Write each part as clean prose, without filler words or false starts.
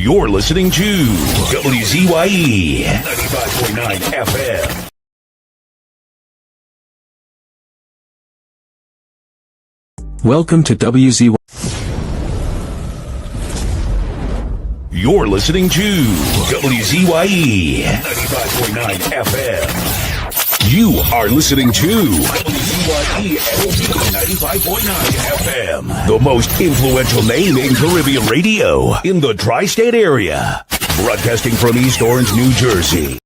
You're listening to WZYE 95.9 FM. Welcome to WZYE. You're listening to WZYE 95.9 FM. You are listening to WZYE 95.9 FM, the most influential name in Caribbean radio in the tri-state area. Broadcasting from East Orange, New Jersey.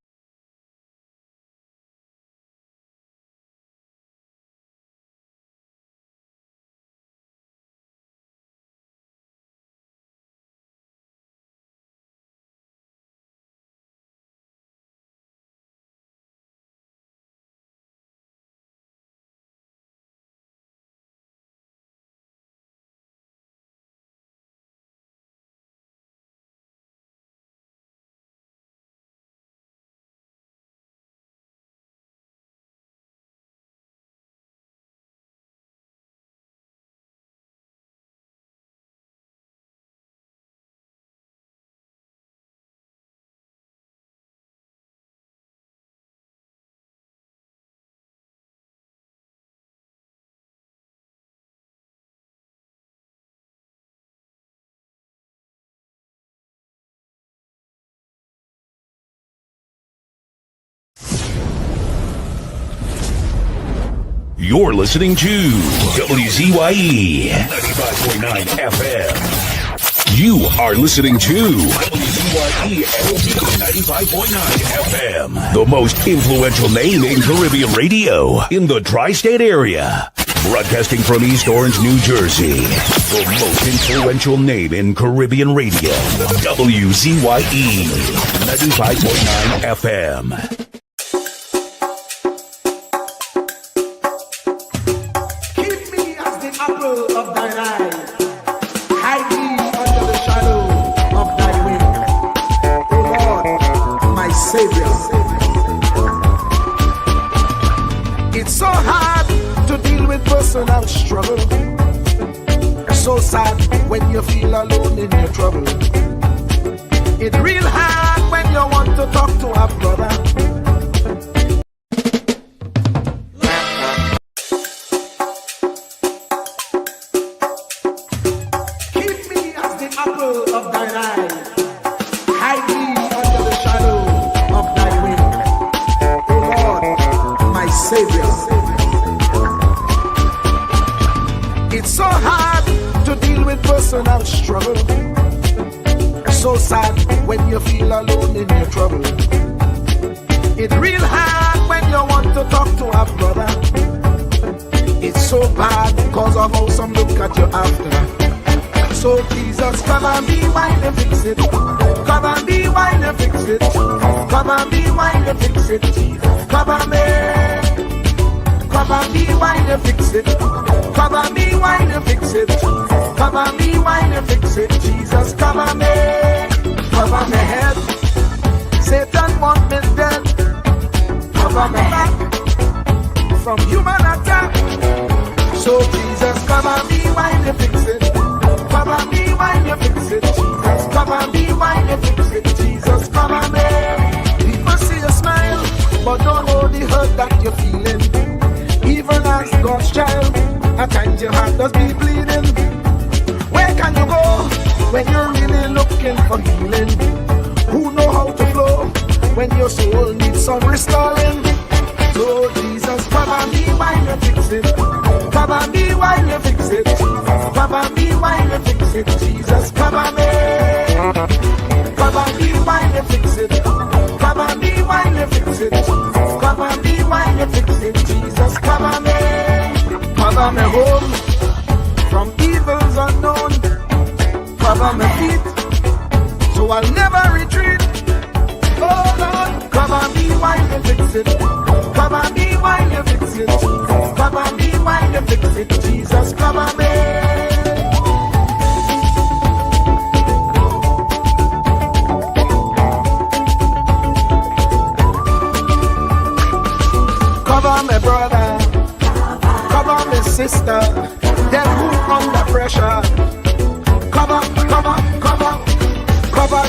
You're listening to WZYE 95.9 FM. You are listening to WZYE 95.9 FM, the most influential name in Caribbean radio in the tri-state area. Broadcasting from East Orange, New Jersey, the most influential name in Caribbean radio. WZYE 95.9 FM. Of thine eye, hide me under the shadow of thy wing, O Lord, my Savior. It's so hard to deal with personal struggle. It's so sad when you feel alone in your trouble. It's real hard when you want to talk to a brother. Of thine eye, hide me under the shadow of thy wing, O Lord, my Savior. It's so hard to deal with personal struggle. It's so sad when you feel alone in your trouble. It's real hard when you want to talk to a brother. It's so bad because of how some look at you after. So Jesus, come and be while you fix it. Come and be while you fix it. Come and be while you fix it. Come and be. Come and be while you fix it. Come and be while you fix it. Come and be while you fix it. Jesus, come and be. Cover my head. Satan want me dead. Cover my back from human attack. So Jesus, come and be while you fix it. Come and be while you fix it, Jesus. Come and be while you fix it, Jesus. Come and be. People see you smile, but don't know the hurt that you're feeling. Even as God's child, at times your heart does be bleeding. Where can you go when you're really looking for healing? Who know how to flow when your soul needs some restoring? So Jesus, come and be while you fix it. Come and be while you fix it. Come and be while you fix it. Jesus, come and be. Come and be while you fix it. Come and be while you fix it. Come and be while you fix it. Jesus, come and be. Cover me home from evils unknown. Cover my feet so I'll never retreat. Oh Lord, come and be while you fix it. Come and be while you fix it. Come and be while you fix it. Jesus, come and be. Cover my brother, cover my sister, them who under pressure. Cover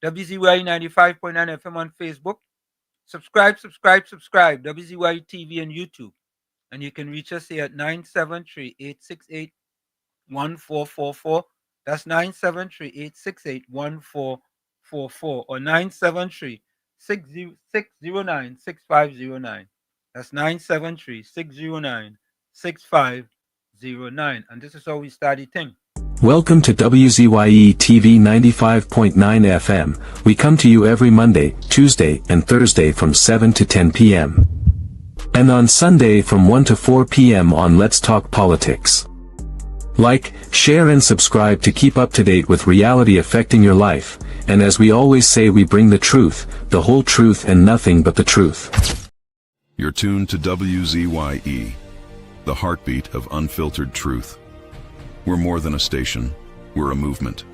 WZYE 95.9 FM on Facebook. Subscribe. WZYE TV and YouTube. And you can reach us here at 973-868-1444. That's 973-868-1444 or 973-609-6509. That's 973-609-6509. And this is how we start the thing. Welcome to WZYE TV 95.9 FM. We come to you every Monday, Tuesday, and Thursday from 7 to 10 p.m. And on Sunday from 1 to 4 p.m. on Let's Talk Politics. Like, share and subscribe to keep up to date with reality affecting your life, and as we always say, we bring the truth, the whole truth and nothing but the truth. You're tuned to WZYE, the heartbeat of unfiltered truth. We're more than a station, we're a movement,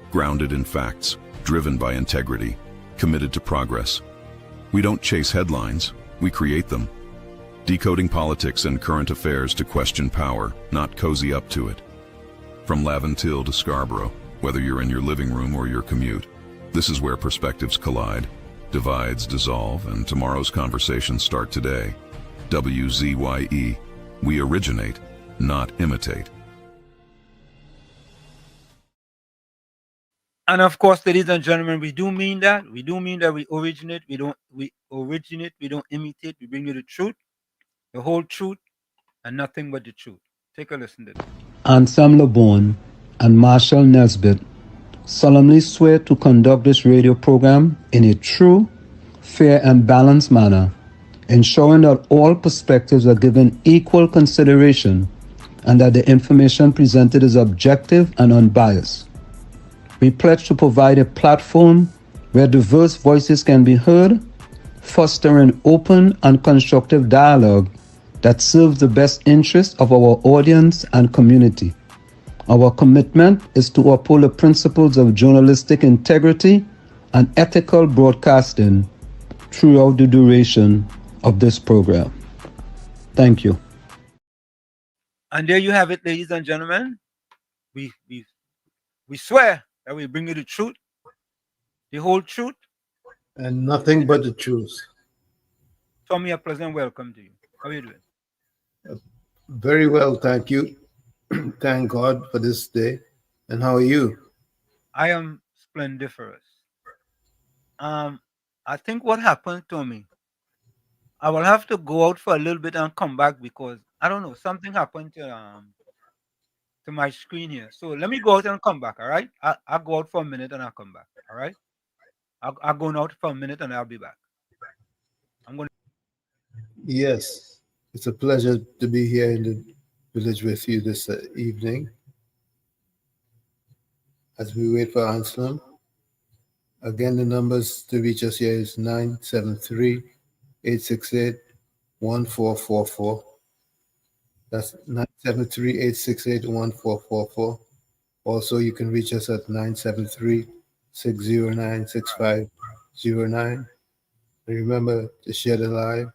grounded in facts, driven by integrity, committed to progress. We don't chase headlines, we create them. Decoding politics and current affairs to question power, not cozy up to it. From Laventille to Scarborough, whether you're in your living room or your commute, this is where perspectives collide, divides dissolve, and tomorrow's conversations start today. WZYE, we originate, not imitate. And of course, ladies and gentlemen, we do mean that. We do mean that we originate. We don't imitate. We bring you the truth, the whole truth, and nothing but the truth. Take a listen to this. Ansam LeBon and Marshall Nesbitt solemnly swear to conduct this radio program in a true, fair, and balanced manner, ensuring that all perspectives are given equal consideration and that the information presented is objective and unbiased. We pledge to provide a platform where diverse voices can be heard, fostering open and constructive dialogue that serves the best interests of our audience and community. Our commitment is to uphold the principles of journalistic integrity and ethical broadcasting throughout the duration of this program. Thank you. And there you have it, ladies and gentlemen. We swear that we bring you the truth, the whole truth, and nothing but the truth. Tommy, a pleasant welcome to you. How are you doing? Very well, thank you. Thank God for this day. And how are you? I am splendiferous. I think what happened to me, I will have to go out for a little bit and come back because I don't know, something happened to my screen here. So let me go out and come back, all right? I'll go out for a minute and I'll come back, all right? I'll go out for a minute and I'll be back. Yes, it's a pleasure to be here in the village with you this evening. As we wait for Anselm, again, the numbers to reach us here is 973-868-1444. That's 973-868-1444. Also, you can reach us at 973-609-6509. Remember to share the live,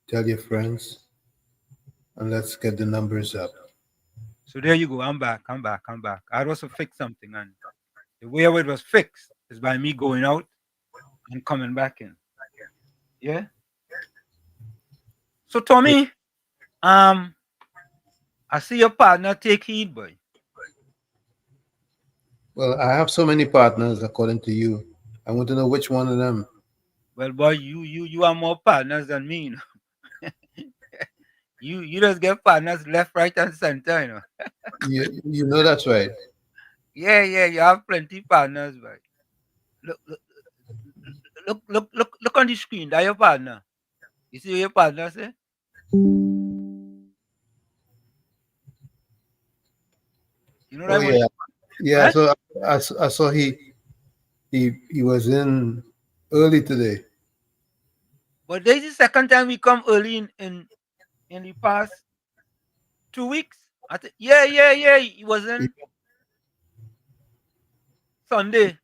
tell your friends, and let's get the numbers up. So there you go. I'm back. I had also fixed something, and the way it was fixed is by me going out and coming back in. Yeah. So Tommy, I see your partner take heed, boy. Well, I have so many partners, according to you. I want to know which one of them. Well, boy, you are more partners than me, you know. you just get partners left, right, and center, you know. You know that's right. Yeah, you have plenty partners, boy. Look on the screen. That's your partner. You see what your partner say? You know that? Oh, yeah. Huh? So I saw he was in early today. But this is the second time we come early in the past 2 weeks. Yeah. He was in Sunday.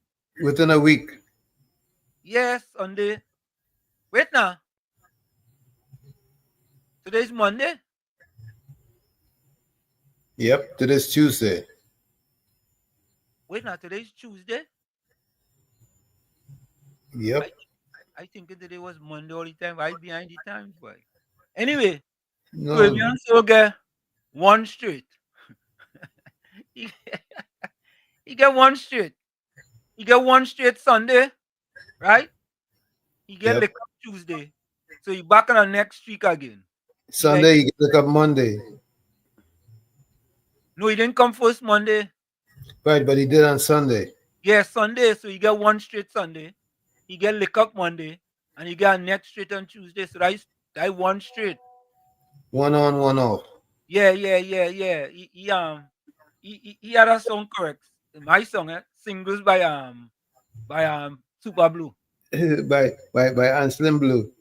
Within a week. Yes, Sunday. Wait now. Today's Monday? Yep, today's Tuesday. Wait, now today's Tuesday. Yep. I think today was Monday all the time. Right behind the times, boy. Anyway, No. Caribbean still get one straight. he get one straight. He get one straight Sunday, right? He get Yep. lick up Tuesday. So he back on the next streak again. Sunday, you get up Monday. No, he didn't come first Monday. Right, but he did on Sunday. Yeah, Sunday. So he get one straight Sunday. He get lick up Monday. And he get next straight on Tuesday. So that one straight. One on, one off. Yeah. He had a song correct. My song, singles by Super Blue. by Anselm Blue.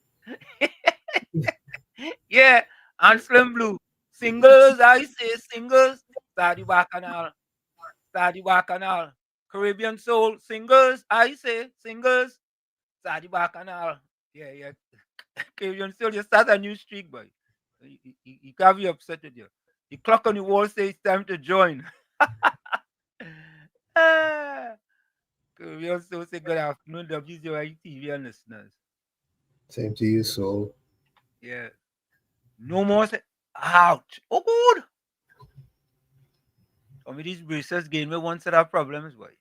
Yeah, Anselm Blue. Singles, I say singles. Study Bacchanal. Caribbean Soul. Singles, I say singles. Study Bacchanal. Yeah. Caribbean Soul, you start a new streak, boy. You can't be upset with you. The clock on the wall says it's time to join. Caribbean Soul say good afternoon, WZYE TV and listeners. Same to you, Soul. Yeah. No more say, ouch. Oh, good. Some of these braces gave me one set of problems, boy.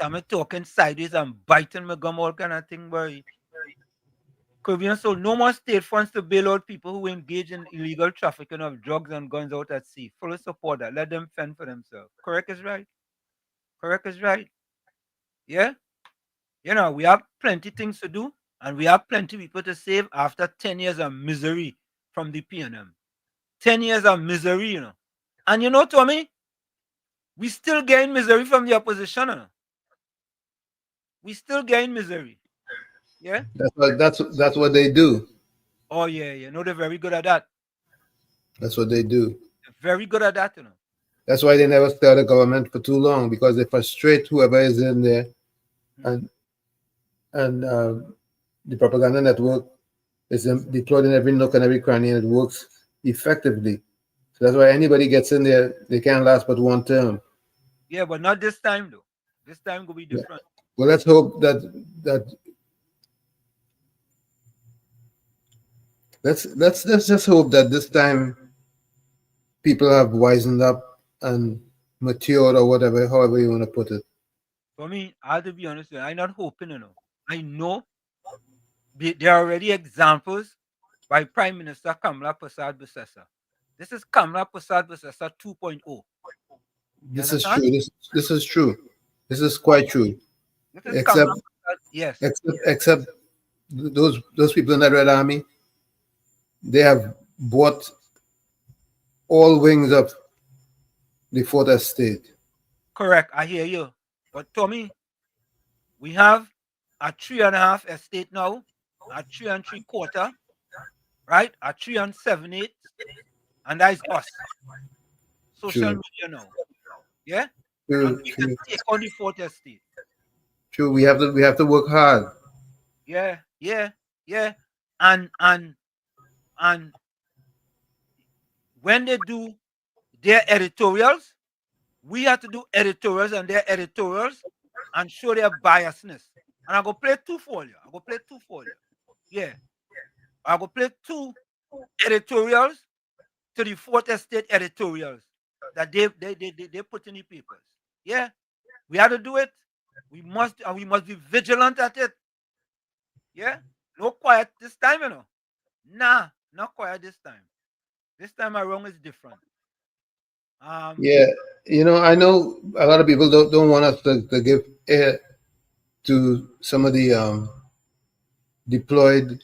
I'm talking sideways and biting my gum, all kind of thing, boy. Caribbean Soul, no more state funds to bail out people who engage in illegal trafficking of drugs and guns out at sea. Fully support that. Let them fend for themselves. Correct is right. Yeah? You know, we have plenty things to do, and we have plenty people to save after 10 years of misery from the PNM. 10 years of misery, you know. And you know, Tommy, we still gain misery from the opposition, you know. We still gain misery. Yeah? That's what they do. Oh, yeah. You know, they're very good at that. That's what they do. They're very good at that, you know. That's why they never stay out of government for too long, because they frustrate whoever is in there, and the propaganda network is deployed in every nook and every cranny, and it works effectively. So that's why anybody gets in there, they can't last but one term. Yeah, but not this time, though. This time will be different. Yeah. Well, let's hope let's just hope that this time people have wisened up and matured, or whatever, however you want to put it. For me, I have to be honest with you, I'm not hoping, you know. I know there are already examples by Prime Minister Kamala Persad-Bissessar. This is Kamala Persad-Bissessar 2.0. This is true. This is true. This is quite true. Except those people in the Red Army, they have bought all wings of the fourth estate. Correct, I hear you. But Tommy, we have a 3.5 estate now, a 3 3/4, right? A 3 7/8, and that is us. Social media now. Yeah? And we can take on the fourth estate. True, we have to work hard. Yeah. And when they do their editorials, we have to do editorials and their editorials and show their biasness. And I go play two for you. Yeah. I go play two editorials to the fourth estate editorials that they put in the papers. Yeah. We have to do it. We must be vigilant at it. Yeah. No quiet this time, you know. Nah, not quiet this time. This time around is different. Yeah, you know, I know a lot of people don't want us to give air to some of the deployed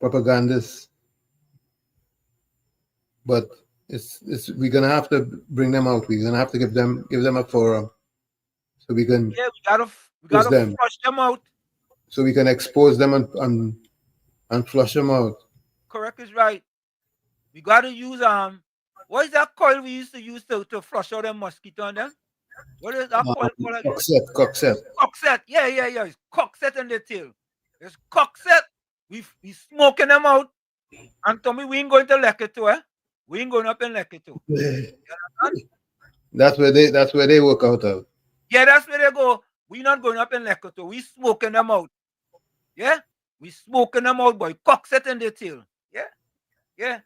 propagandists, but we're gonna have to bring them out. We're gonna have to give them a forum, so we can we gotta flush them out. So we can expose them and flush them out. Correct is right. We gotta use what is that coil we used to use to flush out them mosquito on them? What is that coil called? Coxet. Yeah. It's coxet in the tail. It's coxet. We smoking them out. And Tommy, we ain't going to Leketo, eh? We ain't going up in Leketo. That's where they work out of. Yeah, that's where they go. We not going up in Lekoto. We smoking them out. Yeah? We smoking them out, boy. Cock set in the tail. Yeah? Yeah.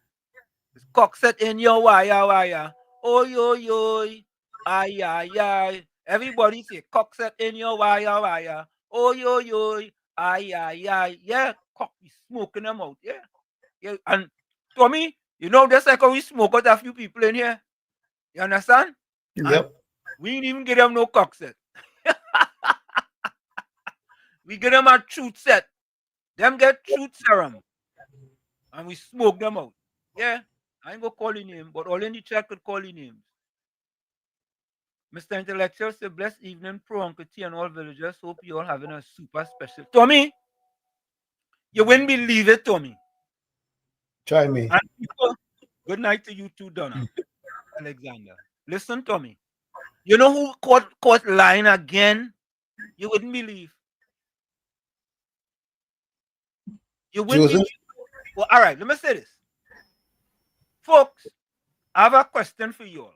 It's cock set in your wire. Oh, yo. Ay. Everybody say cock set in your wire. Oh, yo. Ay. Yeah, cock, we smoking them out. Yeah. Yeah. And Tommy, you know, that's like how we smoke out a few people in here. You understand? Yep. And we didn't even give them no cock set. We give them a truth set. Them get truth serum. And we smoke them out. Yeah. I ain't gonna call your name, but all in the chat could call your names. Mr. Intellectual say, blessed evening, Pro Uncle T and all villagers. Hope you all having a super special. Tommy, you wouldn't believe it, Tommy. Try me. And people, good night to you too, Donna. Alexander. Listen, Tommy. You know who caught lying again? You wouldn't believe. You wouldn't believe. Well, all right, let me say this. Folks, I have a question for you all.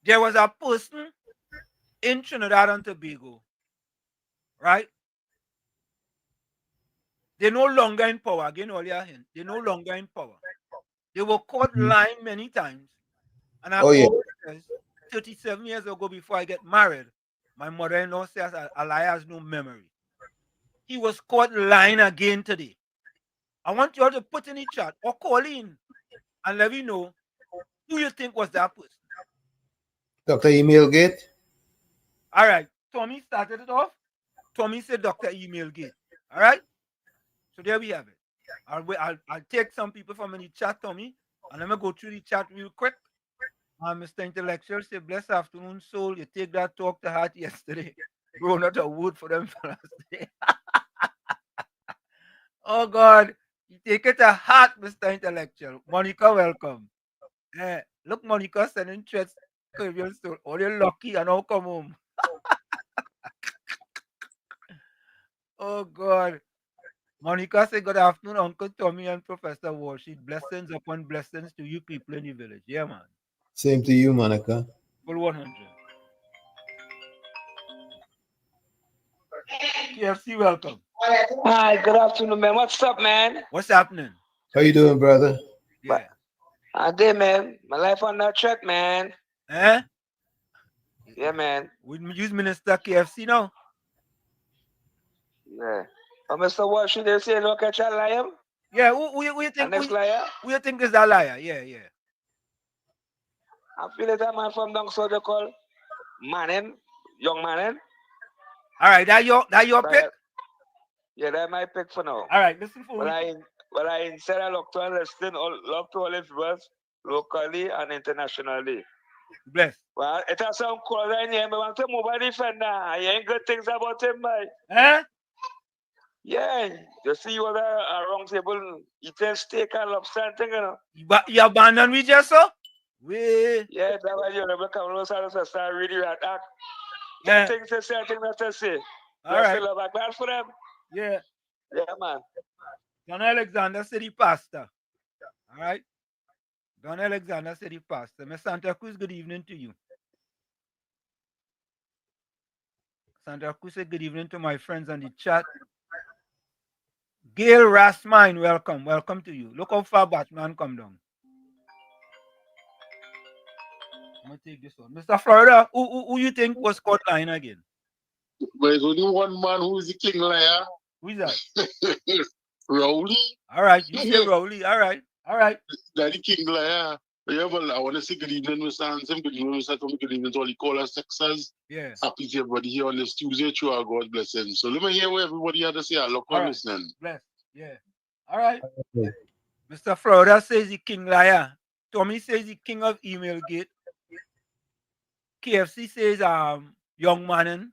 There was a person in Trinidad and Tobago, right? They're no longer in power. Again, all your hint. They're no longer in power. They were caught lying many times. And I always says, 37 years ago, before I get married, my mother-in-law says a liar has no memory. He was caught lying again today. I want you all to put in the chat or call in and let me know who you think was that person. Dr. Emailgate. All right. Tommy started it off. Tommy said Dr. Emailgate. All right. So there we have it. I'll take some people from in the chat, Tommy, and let me go through the chat real quick. Mr. Intellectual say, blessed afternoon, soul. You take that talk to heart yesterday. Bro, not a word for them for us today. Oh, God. You take it to heart, Mr. Intellectual. Monica, welcome. Look, Monica sending threats. All you're lucky and I'll come home. Oh, God. Monica said, good afternoon, Uncle Tommy and Professor Walshy. Blessings upon blessings to you people in the village. Yeah, man. Same to you, Monica. Full 100. KFC, welcome. Hi, good afternoon, man. What's up, man? What's happening? How you doing, brother? Yeah. I did, man. My life on that track, man. Eh? Yeah, man. We use Minister KFC now? Yeah. Mr. Walsh, they say don't catch a liar? Yeah, who you think? Next liar? Who you think is that liar? Yeah. I feel that man from down so they call Manin, young Manin. All right, that your pick? Yeah, that's my pick for now. All right, listen for me. But I instead I look to understand love to all viewers locally and internationally. Bless. Well, it has some close in here. I want to move a defender. I ain't good things about him, boy. Eh? Yeah, you see you were wrong table eating steak and lobster and thing, you know. You abandoned me just so? Yeah, that's why you never come close to start reading that act. Yeah. Things to say, things to say. All right. Love back for them. Yeah. Yeah, man. Don Alexander City Pastor. All right. Don Alexander City Pastor. Miss Santa Cruz, good evening to you. Santa Cruz, good evening to my friends on the chat. Gail Rasmine, welcome. Welcome to you. Look how far Batman come down. I'm going to take this one. Mr. Florida, who you think was caught lying again? But there's only one man who is the king liar. Who is that? Rowley. All right, you say Rowley. All right. That's the king liar. Yeah, well, I want to say good evening, Mr. Hansen. Good evening, Mr. Tommy. Good evening to all the callers, Texas. Yeah. Happy to everybody here on this Tuesday. Through our God bless them. So let me hear what everybody had to say. I look on listening. Bless. Yeah. All right. Okay. Mr. Florida says the king liar. Tommy says the king of email gate. KFC says young man.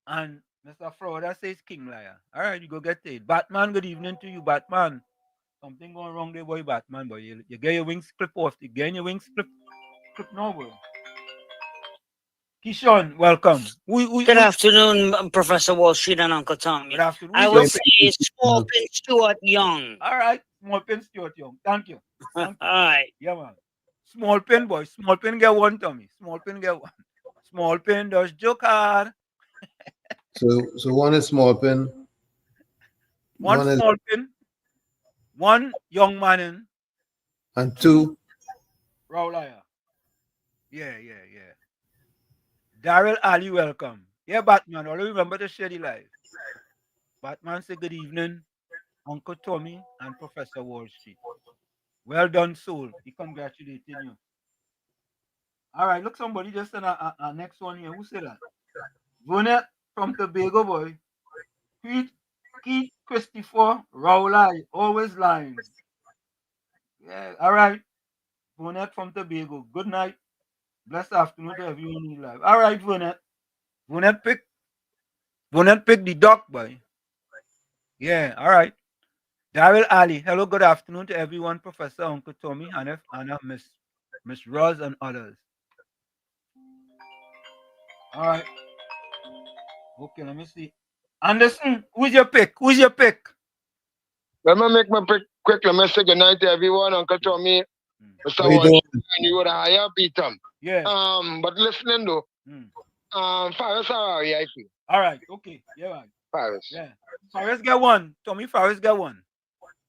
And Mr. Florida says king liar. All right, you go get it. Batman, good evening to you, Batman. Something going wrong there, boy, Batman, boy. You get your wings clip off. You get your wings clip now, boy. Kishon, welcome. Good afternoon, Professor Walsh and Uncle Tommy. Good afternoon. I will say Smallpin Stuart Young. All right, Smallpin Stuart Young. Thank you. All right. Yeah, man. Small pen, boy. Small pen get one, Tommy. Small pen get one. Small pen does joke hard. So one is small pen, One one is small pen, one young man, and two two. Rowlaya. Yeah. Daryl Ali, welcome. Yeah, Batman. All remember to share the live. Batman say good evening, Uncle Tommy and Professor Wall Street. Well done, soul. He congratulating you. All right, look, somebody just sent a next one here. Who said that? Vonette from Tobago, boy. Keith Christopher Rowley, always lying. Yeah, all right. Vonette from Tobago. Good night. Blessed afternoon to everyone in live. All right, Vonette. Vonette pick the duck, boy. Yeah, all right. Daryl Ali. Hello, good afternoon to everyone. Professor Uncle Tommy, Hanif, Anna, Miss Roz, and others. All right. Okay, let me see. Anderson, who's your pick? Let me make my pick quick. Let me say good night to everyone. Uncle Tommy, Mr. How you Walsh, doing? and you would have higher beat him. Yeah. But listening though, Faris Harari, I feel. All right. Okay. Yeah, right. Faris. Yeah. Faris get one. Tommy, Faris get one.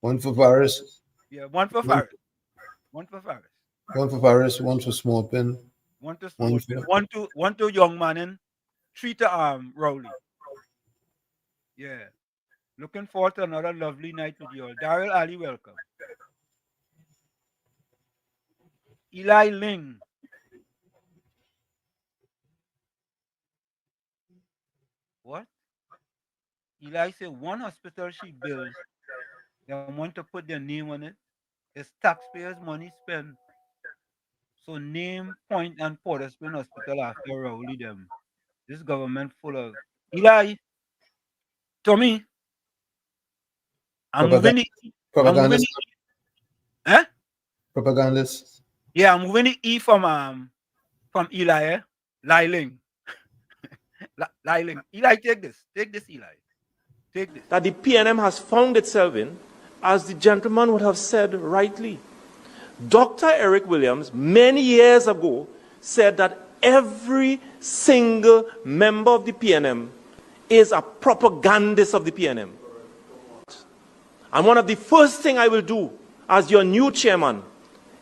One for Paris. Yeah, one for Faris. One for Faris. One for Paris. One for small pen. One to small pen. One to young man and three to Rowley. Yeah. Looking forward to another lovely night with you all. Daryl Ali, welcome. Eli Ling. What? Eli said one hospital she built, they want to put their name on it. It's taxpayers' money spent. So name, point, and Porterspin Hospital after Rowley them. This government full of Eli. Tommy. I'm moving it. Propagandist. Eh? Propagandist. Yeah, I'm moving the E from Eli, Liling. Liling. Eli, take this. Take this, Eli. Take this. That the PNM has found itself in, as the gentleman would have said rightly. Dr. Eric Williams, many years ago, said that every single member of the PNM is a propagandist of the PNM. And one of the first things I will do as your new chairman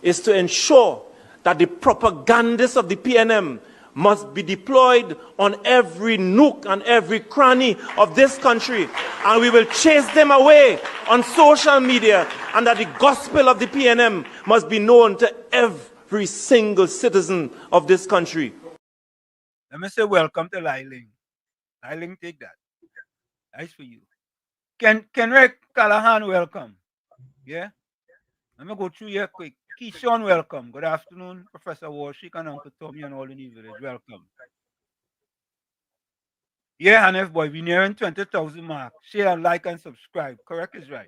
is to ensure that the propagandists of the PNM must be deployed on every nook and every cranny of this country. And we will chase them away on social media, and that the gospel of the PNM must be known to every single citizen of this country. Let me say welcome to Liling. Liling, take that. Nice for you. Kenrick Callahan, welcome. Yeah? Let me go through here quick. Keyshawn, welcome. Good afternoon, Professor Warshik and Uncle Tommy and all in the village. Welcome. Yeah, Hanef boy, we're nearing 20,000 mark. Share, like, and subscribe. Correct is right.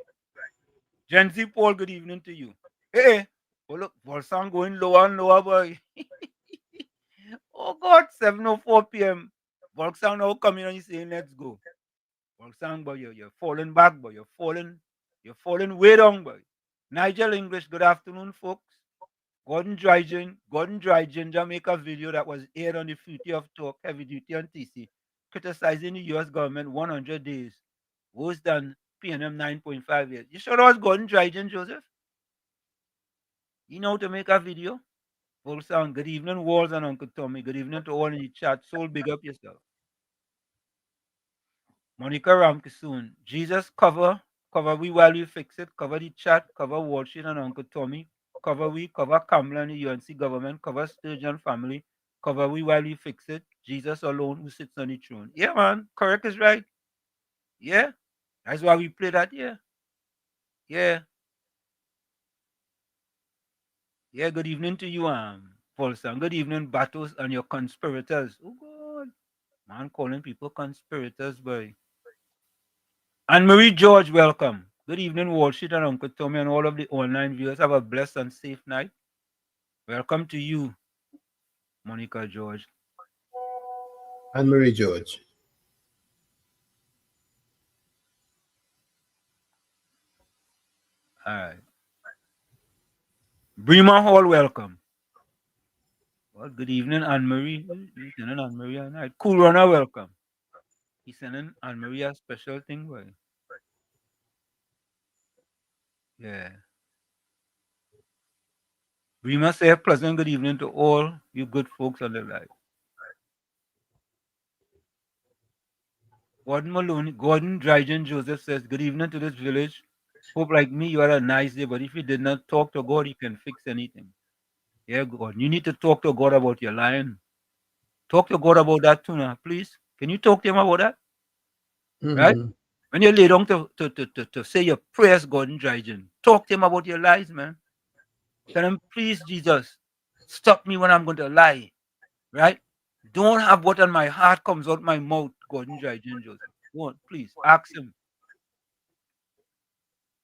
Gen Z Paul, good evening to you. Hey, oh look, Volsang going lower and lower, boy. Oh God, 7:04 p.m. Volksang now coming and you saying, let's go. Volksang, boy, you're falling back, boy. You're falling way down, boy. Nigel English, good afternoon, folks. Gordon Dryden, Jamaica video that was aired on the Future of Talk, Heavy Duty and TC, criticizing the U.S. government 100 days, worse than PNM 9.5 years. You sure that was Gordon Dryden, Joseph? You know how to make a video? Full sound. Good evening, Walls and Uncle Tommy. Good evening to all in the chat. Soul, big up yourself. Monica Ramkisoon. Jesus, cover we while we fix it. Cover the chat. Cover Wall Street and Uncle Tommy. Cover Kamala and the UNC government. Cover Sturgeon family. Cover we while we fix it. Jesus alone who sits on the throne. Yeah, man. Correct is right. Yeah. That's why we play that. Yeah. Yeah. Yeah. Good evening to you, Paulson. Good evening, Battles and your conspirators. Oh God. Man calling people conspirators, boy. Anne Marie George, welcome. Good evening, Wall Street and Uncle Tommy and all of the online viewers. Have a blessed and safe night. Welcome to you, Monica George. Anne Marie George. All right. Bremer Hall, welcome. Well, good evening, Anne-Marie. He's sending Anne-Marie a night. Cool runner, welcome. He's sending Anne-Marie a special thing, boy. Yeah. We must say a pleasant good evening to all you good folks on the live. Gordon Maloney, Gordon Dryden Joseph says, good evening to this village. Hope like me you had a nice day, but if you did not talk to God, He can fix anything. Yeah, God. You need to talk to God about your lying. Talk to God about that too now, please. Can you talk to Him about that? Right? When you lay down to say your prayers, Gordon Dryden, talk to Him about your lies, man. Tell Him, please, Jesus, stop me when I'm going to lie. Right? Don't have what on my heart comes out my mouth, Gordon Dryden Joseph. Don't, please, ask Him.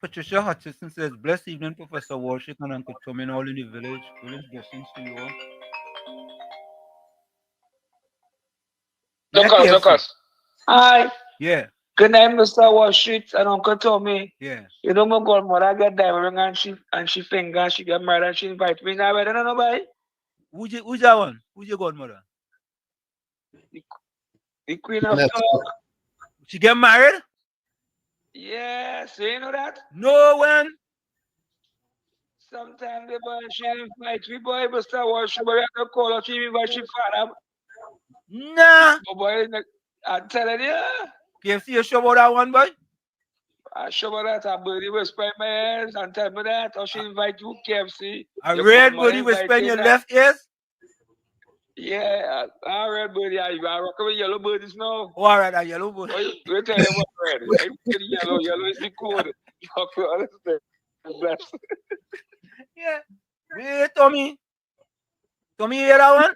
Patricia Hutchison says, blessed evening, Professor Walsh and Uncle Tom and all in the village. Village blessings to you all. Lucas. Hi. Yeah. Good night, Mr. Walsh and Uncle Tommy. Yeah. You know my godmother get diamond ring and she finger, she get married and she invite me. Now I don't know nobody. Who's that one? Who's your godmother? The Queen of Talk. She get married? Yes, you know that? No, when? Sometimes the boy she invite me, boy, Mr. Walsh, but I don't call her, she invite she father. Nah. But boy, I'm telling you. KFC, you sure about that one, boy? I sure about that. A birdie whisper in my ears and tell me that, or she invite you KFC. A red birdie whisper in your left ears? Yeah, a red birdie. I rock with yellow birdies now. Oh, all right, a yellow birdie. Wait tell you what red. I put yellow. Yellow is the code. You have to understand. Bless. Yeah. Wait, Tommy. Tommy, you hear that one?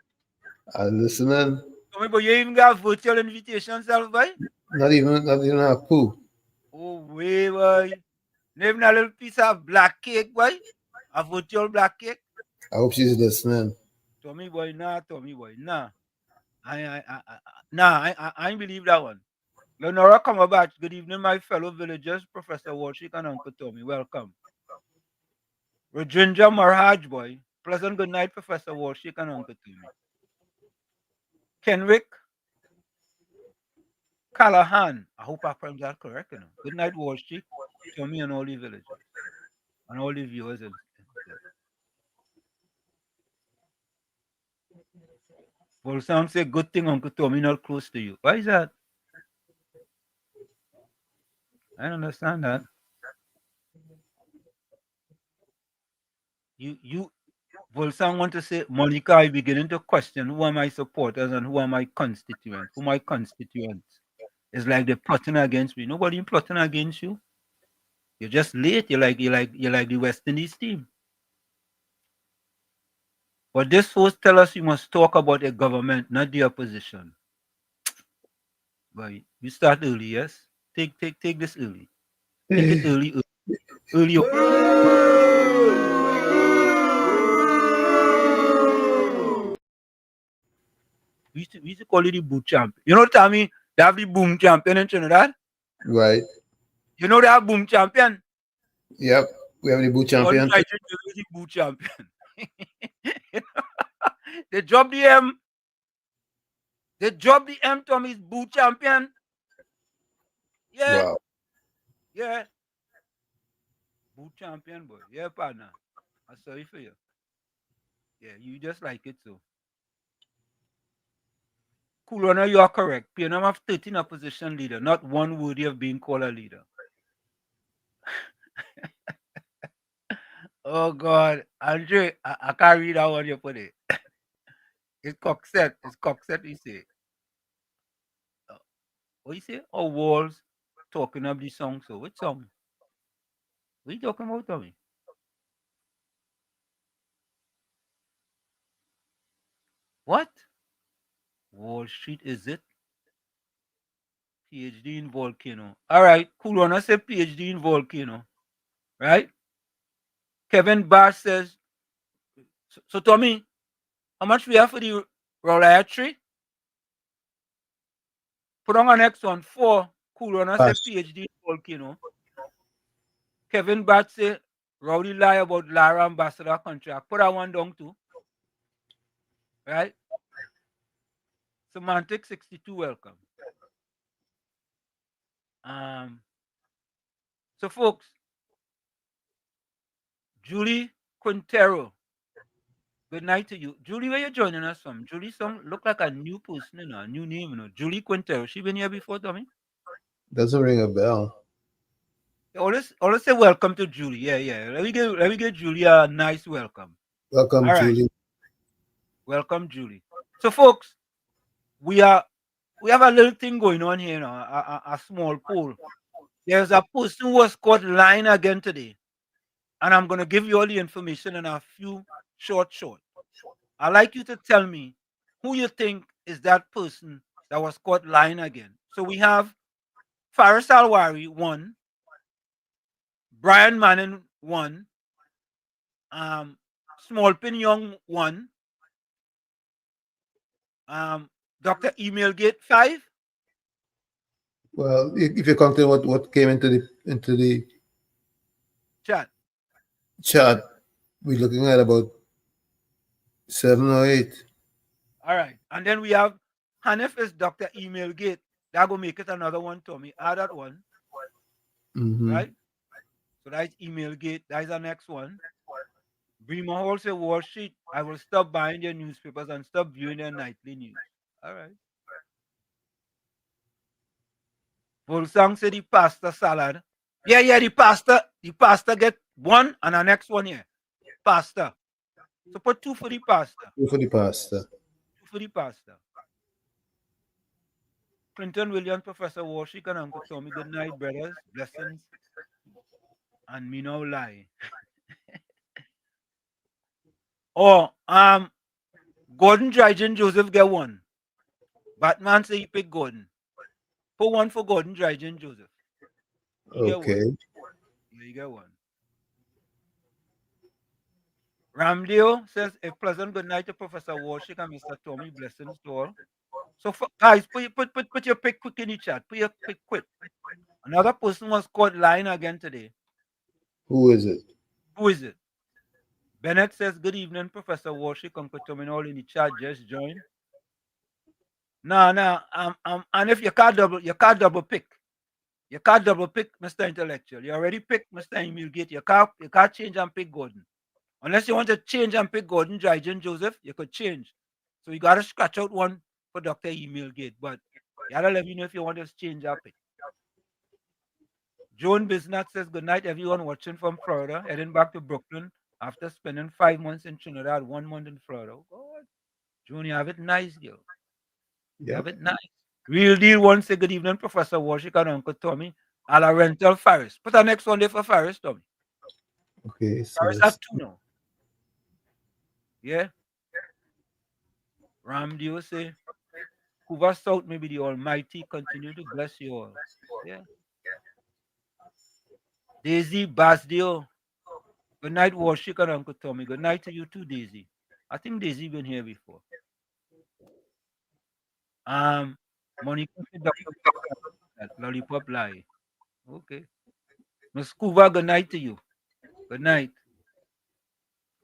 I'm listening. Tommy, but you even got virtual invitation, self, boy? Not even a poo. Oh, way, boy. Not even a little piece of black cake, boy? A virtual black cake? I hope she's listening. Tommy, boy, nah, Tommy, boy, nah. I ain't believe that one. Lenora Cumberbatch, good evening, my fellow villagers, Professor Walshik and Uncle Tommy. Welcome. Rajendra Marhaj, boy. Pleasant good night, Professor Walshik and Uncle Tommy. Kenrick Callahan. I hope I pronounced that correct. You know. Good night, Walshik, Tommy, and all the villagers. And all the viewers. Well, some say good thing Uncle Tommy not close to you. Why is that? I don't understand that. Volsang want to say, Monica, I beginning to question who are my supporters and who are my constituents. Who my constituents? It's like they're plotting against me. Nobody plotting against you. You're just late. You're like the West Indies team. But this force tell us you must talk about the government, not the opposition. But you start early, yes? Take this early. Take it early. We used to call it the boot champ. You know, Tommy, they have the boom champion in Trinidad. Right. You know they have boom champion. Yep, we have the boot champion. The boot champion. They dropped the M. They dropped the M. Tommy's boot champion. Yeah. Wow. Yeah. Boot champion, boy. Yeah, partner. I'm sorry for you. Yeah, you just like it so. Cool runner, you are correct. PNM have 13 opposition leader, not one worthy of being called a leader. Oh God, Andre, I can't read that one you put it. It's Coxet. It's Coxet, he say. What you say? Oh, Walls talking of the song. So which song? What are you talking about, Tommy? What? Wall Street, is it? PhD in volcano. All right, cool one. I say PhD in volcano. Right? Kevin Bass says, so Tommy, how much we have for the Rowley tree? Put on the next one. 4. Cool one. I say PhD in volcano. Kevin Bass say, Rowley lie about Lara Ambassador contract. Put that one down too. right? Semantic 62, welcome. So folks, Julie Quintero, good night to you. Julie, where you joining us from? Julie look like a new person, a new name, Julie Quintero. She been here before, Tommy? Doesn't ring a bell. Always say welcome to Julie. Yeah. Let me get Julie a nice welcome. Welcome, All right. Julie. Welcome, Julie. So folks, we have a little thing going on here, a small poll. There's a person who was caught lying again today. And I'm going to give you all the information in a few short. I'd like you to tell me who you think is that person that was caught lying again. So we have Faris Alwari, 1. Brian Manning, 1. Smallpin Young, 1. Dr. Emailgate, 5. Well, if you count what came into the chat, we're looking at about 7 or 8. All right. And then we have Hanif is Dr. Emailgate. That will make it another one, Tommy. Add that one. Right? So that's Emailgate. That's our next one. Bremer Wholesale Wall Street. I will stop buying their newspapers and stop viewing their nightly news. All right. Volsang said the pasta salad. Yeah, the pasta get 1 and the next one here. Pasta. So put 2 for the pasta. 2 for the pasta. 2 for the pasta. Clinton Williams, Professor Warshik, and Uncle Tommy. Good night, brothers. Blessings. And me no lie. Gordon Dryden Joseph get 1. Batman say he pick Gordon. Put 1 for Gordon Dryden Joseph. Okay. Yeah, you get 1. Ramdale says a pleasant good night to Professor Warshik and Mr. Tommy. Blessings to all. So guys, put your pick quick in the chat. Put your pick quick. Another person was caught lying again today. Who is it? Bennett says, good evening, Professor Warshik, Uncle Tommy, all in the chat. Just join. And if you can't double pick. You can't double pick Mr. Intellectual. You already picked Mr. Emailgate. You can't change and pick Gordon. Unless you want to change and pick Gordon Dryden Joseph, you could change. So you gotta scratch out 1 for Dr. Emailgate. But you gotta let me know if you want to change or pick. Joan Bisnack says, good night, everyone watching from Florida, heading back to Brooklyn after spending 5 months in Trinidad, 1 month in Florida. Oh, God. Joan, you have it nice, girl. You have it nice. Real Deal 1 say, good evening, Professor Warshik and Uncle Tommy. A la Rental Faris. Put the next one there for Faris, Tommy. Okay. So Faris have 2 now. Yeah. Ramdio say, Hoover South, maybe the Almighty continue to bless you all. Yeah. Daisy Basdio. Good night, Warshik and Uncle Tommy. Good night to you too, Daisy. I think Daisy been here before. Monica Lollipop Lie. Okay. Miss Kuva, good night to you. Good night.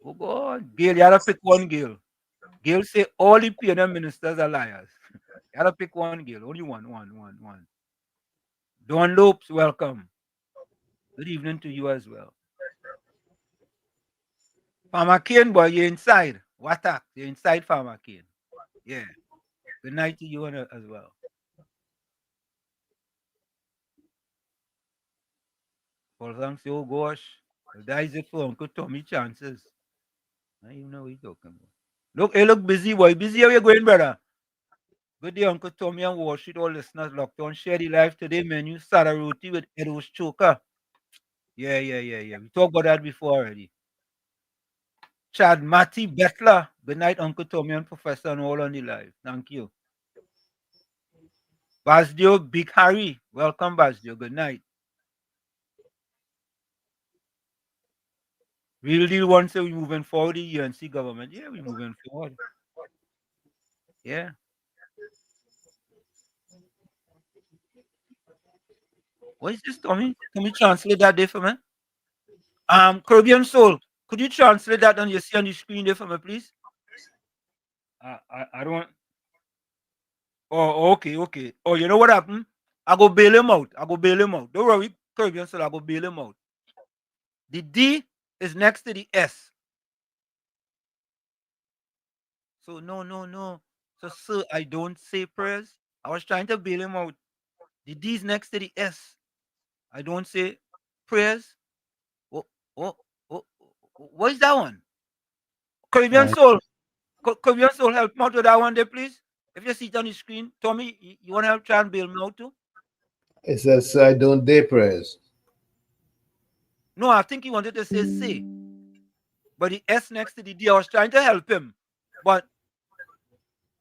Oh God. Gail, you gotta pick 1, Gail. Gail say all the PNM ministers are liars. You gotta pick 1, Gail. Only one. Don Lopes, welcome. Good evening to you as well. Farmer Kane, boy, you're inside. What up? You're inside, Farmer Kane. Yeah. Good night to you as well. Paul Frank say, oh gosh, that is it for Uncle Tommy chances. I don't even know what you're talking about. Look busy, boy. Busy, how you going, brother? Good day, Uncle Tommy and Wall Street, all listeners locked on. Share the live today menu, Sada roti with Edo's choker. Yeah. We talked about that before already. Chad Matty Bettler. Good night, Uncle Tommy and Professor and all on the live. Thank you. Basdio Big Harry. Welcome, Basdio. Good night. Real Deal 1 say we're moving forward the UNC government. Yeah, we're moving forward. Yeah. What is this, Tommy? Can you translate that there for me? Caribbean Soul. Could you translate that on your see on the screen there for me, please? I don't. Oh, okay. Oh, you know what happened? I go bail him out. Don't worry, Caribbean Soul, I go bail him out. The D is next to the S. So no. So sir, I don't say prayers. I was trying to bail him out. The D is next to the S. I don't say prayers. Oh, oh, what is that one? Caribbean Soul. Caribbean Soul, help me out with that one there, please. If you see it on the screen, Tommy, you want to help try and bail me out too? It says, I don't day prayers. No, I think he wanted to say say. But the S next to the D, I was trying to help him. But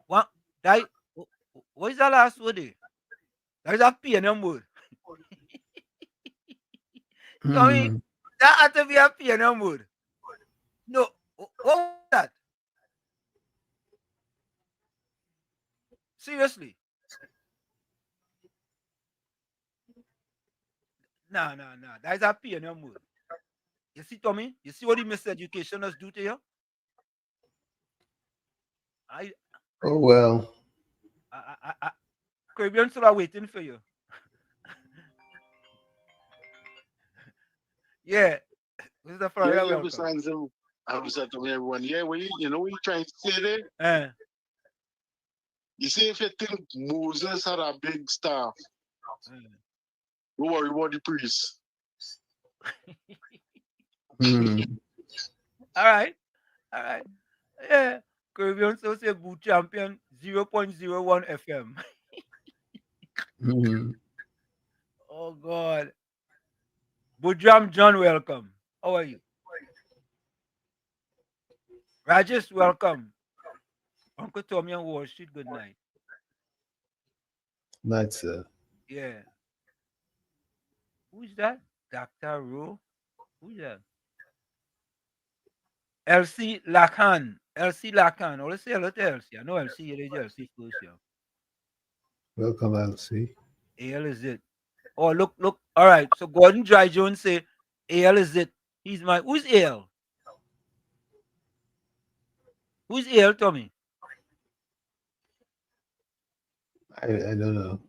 what is that last word there? That is a PNM word. Tommy, that had to be a PNM word. No, what was that? Seriously. Nah. That is a PNM word. You see, Tommy? You see what the miseducationers do to you? Oh, well. Caribbean Soul are waiting for you. Yeah. This is the Florida welcome. I was at everyone. Yeah, you know what you trying to say there? You see, if you think Moses had a big staff, don't worry about the priest. All right. Yeah. Caribbean Soul say boot champion 0.01 FM. Oh God. Bujam John, welcome. How are you? Rajesh, welcome. Uncle Tommy on Wall Street, good night. Night, sir. Yeah. Who's that? Dr. Rowe? Who's that? LC Lacan. I let's say hello to LC. I know LC, it is LC first, yeah. Welcome, LC. AL is it. Oh, look. All right. So Gordon Dry Jones say AL is it. Who's AL? Who's AL, Tommy? I don't know.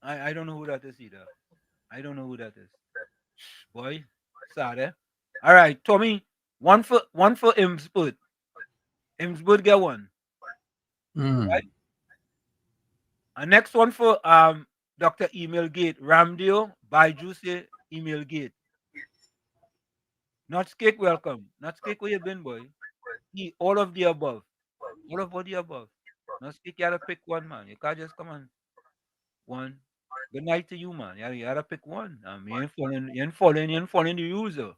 I don't know who that is either. I don't know who that is. Boy, sad, eh? All right, Tommy. One for Imsbud. Imsbud get one. Right? And next one for Dr. Email Gate. Ramdio, Baiju say Email Gate. Not Skate, welcome. Not Skate, where you been, boy? All of the above. All of the above. Not Skate, you gotta pick one, man. You can't just come on. One. Good night to you, man. You gotta pick one. You ain't following the user.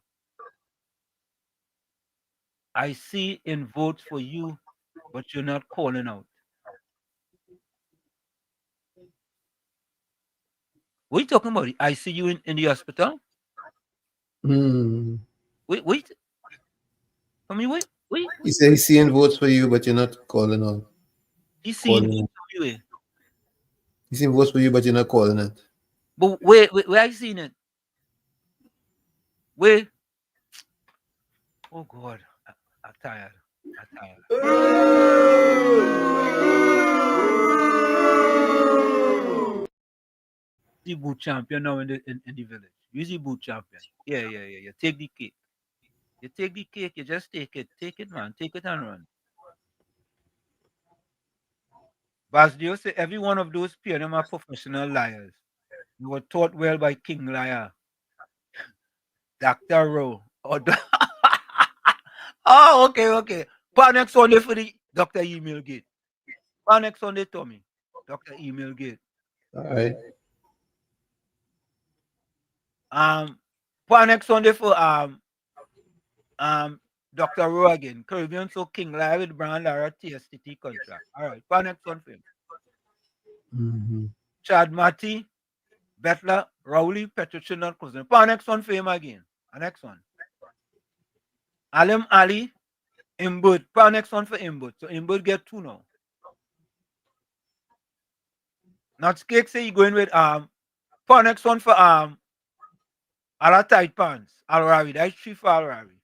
I see in votes for you, but you're not calling out. What are you talking about? I see you in the hospital? Wait. I mean, wait. He said he's seeing votes for you, but you're not calling out. He's seeing votes for you. He's seeing votes for you, but you're not calling it. But where are you seeing it? Where? Oh God, I'm tired. The boot champion now in the village. Use the boot champion. Yeah. You take the cake. You just take it. Take it, man. Take it and run. Basdio say every one of those PNM are professional liars. You were taught well by King Liar. Dr. Rowe. Oh, okay. But next Sunday for the Dr. Email Gate. But next Sunday, Tommy. Dr. Email Gate. All right. But next Sunday for Dr. Rowe again. Caribbean so King Liar with Brand Lara TSTT contract. All right. But next one for him. Chad Matty, Betler, Rowley, Petruchin, Cousin. But next one for him again. Next one. Alim Ali, Imbud. But next one for Imbud. So Imbud get 2 now. Not Skake say he going with but next one for Ala Tight Pants. Al Ravi. That's 3 for Al Ravi.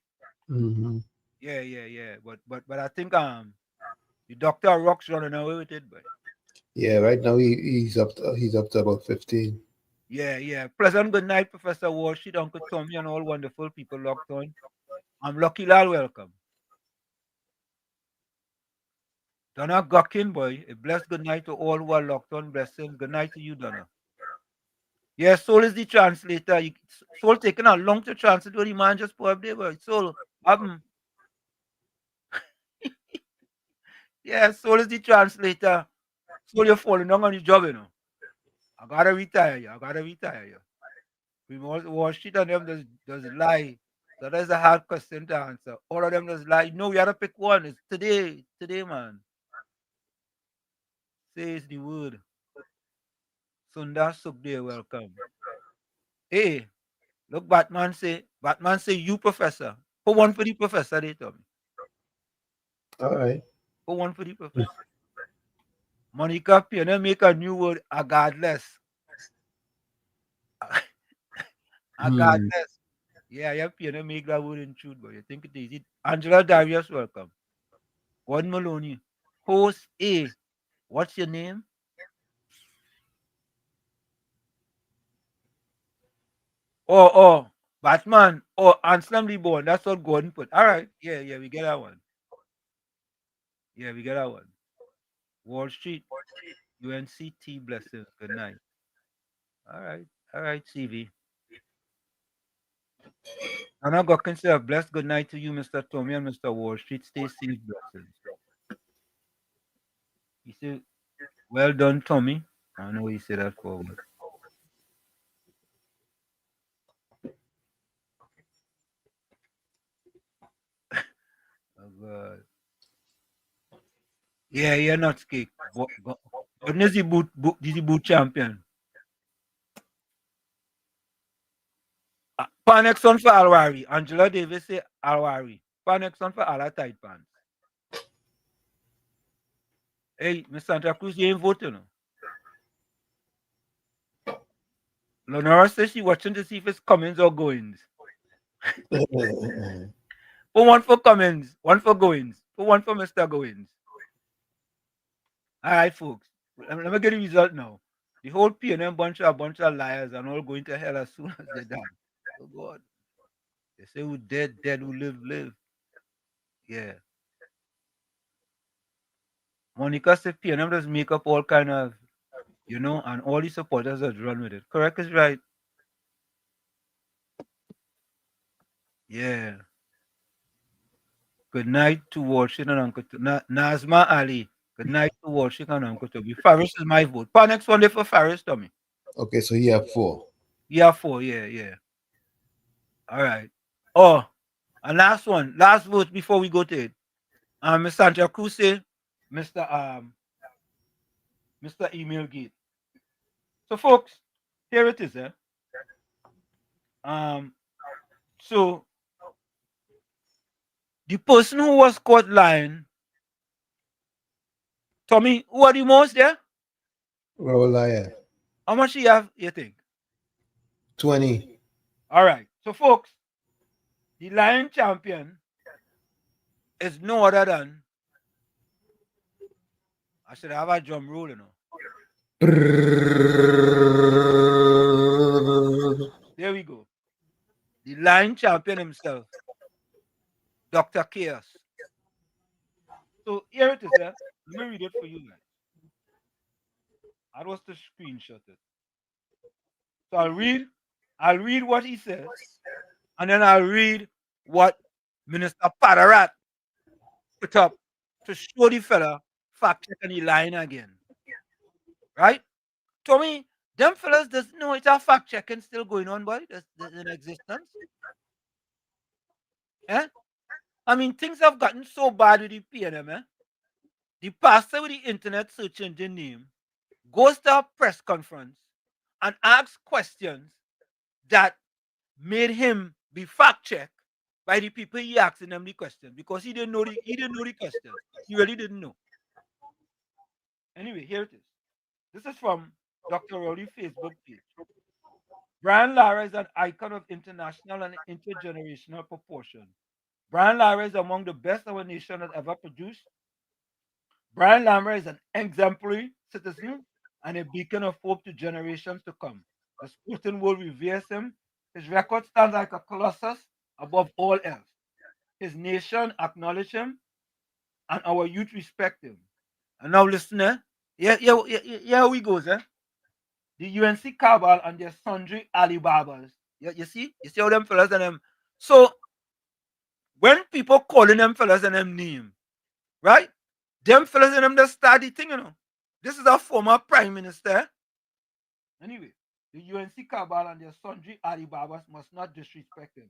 Yeah. But I think The Dr. Rock's running away with it, but Yeah, right now he's up to about 15. yeah. Pleasant good night, Professor Walsh, Uncle Tommy, and all wonderful people locked on. I'm Lucky Lal, welcome. Donna Gockin, boy, a blessed good night to all who are locked on. Blessings. Good night to you, Donna. Yes, Soul is the translator. Soul taking a long to translate what the man just put up there, boy. Soul, yeah, Soul is the translator. Soul, you're falling down on your job, you know. I gotta retire you. We Wall Street and them does lie. So that's a hard question to answer. All of them does lie. No, we gotta pick one. It's today, man. Says the word. Sundar Sukhdev, welcome. Hey, look, Batman say, you professor. Put one for the professor, they tell me. All right. Put one for the professor. Monica Piana make a new word, agadless. Agadless. Yeah, you Piana make that word in truth, but you think it is. Angela Darius, welcome. Gordon Maloney. Host A. What's your name? Oh, Batman. Oh, Anselm Reborn. That's what Gordon put. All right. Yeah, we get that one. Yeah, we get that one. Wall Street. UNCT blessings. Good night. All right, CV. And I got consider a blessed good night to you, Mr. Tommy and Mr. Wall Street. Stay safe, blessings. He said, well done, Tommy. I know he said that forward. Oh, God. Yeah, not cake. But is the boot champion? Panex on for Alwari. Angela Davis say Alwari. Panex on for Ala tight pants. Hey, Miss Santa Cruz, you ain't voting. Lenora says she watching to see if it's comings or goings. Put one for Cummins, one for Goins. Put one for Mr. Goins. All right, folks. Let me get the result now. The whole PNM bunch of liars and all going to hell as soon as they're done. Oh, God. They say who dead, who live. Yeah. Monica said PNM does make up all kind of, and all the supporters that run with it. Correct is right. Yeah. Good night to Washington and Uncle Nazma Ali. Good night to Washington and Uncle Toby. Faris is my vote. Next one day for Faris, Tommy. Okay, so you have 4. Yeah, 4. Yeah. All right. Oh, and last vote before we go to it. Ms. Santa Cruz say, Mr. Email Gate. So, folks, here it is. So the person who was caught lying, Tommy, who are the most there? Well, liar. How much you have, you think? 20. All right. So, folks, the lying champion is no other than, I should have a drum roll, There we go. The lying champion himself, Dr. Chaos. So here it is. Let me read it for you guys. I was to screenshot it. So I'll read what he says, and then I'll read what Minister Padarat put up to show the fella fact checking the line again. Right? Tommy, them fellas doesn't know it's a fact checking still going on, boy. That's in existence. Yeah? I mean, things have gotten so bad with the PNM. The pastor with the internet search engine name goes to a press conference and asks questions that made him be fact checked by the people he asking them the question because he didn't know the question. He really didn't know. Anyway, here it is. This is from Dr. Rowley's Facebook page. Brian Lara is an icon of international and intergenerational proportion. Brian Lara is among the best our nation has ever produced. Brian Lamar is an exemplary citizen and a beacon of hope to generations to come. The sporting world reveres him. His record stands like a colossus above all else. His nation acknowledge him, and our youth respect him. And now, listener, here we goes, eh? The UNC cabal and their sundry Alibabas. You see all them fellas and them. So when people calling them fellas and them name, right? Them fellas and them just start the thing, This is a former prime minister. Anyway, the UNC cabal and their sundry Alibabas must not disrespect him.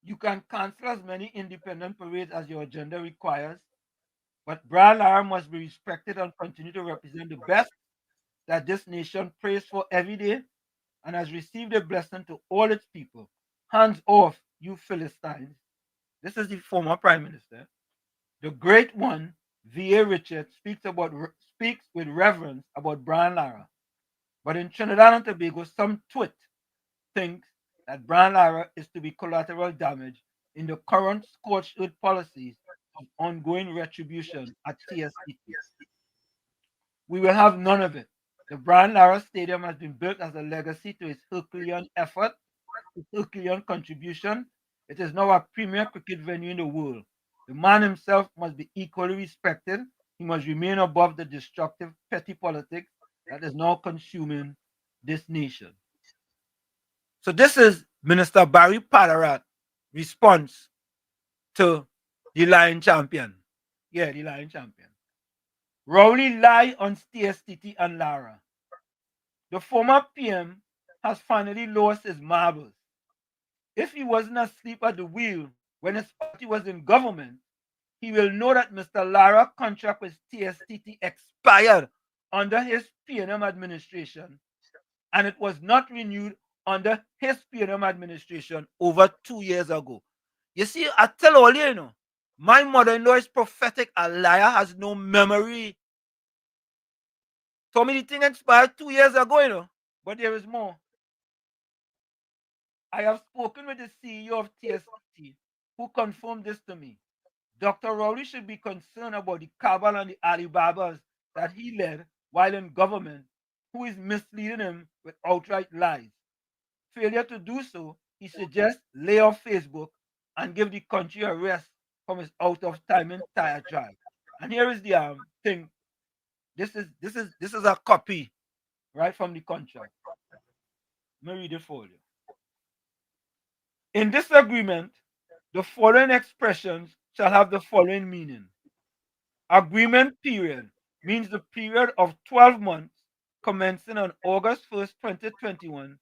You can cancel as many independent parades as your agenda requires, but Brian Lara must be respected and continue to represent the best that this nation prays for every day and has received a blessing to all its people. Hands off, you Philistines. This is the former prime minister. The great one, V.A. Richards, speaks with reverence about Brian Lara. But in Trinidad and Tobago, some twit thinks that Brian Lara is to be collateral damage in the current scorched earth policies of ongoing retribution at TSTT. We will have none of it. The Brian Lara Stadium has been built as a legacy to his Herculean effort, his Herculean contribution. It is now a premier cricket venue in the world. The man himself must be equally respected. He must remain above the destructive petty politics that is now consuming this nation. So this is Minister Barry Padarat's response to the Lion Champion. Yeah, the Lion Champion. Rowley lie on TSTT and Lara. The former PM has finally lost his marbles. If he wasn't asleep at the wheel when his party was in government, he will know that Mr. Lara's contract with TSTT expired under his PNM administration, and it was not renewed under his PNM administration over 2 years ago. You see, I tell all you, my mother-in-law is prophetic. A liar has no memory. Told me the thing expired 2 years ago, but there is more. I have spoken with the CEO of TSTT who confirmed this to me. Dr. Rowley should be concerned about the cabal and the Alibabas that he led while in government, who is misleading him with outright lies. Failure to do so, he suggests lay off Facebook and give the country a rest from his out-of-timing tire drive. And here is the thing. This is a copy right from the contract. Let me read it for you. In this agreement, the following expressions shall have the following meaning. Agreement period means the period of 12 months commencing on August 1st, 2021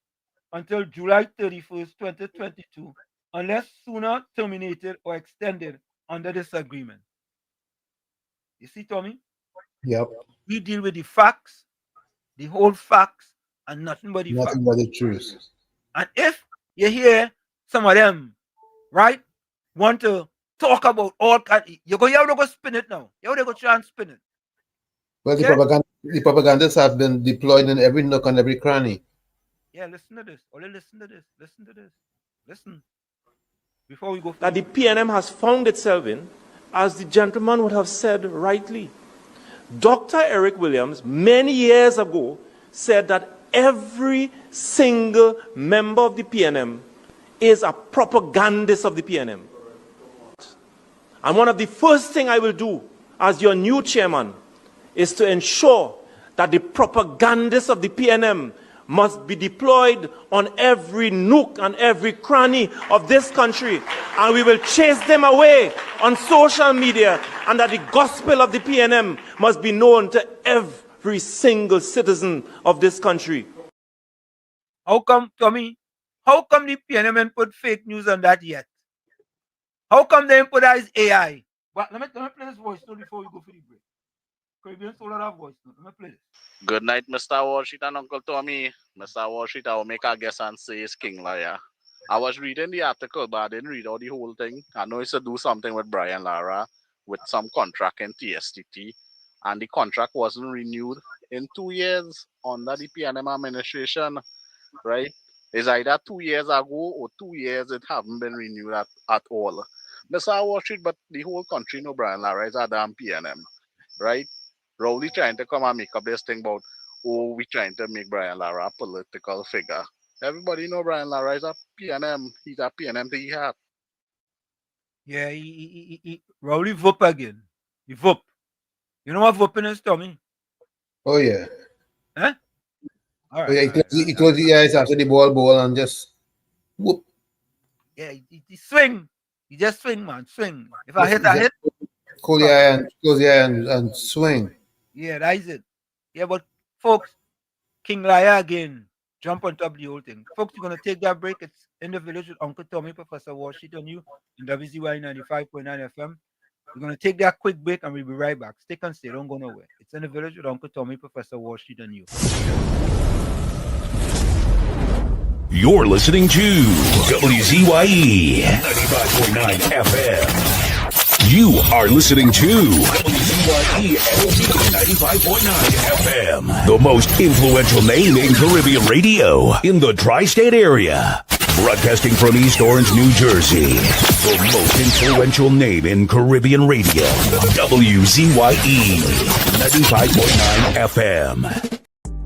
until July 31st, 2022, unless sooner terminated or extended under this agreement. You see, Tommy? Yep. We deal with the facts, the whole facts, and nothing but the facts. Nothing but the truth. And if you hear some of them, right, want to talk about all kinds, you have to go spin it now. You have to go try and spin it. Well, the propagandists have been deployed in every nook and every cranny. Yeah, listen to this. Only listen to this. Listen to this. Listen. Before we go. That the PNM has found itself in, as the gentleman would have said rightly. Dr. Eric Williams, many years ago, said that every single member of the PNM is a propagandist of the PNM. And one of the first things I will do as your new chairman is to ensure that the propagandists of the PNM must be deployed on every nook and every cranny of this country, and we will chase them away on social media, and that the gospel of the PNM must be known to every single citizen of this country. How come, Tommy? How come the PNM ain't put fake news on that yet? How come they ain't put that as AI? But let me play this voice note before we go for the break. Caribbean Solar voice note. Let me play this. Good night, Mr. Washit and Uncle Tommy. Mr. Washit, I will make a guess and say it's King Liar. I was reading the article, but I didn't read all the whole thing. I know it's to do something with Brian Lara, with some contract in TSTT, and the contract wasn't renewed in 2 years under the PNM administration, right? It's either 2 years ago or 2 years it haven't been renewed at all. Mr. Wall Street, but the whole country know Brian Lara is a damn PNM, right? Rowley trying to come and make up this thing about, oh, we trying to make Brian Lara a political figure. Everybody know Brian Lara is a PNM. He's a PNM to he hat. Yeah, Rowley whoop again. He whoop. You know what whooping is, Tommy? Oh, yeah. Huh? All right. Oh, yeah, he closed the eyes after the ball and just whoop. Yeah, he swing. He just swing, man. Swing. If I hit, I hit. Close the eye and swing. Yeah, that is it. Yeah, but folks, King Liar again. Jump on top of the whole thing. Folks, you're going to take that break. It's In the Village with Uncle Tommy, Professor Washington, on you in WZYE 95.9 FM. We're going to take that quick break and we'll be right back. Stick and stay. Don't go nowhere. It's In the Village with Uncle Tommy, Professor Washington, on you. You're listening to WZYE 95.9 FM. You are listening to WZYE 95.9 FM, the most influential name in Caribbean radio in the tri-state area. Broadcasting from East Orange, New Jersey, the most influential name in Caribbean radio, WZYE 95.9 FM.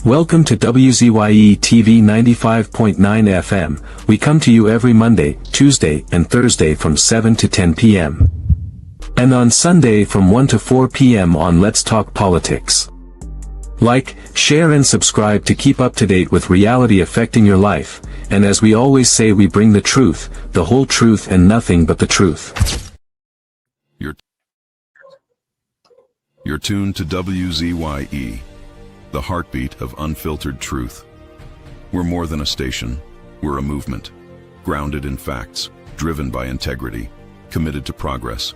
Welcome to WZYE TV 95.9 FM. We come to you every Monday, Tuesday, and Thursday from 7 to 10 p.m. And on Sunday from 1 to 4 p.m. on Let's Talk Politics. Like, share and subscribe to keep up to date with reality affecting your life, and as we always say, we bring the truth, the whole truth and nothing but the truth. You're tuned to WZYE, the heartbeat of unfiltered truth. We're more than a station, we're a movement, grounded in facts, driven by integrity, committed to progress.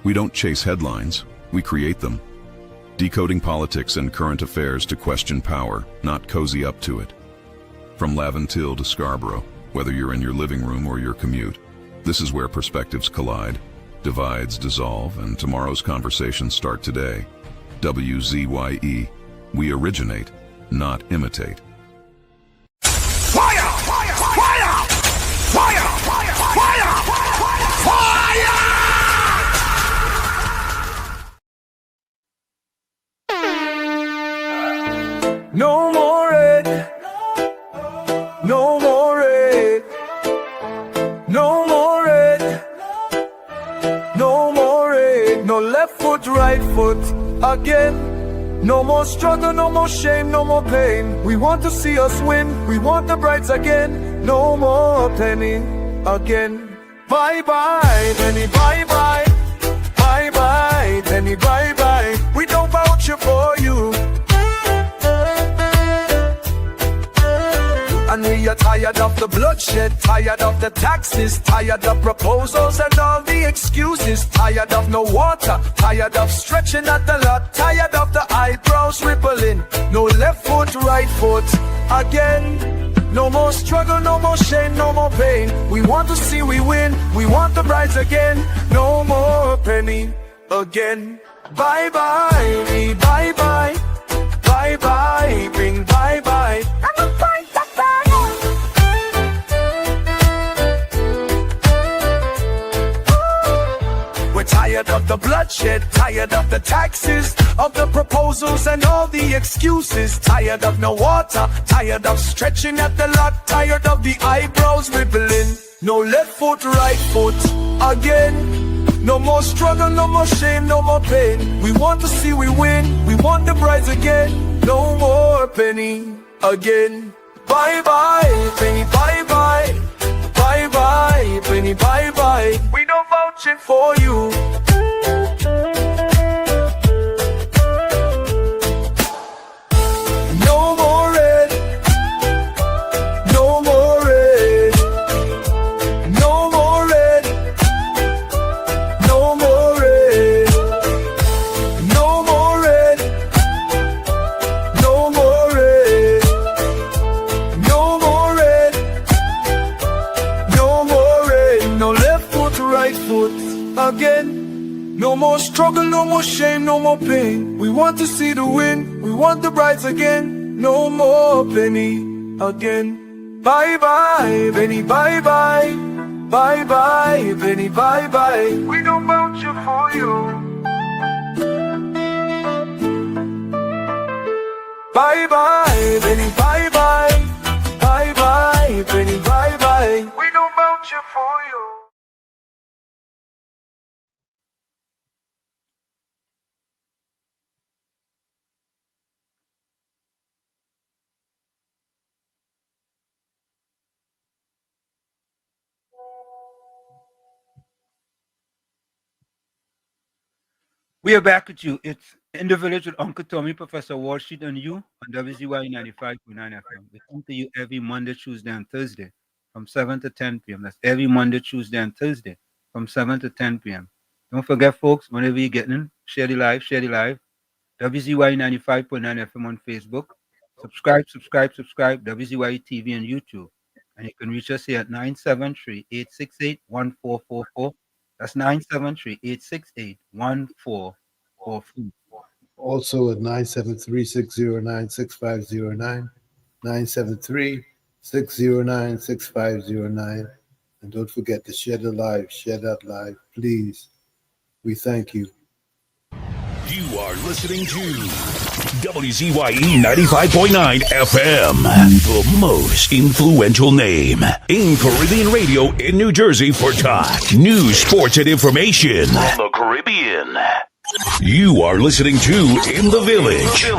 We don't chase headlines, we create them. Decoding politics and current affairs to question power, not cozy up to it. From Laventille to Scarborough, whether you're in your living room or your commute, this is where perspectives collide, divides dissolve, and tomorrow's conversations start today. WZYE, we originate, not imitate. Fire! Fire! Fire! Fire! Fire! Fire! Fire! No more red. No more red. No more red. No more red. No left foot, right foot again. No more struggle, no more shame, no more pain. We want to see us win. We want the brides again. No more penny again. Bye bye, penny, bye bye. Bye bye, penny, bye bye. We don't vouch for you. And we are tired of the bloodshed, tired of the taxes, tired of proposals and all the excuses, tired of no water, tired of stretching at the lot, tired of the eyebrows rippling. No left foot, right foot again. No more struggle, no more shame, no more pain. We want to see we win, we want the brides again. No more penny again. Bye bye, me bye bye. Bye bye, bring bye bye. We're tired of the bloodshed, tired of the taxes, of the proposals and all the excuses, tired of no water, tired of stretching at the lot, tired of the eyebrows rippling. No left foot, right foot again. No more struggle, no more shame, no more pain. We want to see we win, we want the brides again. No more penny again. Bye bye, penny, bye bye. Bye bye, penny, bye bye. We don't vouching for you. No more red. No more red. No more red. No more red. No more red. No more red. No more red. No more red. No left foot, right foot again. No more struggle, no more shame, no more pain. We want to see the win, we want the brides again. No more penny again. Bye bye, penny, bye bye. Bye bye, Penny, bye bye. We don't vouch for you. Bye bye, Penny, bye bye. Bye bye, Penny, bye bye. We don't vouch for you. We are back with you. It's In the Village with Uncle Tommy, Professor Wall Street, and you on WZYE 95.9 FM. We come to you every Monday, Tuesday, and Thursday from 7 to 10 p.m. That's every Monday, Tuesday, and Thursday from 7 to 10 p.m. Don't forget, folks, whenever you're getting in, share the live, WZYE 95.9 FM on Facebook. Subscribe, WZYE TV and YouTube. And you can reach us here at 973-868-1444. That's 973-868-1444. Also at 973-609-6509, 973-609-6509. And don't forget to share the live, share that live, please. We thank you. You are listening to WZYE 95.9 FM, the most influential name in Caribbean radio in New Jersey for talk, news, sports, and information from the Caribbean. You are listening to In the Village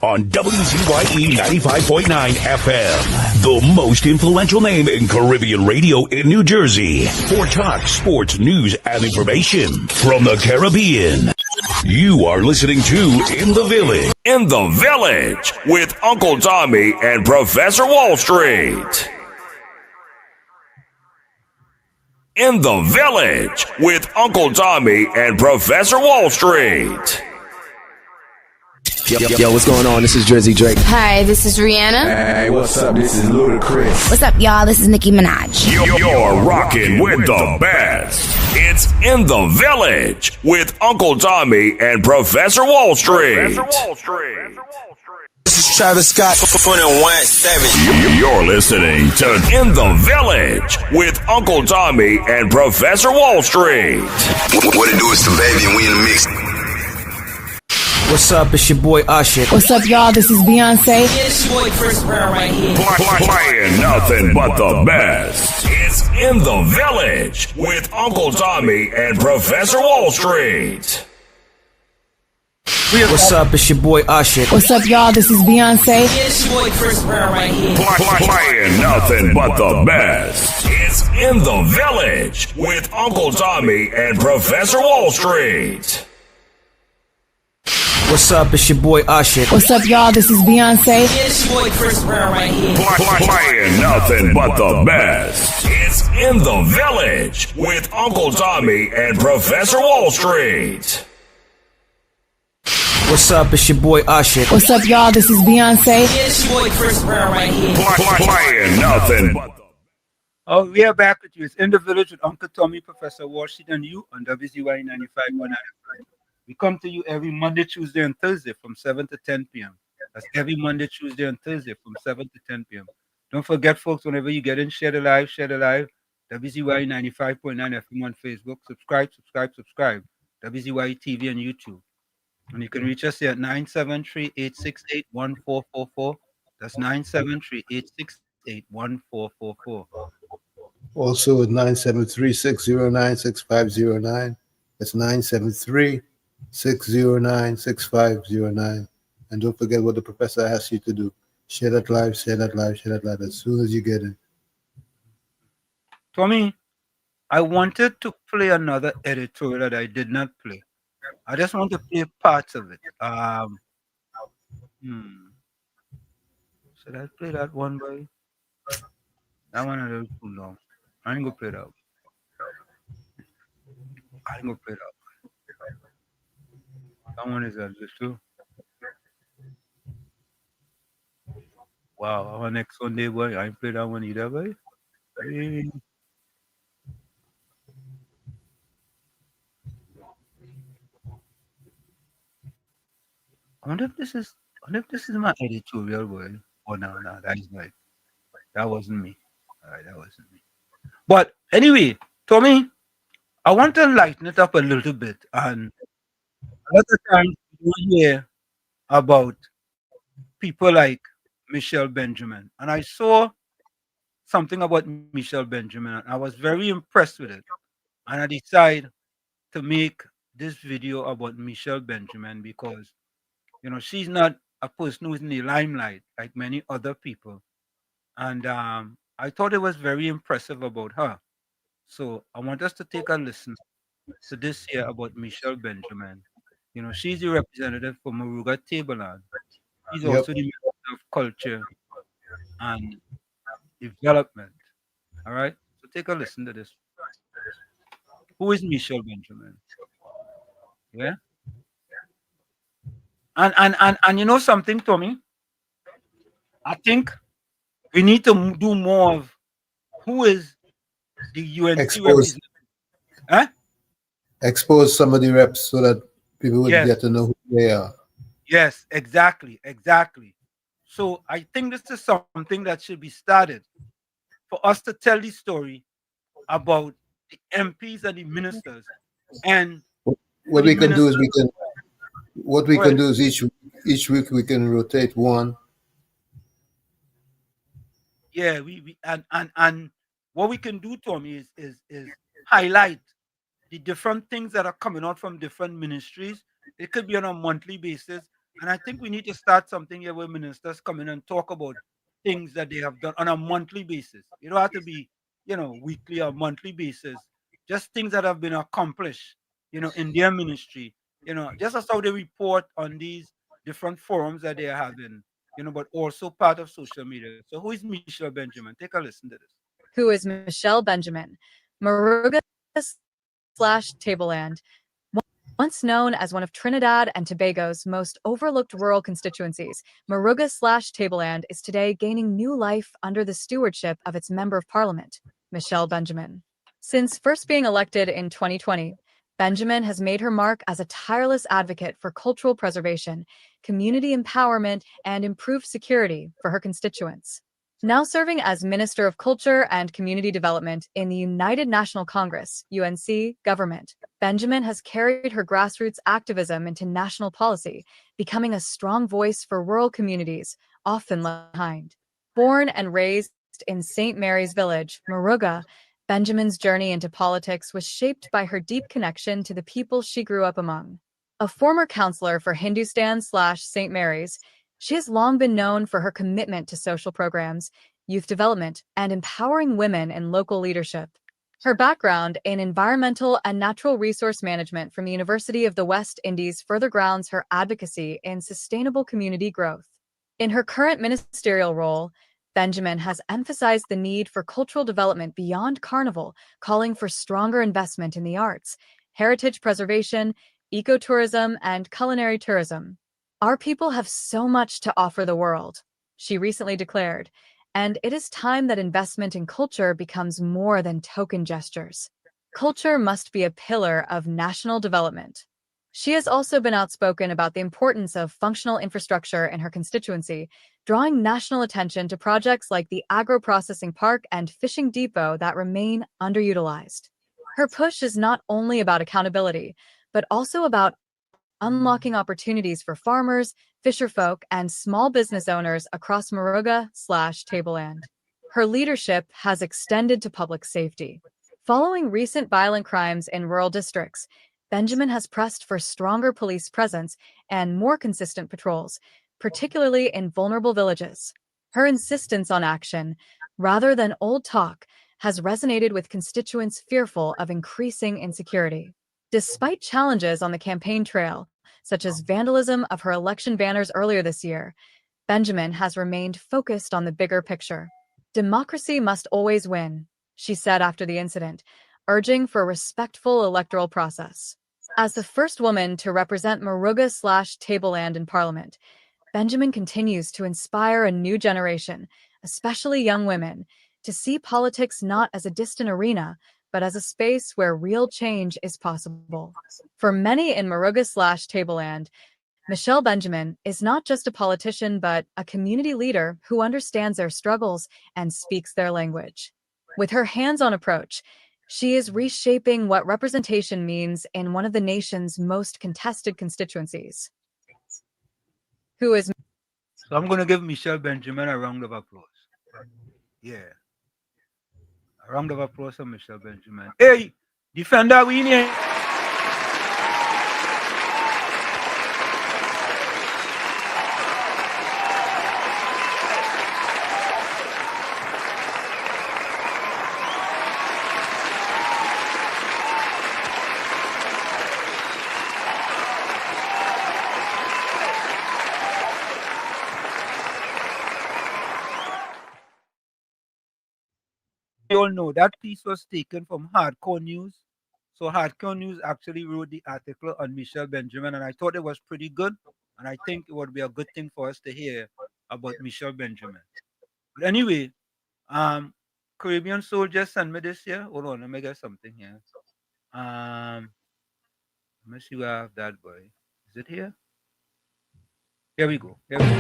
on WZYE 95.9 FM, the most influential name in Caribbean radio in New Jersey for talk, sports, news, and information from the Caribbean. You are listening to In the Village. In the Village with Uncle Tommy and Professor Wall Street. In the Village with Uncle Tommy and Professor Wall Street. Yo, what's going on? This is Drizzy Drake. Hi, this is Rihanna. Hey, what's up? This is Ludacris. What's up, y'all? This is Nicki Minaj. You're rocking with the best. It's In the Village with Uncle Tommy and Professor Wall Street. This is Travis Scott, 21-7. You're listening to In the Village with Uncle Tommy and Professor Wall Street. What it do is the baby and we in the mix. What's up? It's your boy Usher. What's up, y'all? This is Beyonce. It's your boy Chris Brown right here. Playing nothing but the best. It's In the Village with Uncle Tommy and Professor Wall Street. What's up? It's your boy Usher. What's up, y'all? This is Beyonce. It's your boy Chris Brown right here. Playing nothing but the best. It's In the Village with Uncle Tommy and Professor Wall Street. What's up? It's your boy Usher. What's up, y'all? This is Beyonce. It's your boy Chris Brown right here. Playing nothing but the best. It's In the Village with Uncle Tommy and Professor Wall Street. What's up? It's your boy Usher. What's up, y'all? This is Beyonce. It's your boy Chris Brown right here. Playing nothing but the... Oh, we are back with you. It's In the Village with Uncle Tommy, Professor Wall Street, and you on WZYE 95.9. We come to you every Monday, Tuesday, and Thursday from 7 to 10 p.m. That's every Monday, Tuesday, and Thursday from 7 to 10 p.m. Don't forget, folks, whenever you get in, share the live, WZYE 95.9 FM on Facebook. Subscribe. WZYE TV and YouTube. And you can reach us here at 973-868-1444. That's 973-868-1444. Also at 973-609-6509. That's 973-609-6509. And don't forget what the professor asks you to do. Share that live as soon as you get in. Tommy, I wanted to play another editorial that I did not play. I just want to play parts of it. Should I play that one, boy? That one a little too long. I ain't gonna play that one. That one is just too. Wow, our next Sunday, boy. I ain't play that one either, boy. Hey. I wonder if this is my editorial, boy. Oh no, that is right. That wasn't me. All right, that wasn't me. But anyway, Tommy, I want to lighten it up a little bit. And a lot of times you hear about people like Michelle Benjamin. And I saw something about Michelle Benjamin, and I was very impressed with it. And I decided to make this video about Michelle Benjamin because, she's not a person who's in the limelight like many other people. And I thought it was very impressive about her. So I want us to take a listen to this here about Michelle Benjamin. She's the representative for Moruga Tableland. She's Yep. also the Minister of Culture and Development. All right? So take a listen to this. Who is Michelle Benjamin? Yeah? And you know something, Tommy? I think we need to do more of who is the UNC Expose representative. Huh? expose some of the reps so that people would Yes. get to know who they are. Yes, exactly. So I think this is something that should be started for us to tell the story about the MPs and the ministers. And What we can do is each week we can rotate one. Yeah, we and what we can do, Tommy, is highlight the different things that are coming out from different ministries. It could be on a monthly basis. And I think we need to start something here where ministers come in and talk about things that they have done on a monthly basis. You don't have to be, weekly or monthly basis. Just things that have been accomplished, in their ministry. Just as how they report on these different forums that they are having, but also part of social media. So who is Michelle Benjamin? Take a listen to this. Who is Michelle Benjamin? Moruga / Tableland. Once known as one of Trinidad and Tobago's most overlooked rural constituencies, Moruga / Tableland is today gaining new life under the stewardship of its Member of Parliament, Michelle Benjamin. Since first being elected in 2020, Benjamin has made her mark as a tireless advocate for cultural preservation, community empowerment, and improved security for her constituents. Now serving as Minister of Culture and Community Development in the United National Congress, UNC, government, Benjamin has carried her grassroots activism into national policy, becoming a strong voice for rural communities, often left behind. Born and raised in St. Mary's Village, Moruga, Benjamin's journey into politics was shaped by her deep connection to the people she grew up among. A former counselor for Hindustan / St. Mary's, she has long been known for her commitment to social programs, youth development, and empowering women in local leadership. Her background in environmental and natural resource management from the University of the West Indies further grounds her advocacy in sustainable community growth. In her current ministerial role, Benjamin has emphasized the need for cultural development beyond carnival, calling for stronger investment in the arts, heritage preservation, ecotourism, and culinary tourism. Our people have so much to offer the world, she recently declared, and it is time that investment in culture becomes more than token gestures. Culture must be a pillar of national development. She has also been outspoken about the importance of functional infrastructure in her constituency, drawing national attention to projects like the agro-processing park and fishing depot that remain underutilized. Her push is not only about accountability, but also about unlocking opportunities for farmers, fisherfolk, and small business owners across Moruga / Tableland. Her leadership has extended to public safety. Following recent violent crimes in rural districts, Benjamin has pressed for stronger police presence and more consistent patrols, particularly in vulnerable villages. Her insistence on action, rather than old talk, has resonated with constituents fearful of increasing insecurity. Despite challenges on the campaign trail, such as vandalism of her election banners earlier this year, Benjamin has remained focused on the bigger picture. Democracy must always win, she said after the incident, urging for a respectful electoral process. As the first woman to represent Moruga / Tableland in Parliament, Benjamin continues to inspire a new generation, especially young women, to see politics not as a distant arena, but as a space where real change is possible. For many in Moruga / Tableland, Michelle Benjamin is not just a politician, but a community leader who understands their struggles and speaks their language. With her hands-on approach, she is reshaping what representation means in one of the nation's most contested constituencies. Who is... So I'm going to give Michelle Benjamin a round of applause. Yeah. A round of applause for Michelle Benjamin. Hey, defender, we need. You all know that piece was taken from Hardcore News. So Hardcore News actually wrote the article on Michelle Benjamin, and I thought it was pretty good. And I think it would be a good thing for us to hear about Michelle Benjamin. But anyway, Caribbean Soul just sent me this here. Hold on, let me get something here. Let me see where I have that boy. Is it here? Here we go. Here we go.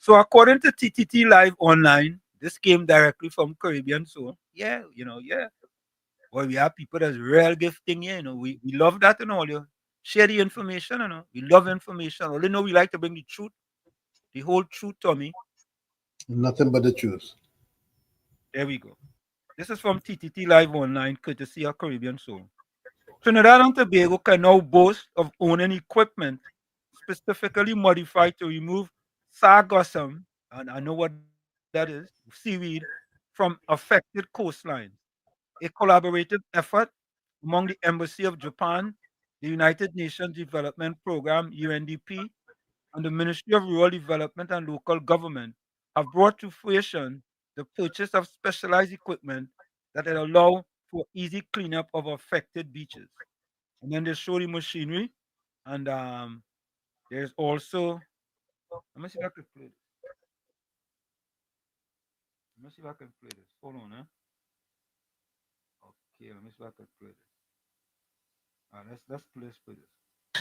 So according to TTT Live Online, this came directly from Caribbean Soul. Yeah, yeah. Well, we have people that's real gifting here, we love that and all. You share the information, we love information. Only know we like to bring the truth, the whole truth, Tommy. Nothing but the truth. There we go. This is from TTT Live Online, courtesy of Caribbean Soul. Trinidad and Tobago can now boast of owning equipment specifically modified to remove sargassum, and I know what that is, seaweed, from affected coastlines. A collaborative effort among the Embassy of Japan, the United Nations Development Program, UNDP, and the Ministry of Rural Development and Local Government have brought to fruition the purchase of specialized equipment that will allow for easy cleanup of affected beaches. And then they show the machinery, and there's also, let me see if I can play this. Let me see if I can play this. Hold on, Okay, let me see if I can play this. All right, let's play this.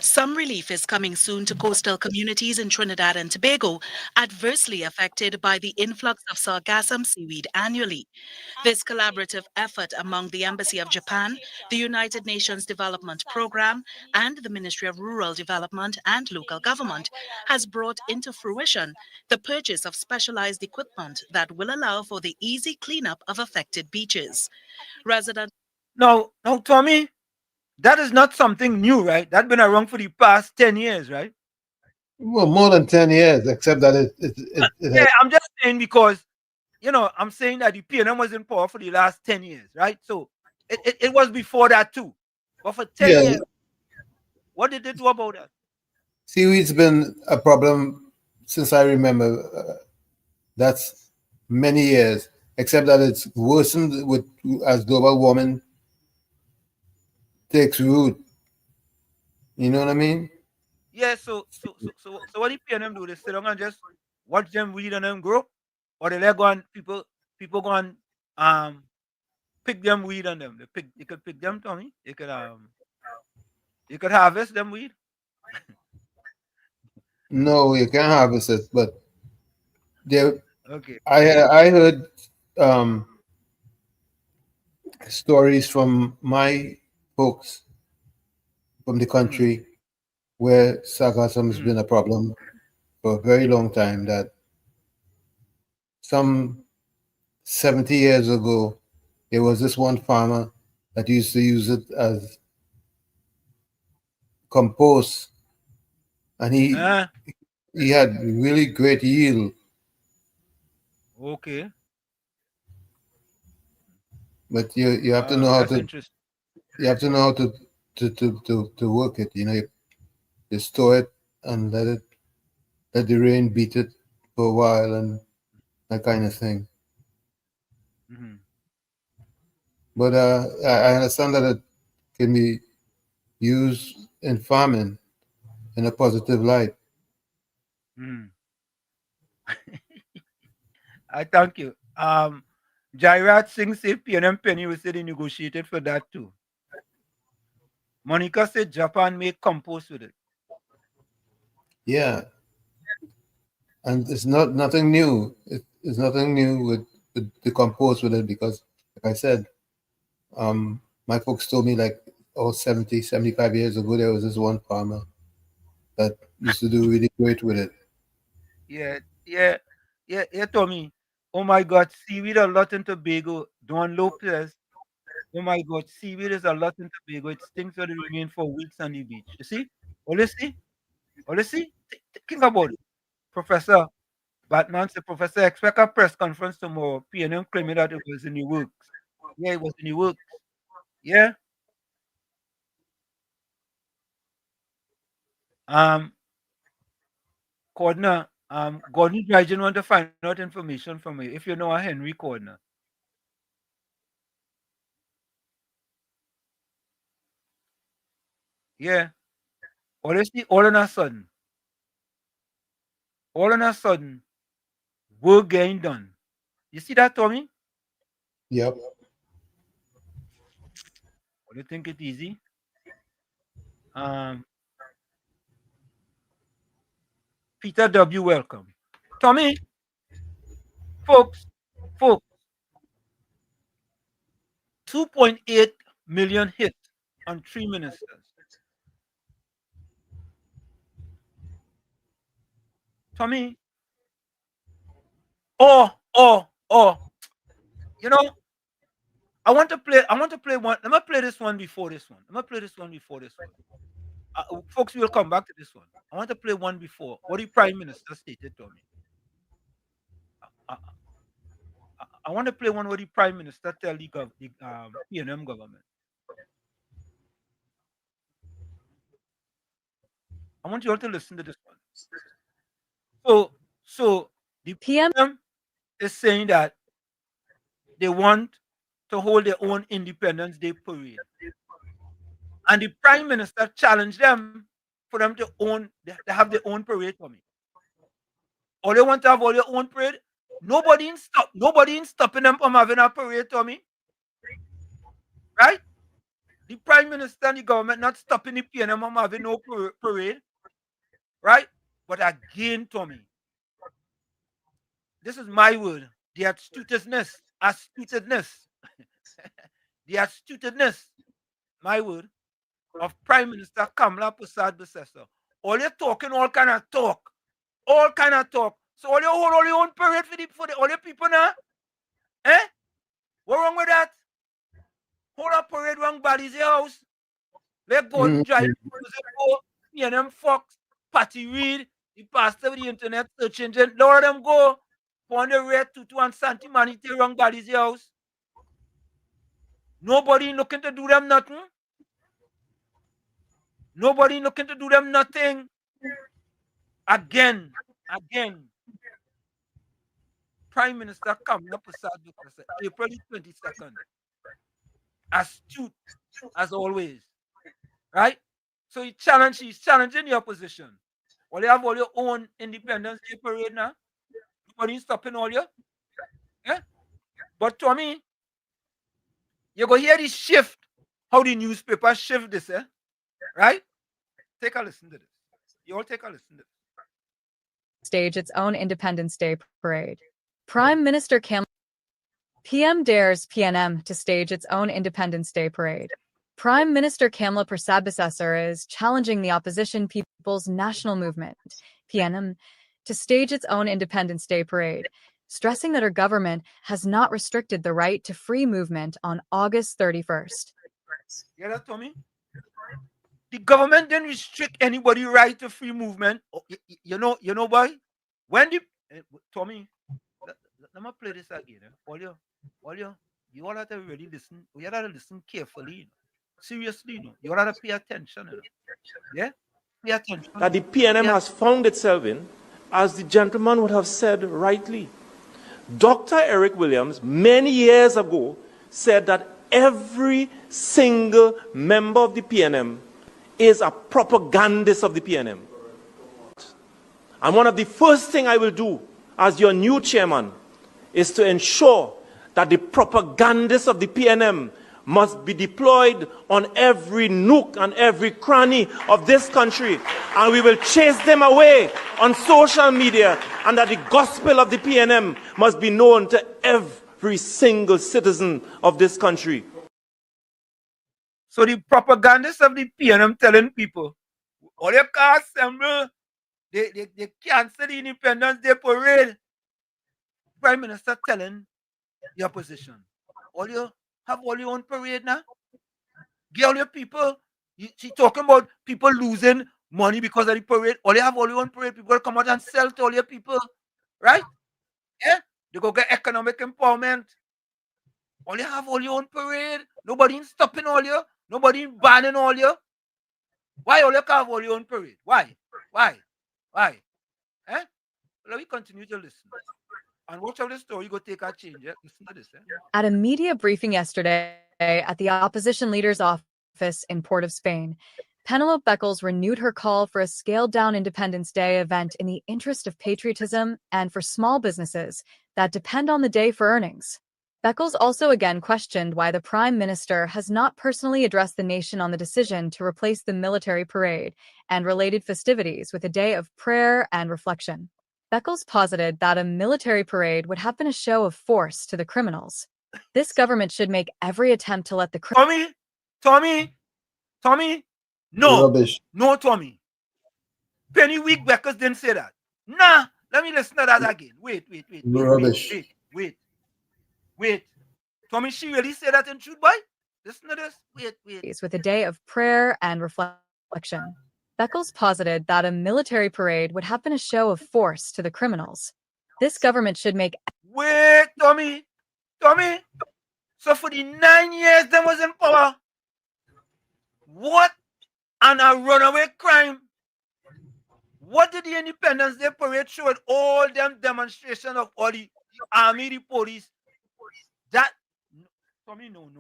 Some relief is coming soon to coastal communities in Trinidad and Tobago, adversely affected by the influx of sargassum seaweed annually. This collaborative effort among the Embassy of Japan, the United Nations Development Program, and the Ministry of Rural Development and Local Government has brought into fruition the purchase of specialized equipment that will allow for the easy cleanup of affected beaches. Now, Tommy, that is not something new, right? That's been around for the past 10 years, right? Well, more than 10 years, except that yeah, I'm just saying because, I'm saying that the PNM was in power for the last 10 years, right? So it was before that too. But for 10 years, what did they do about that? Seaweed's been a problem since I remember. That's many years, except that it's worsened as global warming takes root. You know what I mean? Yeah, so what the PNM do? They sit down and just watch them weed and them grow? Or they let go and people go and pick them weed on them. You could pick them, Tommy. You could harvest them weed. No, you can't harvest it, but there. Okay. I heard stories from my folks from the country where sargassum has been a problem for a very long time, that some 70 years ago, there was this one farmer that used to use it as compost, and he had really great yield. Okay. But you have to know how to to work it. You store it and let the rain beat it for a while and that kind of thing. Mm-hmm. But I understand that it can be used in farming in a positive light. Mm. I thank you. Jairat Singh said PNM Penny was said he negotiated for that too. Monica said Japan made compost with it. Yeah. And it's nothing new. It's nothing new with the compost with it because, like I said, my folks told me like 70, 75 years ago, there was this one farmer that used to do really great with it. Yeah, Tommy. Oh my God, seaweed a lot in Tobago. Don Lopez. Oh my God, seaweed is a lot in Tobago. It stinks when it remains for weeks on the beach. You see? Honestly? Think about it. Professor Batman said, Professor, expect a press conference tomorrow. PNM claiming that it was in the works. Yeah, it was in the works. Yeah. Cordner, Gordon Dryden want to find out information from you if you know a Henry Cordner. Yeah. Honestly, all of a sudden, work getting done. You see that, Tommy? Yep. Do you think it's easy? Peter W., welcome. Tommy, folks, 2.8 million hits on 3 ministers. Tommy, you know, I want to play one. Let me play this one before this one. Folks, we'll come back to this one. I want to play one before what the Prime Minister stated to me. I want to play one where the Prime Minister tell the PNM government. I want you all to listen to this one. So the PNM is saying that they want to hold their own Independence Day parade. And the Prime Minister challenged them for them to have their own parade for me. Or they want to have all their own parade. Nobody in stopping them from having a parade, Tommy. Right? The Prime Minister and the government not stopping the PNM from having no parade. Right? But again, Tommy, this is my word. The astutedness, the astutedness, my word, of Prime Minister Kamala Persad-Bissessor. All you're talking, all kind of talk. So all you hold all your own parade for all your people now? What wrong with that? Hold a parade wrong bodies your house. Let go drive PNM Fox, Patty Reed, the pastor with the internet search engine. Let them go. On the red tutu and Santi Manite wrong bodies your house. Nobody looking to do them nothing. Again. Prime Minister Kamala Persad-Bissessor, April 22nd. Astute as always. Right? So he's challenging the opposition. Well, you have all your own Independence Day parade now. Nobody's stopping all you. Yeah? But to me, you go hear this shift, how the newspaper shift this, right? Take a listen to this. You all take a listen to this. Stage its own Independence Day parade. Prime Minister PM dares PNM to stage its own Independence Day parade. Prime Minister Kamala Persad-Bissessor is challenging the opposition People's National Movement, PNM, to stage its own Independence Day parade, stressing that her government has not restricted the right to free movement on August 31st. You hear that, Tommy? The government didn't restrict anybody's right to free movement. You know why? When the Tommy, let me play this again. You all have to really listen. You have to listen carefully. Seriously, you all have to pay attention. Yeah? Pay attention. That the PNM has found itself in, as the gentleman would have said rightly. Dr. Eric Williams, many years ago, said that every single member of the PNM is a propagandist of the PNM. And one of the first things I will do as your new chairman is to ensure that the propagandists of the PNM must be deployed on every nook and every cranny of this country, and we will chase them away on social media, and that the gospel of the PNM must be known to every single citizen of this country. So the propagandists of the PNM telling people, all your cars assemble, they cancel the Independence Day parade. Prime Minister telling the opposition, all you have all your own parade now. Get all your people. She talking about people losing money because of the parade. All you have all your own parade. People come out and sell to all your people, right? Yeah, they go get economic empowerment. All you have all your own parade. Nobody stopping all you. Nobody banning all you. Why all you have all your own parade? Why? Eh? Let me continue to listen. And watch out the story, you go take a change. Yeah? Listen to this. At a media briefing yesterday at the opposition leader's office in Port of Spain, Penelope Beckles renewed her call for a scaled-down Independence Day event in the interest of patriotism and for small businesses that depend on the day for earnings. Beckles also again questioned why the Prime Minister has not personally addressed the nation on the decision to replace the military parade and related festivities with a day of prayer and reflection. Beckles posited that a military parade would have been a show of force to the criminals. This government should make every attempt to let the Tommy, no. Rubbish. No, Tommy. Penny Week Beckles didn't say that. Nah, let me listen to that again. Wait. Rubbish. Wait. Tommy, she really said that in truth, boy? Listen to this. Wait. With a day of prayer and reflection. Beckles posited that a military parade would have been a show of force to the criminals. This government should make... Wait, Tommy. So for the 9 years they was in power, what? And a runaway crime. What did the Independence Day parade show at all them demonstrations of all the army, the police? That, Tommy, no.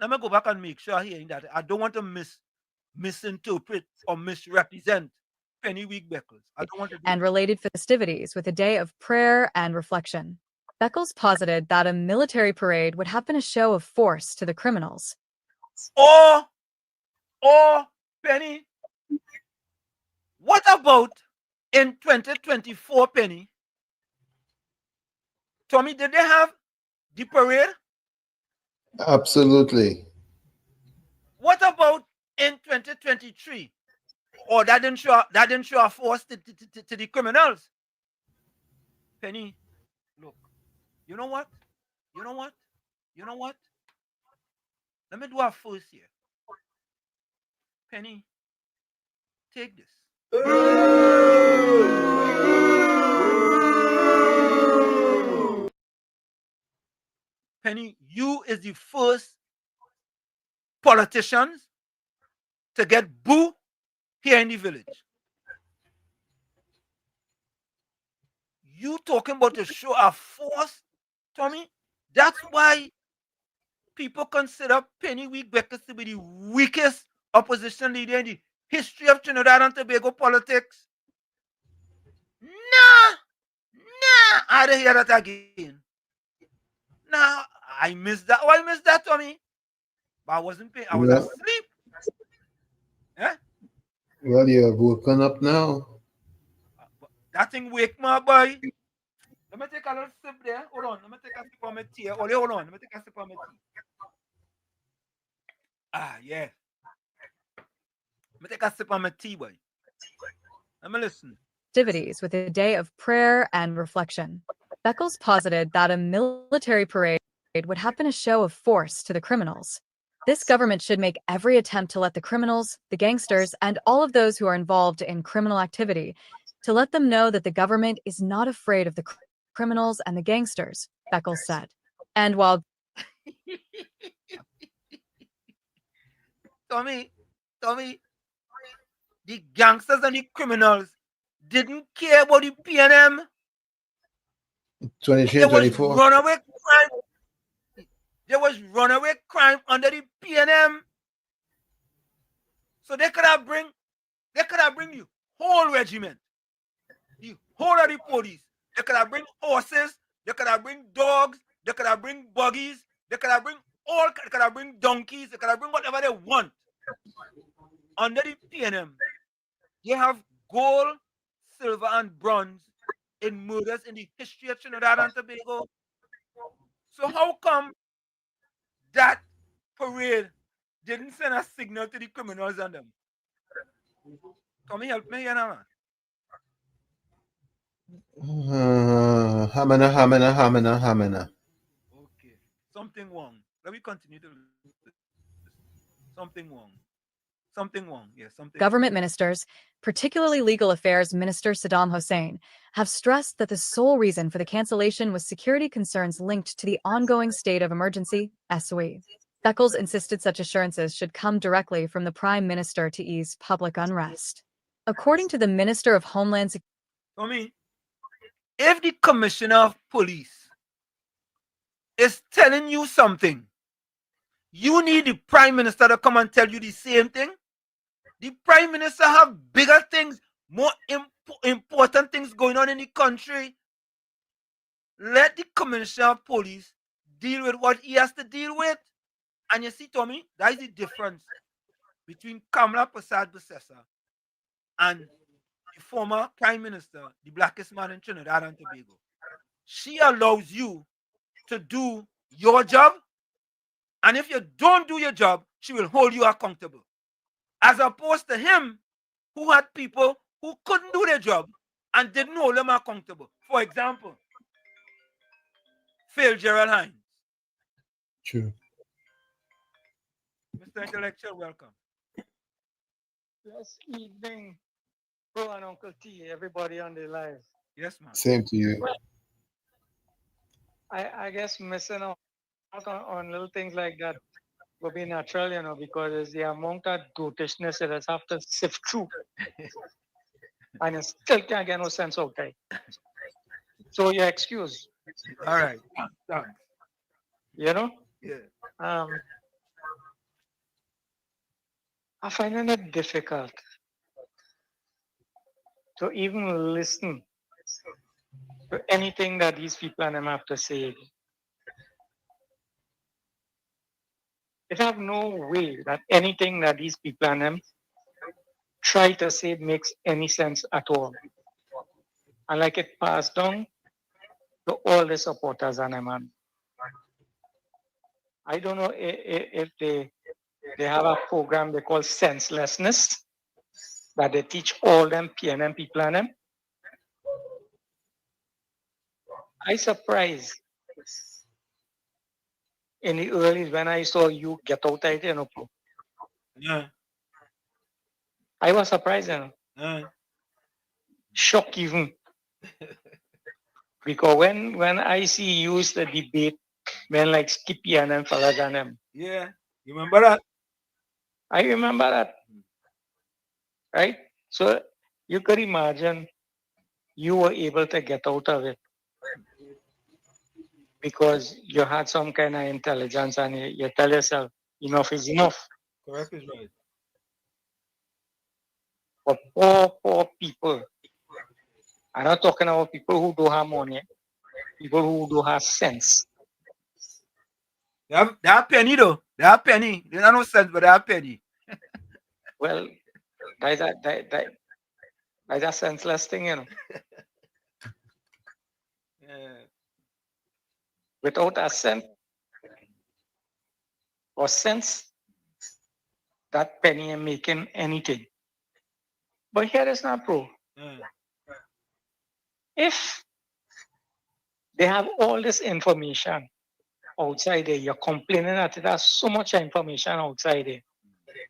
Let me go back and make sure I'm hearing that. I don't want to misinterpret or misrepresent Penny Week Beckles. I don't want to and related festivities with a day of prayer and reflection. Beckles posited that a military parade would have been a show of force to the criminals. Or Penny, what about in 2024, Penny? Tommy, did they have the parade? Absolutely. What about in 2023? Or that didn't show a force to the criminals? Penny, look, you know what? Let me do a first here. Penny, take this. Penny, you is the first politicians to get boo here in the village. You talking about the show of force, Tommy? That's why people consider Penny Week Beckles to be the weakest opposition leader in the history of Trinidad and Tobago politics. Nah, I didn't hear that again. Nah, I missed that. Oh, I missed that, Tommy. But I wasn't paying. I was asleep. Yeah? Well, you're woken up now. That thing wake me up, boy. Let me take a little sip there. Hold on. Let me take a sip of my tea. Hold on. Let me take a sip of my tea. Ah, yeah. Let me take a sip of my tea, boy. Let me listen. Activities with a day of prayer and reflection. Beckles posited that a military parade would have been a show of force to the criminals. This government should make every attempt to let the criminals, the gangsters, and all of those who are involved in criminal activity, to let them know that the government is not afraid of the criminals and the gangsters, Beckles said. And while... Tommy, the gangsters and the criminals didn't care about the PNM. 23 and 24. There was runaway crime under the PNM. So they could have bring you whole regiment, the whole of the police. They could have bring horses, They could have bring dogs. They could have bring buggies. They could have bring they could have bring donkeys. They could have bring whatever they want. Under the PNM, they have gold, silver, and bronze in murders in the history of Trinidad and Tobago. So how come that parade didn't send a signal to the criminals and them? Come help me here now, man. Hamina. Okay. Something wrong. Let me continue to something wrong. Something wrong. Yes, something Government ministers, particularly Legal Affairs Minister Saddam Hussein, have stressed that the sole reason for the cancellation was security concerns linked to the ongoing state of emergency, SOE. Beckles insisted such assurances should come directly from the Prime Minister to ease public unrest. According to the Minister of Homeland Security, if the Commissioner of Police is telling you something, you need the Prime Minister to come and tell you the same thing. The Prime Minister have bigger things, more important things going on in the country. Let the Commissioner of Police deal with what he has to deal with. And you see, Tommy, that is the difference between Kamala Persad-Bissessar and the former Prime Minister, the blackest man in Trinidad and Tobago. She allows you to do your job, and if you don't do your job, she will hold you accountable. As opposed to him, who had people who couldn't do their job and didn't hold them accountable. For example, Phil Gerald Hines. True. Mr. Intellectual, welcome. Yes, evening, Bro and Uncle T, everybody on the live. Yes, ma'am. Same to you. Well, I guess missing out on little things like that will be natural, you know, because it's the amount of goatishness that has have to sift through. And you still can't get no sense out there. So you're excused. All right. Thanks. You know? Yeah. I find it difficult to even listen to anything that these people and them have to say. It have no way that anything that these people and them try to say makes any sense at all. And like it passed down to all the supporters and them. I don't know if they have a program they call senselessness that they teach all them PNM people and them. I surprised in the early when I saw you get out there, you know. Yeah. I was surprised, you know. Shocked even. Because when I see you used to debate men like Skippy and them fellas and them. Yeah. You remember that? I remember that. Right? So you could imagine you were able to get out of it because you had some kind of intelligence and you tell yourself enough is enough. Correct is right. But poor people. I'm not talking about people who don't have money, people who don't have sense. They have penny though. They have penny. They don't have no sense, but they have penny. Well, that's a senseless thing, you know. Yeah. Without a sense or sense, that penny ain't making anything. But here is not pro. If they have all this information outside there, you're complaining that there's so much information outside there,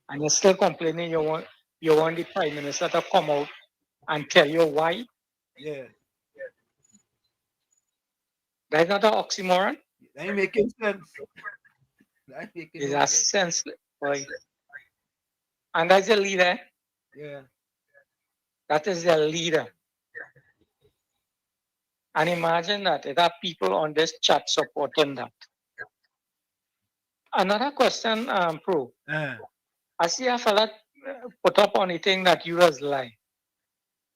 and you're still complaining you want the Prime Minister to come out and tell you why. Yeah. That's not an oxymoron. That ain't making sense. It's a sense, right? And that's the leader. Yeah. That is their leader. And imagine that there are people on this chat supporting that. Another question, Pro. I see a fella put up on the thing that you was lie.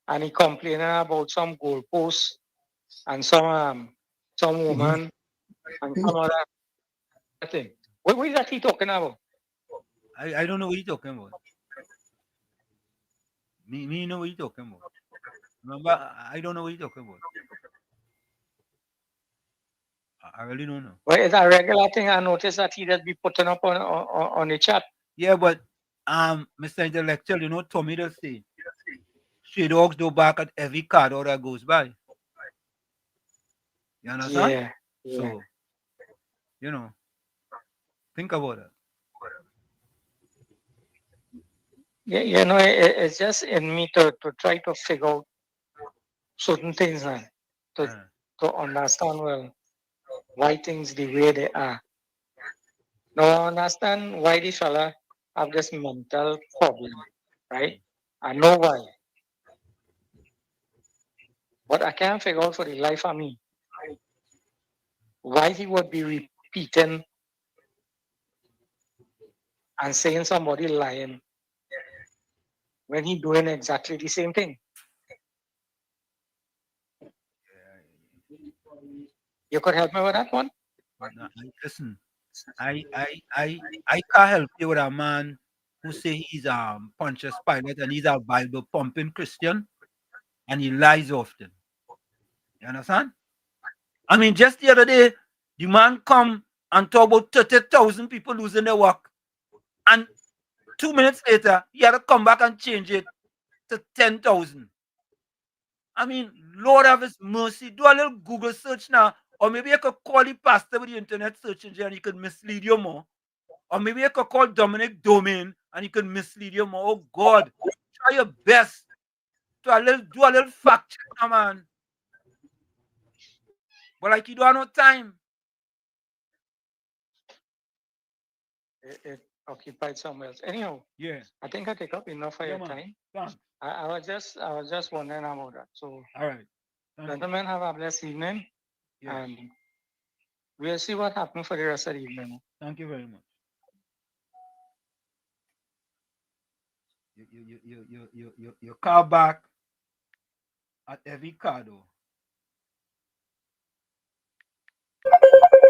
And he complaining about some goalposts and some some woman and some other thing. What is that he talking about? I don't know what you're talking about. Me know what you're talking about. Remember, I don't know what you're talking about. I really don't know. Well, it's a regular thing. I noticed that he just be putting up on the chat. Yeah, but Mr. Intellectual, you know, Tommy does say, stray dogs do back at every car door that goes by. You understand? Yeah. So, you know, think about it. Yeah, you know, it's just in me to try to figure out certain things now, to understand well why things the way they are. Now I understand why this fella have this mental problem, right? I know why. But I can't figure out for the life of me why he would be repeating and saying somebody lying when he doing exactly the same thing. You could help me with that one? No, listen, I can't help you with a man who say he's Pontius Pilate and he's a Bible pumping Christian and he lies often. You understand? I mean, just the other day, the man come and talk about 30,000 people losing their work. And 2 minutes later, he had to come back and change it to 10,000. I mean, Lord have his mercy. Do a little Google search now. Or maybe you could call the pastor with the internet search engine and he could mislead you more. Or maybe you could call Dominic Domain and he could mislead you more. Oh God, try your best to do a little fact check now, man. But like you don't have no time. It occupied somewhere else. Anyhow, yeah, I think I take up enough of your time. I was just wondering about that. So, all right, gentlemen, have a blessed evening, and we'll see what happens for the rest of the evening. Thank you very much. You call back at every car door.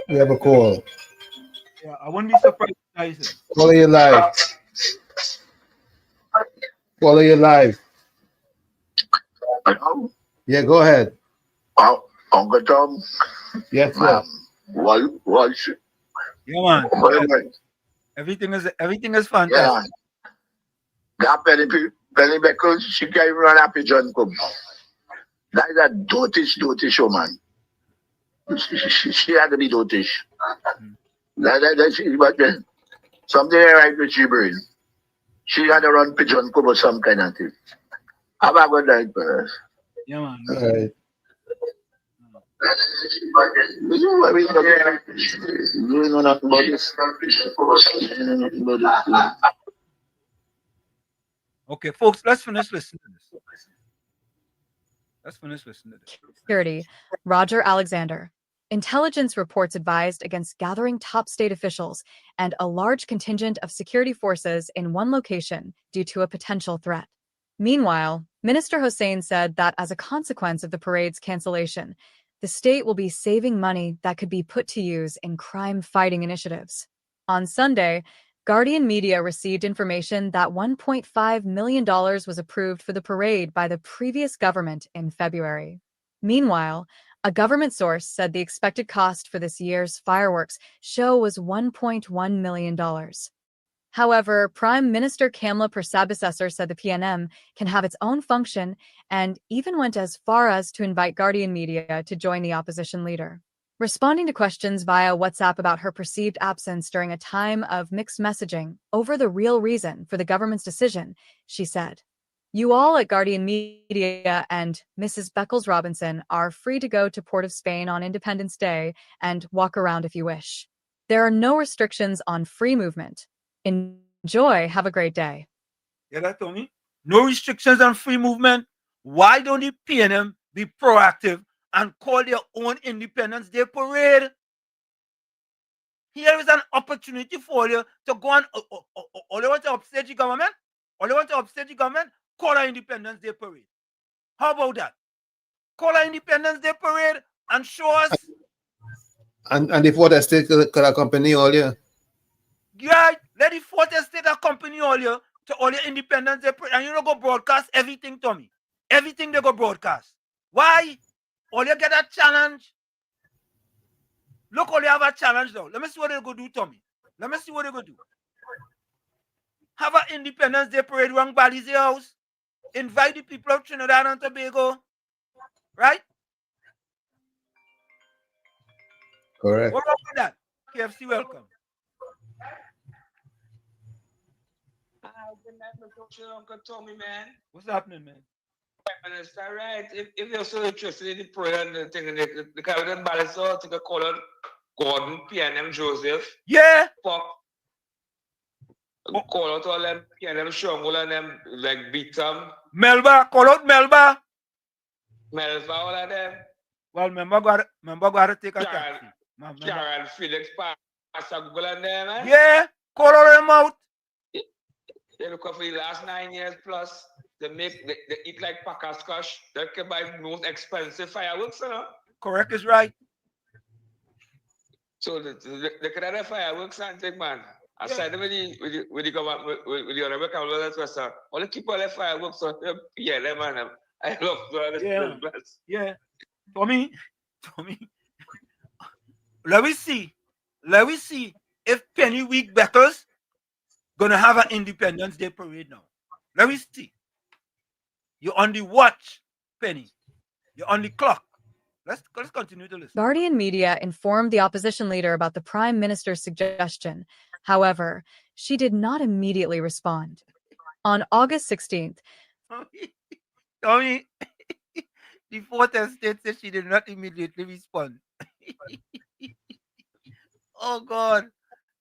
We have a call. Yeah, I wouldn't be surprised, guys. Follow you live. Follow you live. Hello? Yeah, go ahead. Uncle Tom. Yes, sir. What's Yeah, man. Everything is fantastic. Yeah. That Penny Beckles, she can't even run a pigeon come. That is a dotish woman. She had to be dotish. But something right with she brain. She had to run pigeon come or some kind of thing. Have a good night, brothers. Yeah, man. All right. You know nothing about this. Okay, folks, let's finish listening to this. Security, Roger Alexander. Intelligence reports advised against gathering top state officials and a large contingent of security forces in one location due to a potential threat. Meanwhile, Minister Hossein said that as a consequence of the parade's cancellation, the state will be saving money that could be put to use in crime-fighting initiatives. On Sunday, Guardian Media received information that $1.5 million was approved for the parade by the previous government in February. Meanwhile, a government source said the expected cost for this year's fireworks show was $1.1 million. However, Prime Minister Kamla Persad said the PNM can have its own function and even went as far as to invite Guardian Media to join the opposition leader. Responding to questions via WhatsApp about her perceived absence during a time of mixed messaging over the real reason for the government's decision, she said, "You all at Guardian Media and Mrs. Beckles-Robinson are free to go to Port of Spain on Independence Day and walk around if you wish. There are no restrictions on free movement. Enjoy. Have a great day." Yeah, that told me. No restrictions on free movement. Why don't the PNM be proactive and call their own Independence Day parade? Here is an opportunity for you to go and all you want to upstage the government? Call an Independence Day parade. How about that? Call an Independence Day parade and show us And the fourth estate could accompany all you. Yeah, let the fourth estate accompany all you to all your independence they and you don't go broadcast everything to me. Everything they go broadcast. Why? All you get a challenge. Look, all you have a challenge now. Let me see what they go do, Tommy. Let me see what they go do. Have an Independence Day parade around Balize House. Invite the people of Trinidad and Tobago. Right? Correct. What wrong with that? KFC, welcome. Good night, Mr. Uncle Tommy, man. What's happening, man? Minister, right? If you're so interested in the prayer and the thing, the cabinet balance out, take a call on Gordon, PNM Joseph. Yeah. Fuck. Call out all them PNM Stronghold and them like beat them. Melba, call out Melba. Melba, all of them. Well, remember got to take a taxi. Karen, Felix, Pastor Google and them, eh? Yeah, call all them out. They look for the last 9 years plus. They eat like Pakascosh. They can buy most expensive fireworks, you know? Correct is right. So they can have fireworks and take, man. Aside with the government, with the other cabinet, that's what all the keep all the fireworks on them. Yeah, man. I love that. Yeah. Tommy, let me see if Penny Week Beckers gonna have an Independence Day parade now. Let me see. You're on the watch, Penny. You're on the clock. Let's continue to listen. Guardian Media informed the opposition leader about the Prime Minister's suggestion. However, she did not immediately respond. On August 16th, Tommy, the fourth estate said she did not immediately respond. Oh, God.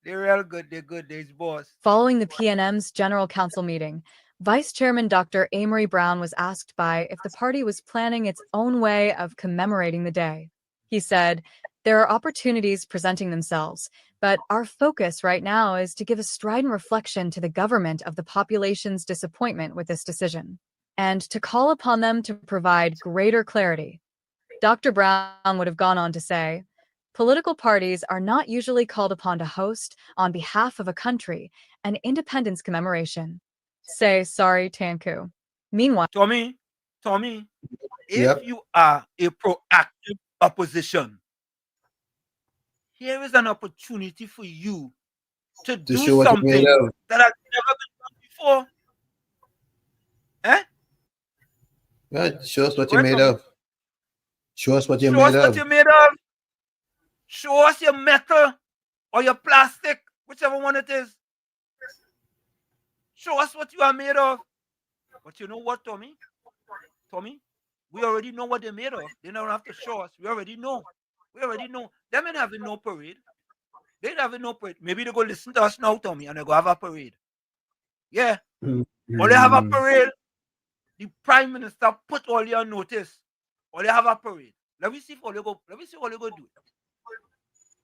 They're real good. They're good. They're boss. Following the PNM's General Council meeting, Vice Chairman Dr. Amory Brown was asked by if the party was planning its own way of commemorating the day. He said, "There are opportunities presenting themselves, but our focus right now is to give a strident reflection to the government of the population's disappointment with this decision, and to call upon them to provide greater clarity." Dr. Brown would have gone on to say, "Political parties are not usually called upon to host, on behalf of a country, an independence commemoration. Say sorry, Tanku." Meanwhile, Tommy, if you are a proactive opposition, here is an opportunity for you to do something that has never been done before. Eh? Yeah, show us what you're made of. Show us what you're made Show us of. what you're made of. Show us your metal or your plastic, whichever one it is. Show us what you are made of. But you know what, Tommy? We already know what they're made of. They don't have to show us. We already know. Them ain't having no parade. They ain't having no parade. Maybe they go listen to us now, Tommy, and they go have a parade. Yeah. Or they have a parade. The Prime Minister put all your notice. Or they have a parade. Let me see what they go do.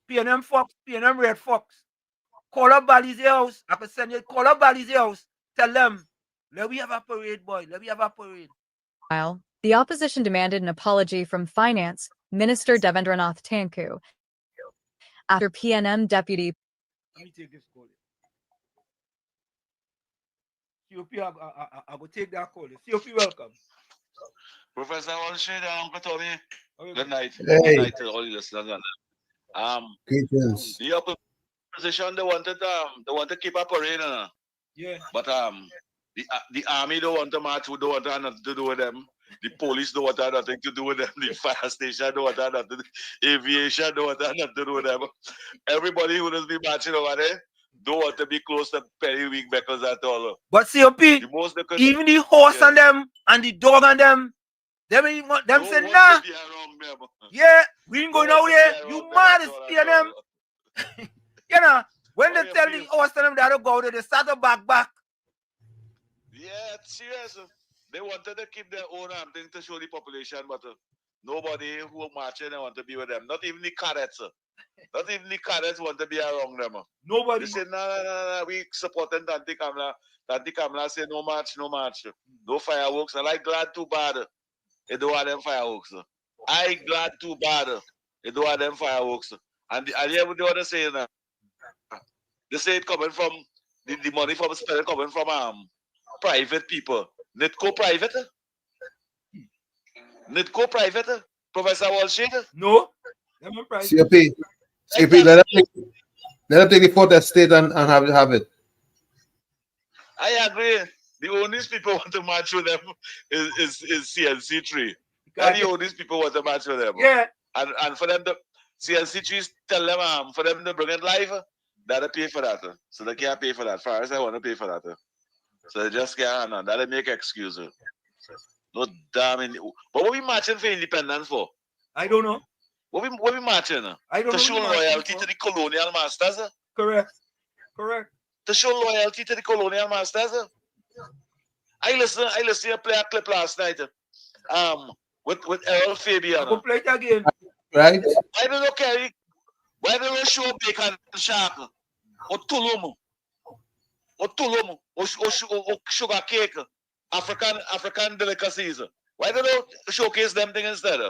PNM Fox, PNM Red Fox. Call up Balize House. I can send you. Call up Balize House. Tell them, let me have a parade, boy. Let me have a parade. the opposition demanded an apology from Finance Minister Devendranath Tanku after PNM Deputy. Let me take this call. COP, I will take that call. COP, welcome. Professor Walshed, Uncle Tommy. Good night. Hey. Good night to all the listeners. Greetings. The opposition they want to keep a parade, yeah. But the army don't want to march. Don't want to have nothing to do with them. The police don't want to have nothing to do with them. The fire station don't want to have nothing to do. Aviation don't want to have nothing to do with them. Everybody who does be marching over there don't want to be close to Penny Week because at all. But COP, even the horse and them and the dog and them say nah. Yeah, we ain't going out here. You mad as PNM. You know, when they tell the horse and them they don't go there, they start to back. Yeah, serious. They wanted to keep their own thing to show the population, but nobody who marching they want to be with them. Not even the cadets. Not even the cadets want to be around them. Nobody. They say, no, we supporting Tanti Kamla. Tanti Kamla say, no march. No fireworks. I like glad too bad. They don't have them fireworks. I glad too bad. They don't have them fireworks. And yeah, what they want to say now? They say it coming from the money from spending coming from private people. Nitco private? Nitco private? Professor Wall Street? No. Them are private. CP, let them take the fourth estate and have it. I agree. The only people want to match with them is CNC3. Because The only people want to match with them. Yeah. And for them to CNC3 tell them for them to bring it live, they gotta pay for that. So they can't pay for that. First, I want to pay for that. So they just can't and that'll make excuses. No damn. But what we marching for independence for? I don't know. What we marching? I don't to know show loyalty to the colonial masters? Correct. Correct. To show loyalty to the colonial masters? I listen to play a clip last night. With Errol Fabian. I'll go play it again. Right? Why don't you carry? Why don't you show bacon shark? Or tulum? Or sugar cake? African delicacies. Why don't you showcase them things instead?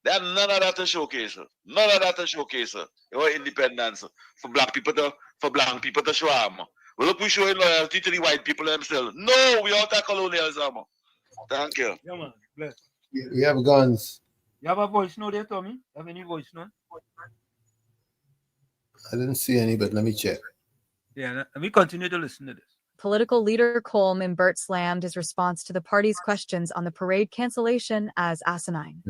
They have none of that to showcase. None of that to showcase. Your independence for black people to show them. Well, look, we showing loyalty to the white people themselves. No, we all take colonialism. Thank you. Yeah, man. Bless. We have guns. You have a voice note there, Tommy? Have any voice note? I didn't see any, but let me check. Yeah, let me continue to listen to this. Political leader Cole Mimbert slammed his response to the party's questions on the parade cancellation as asinine.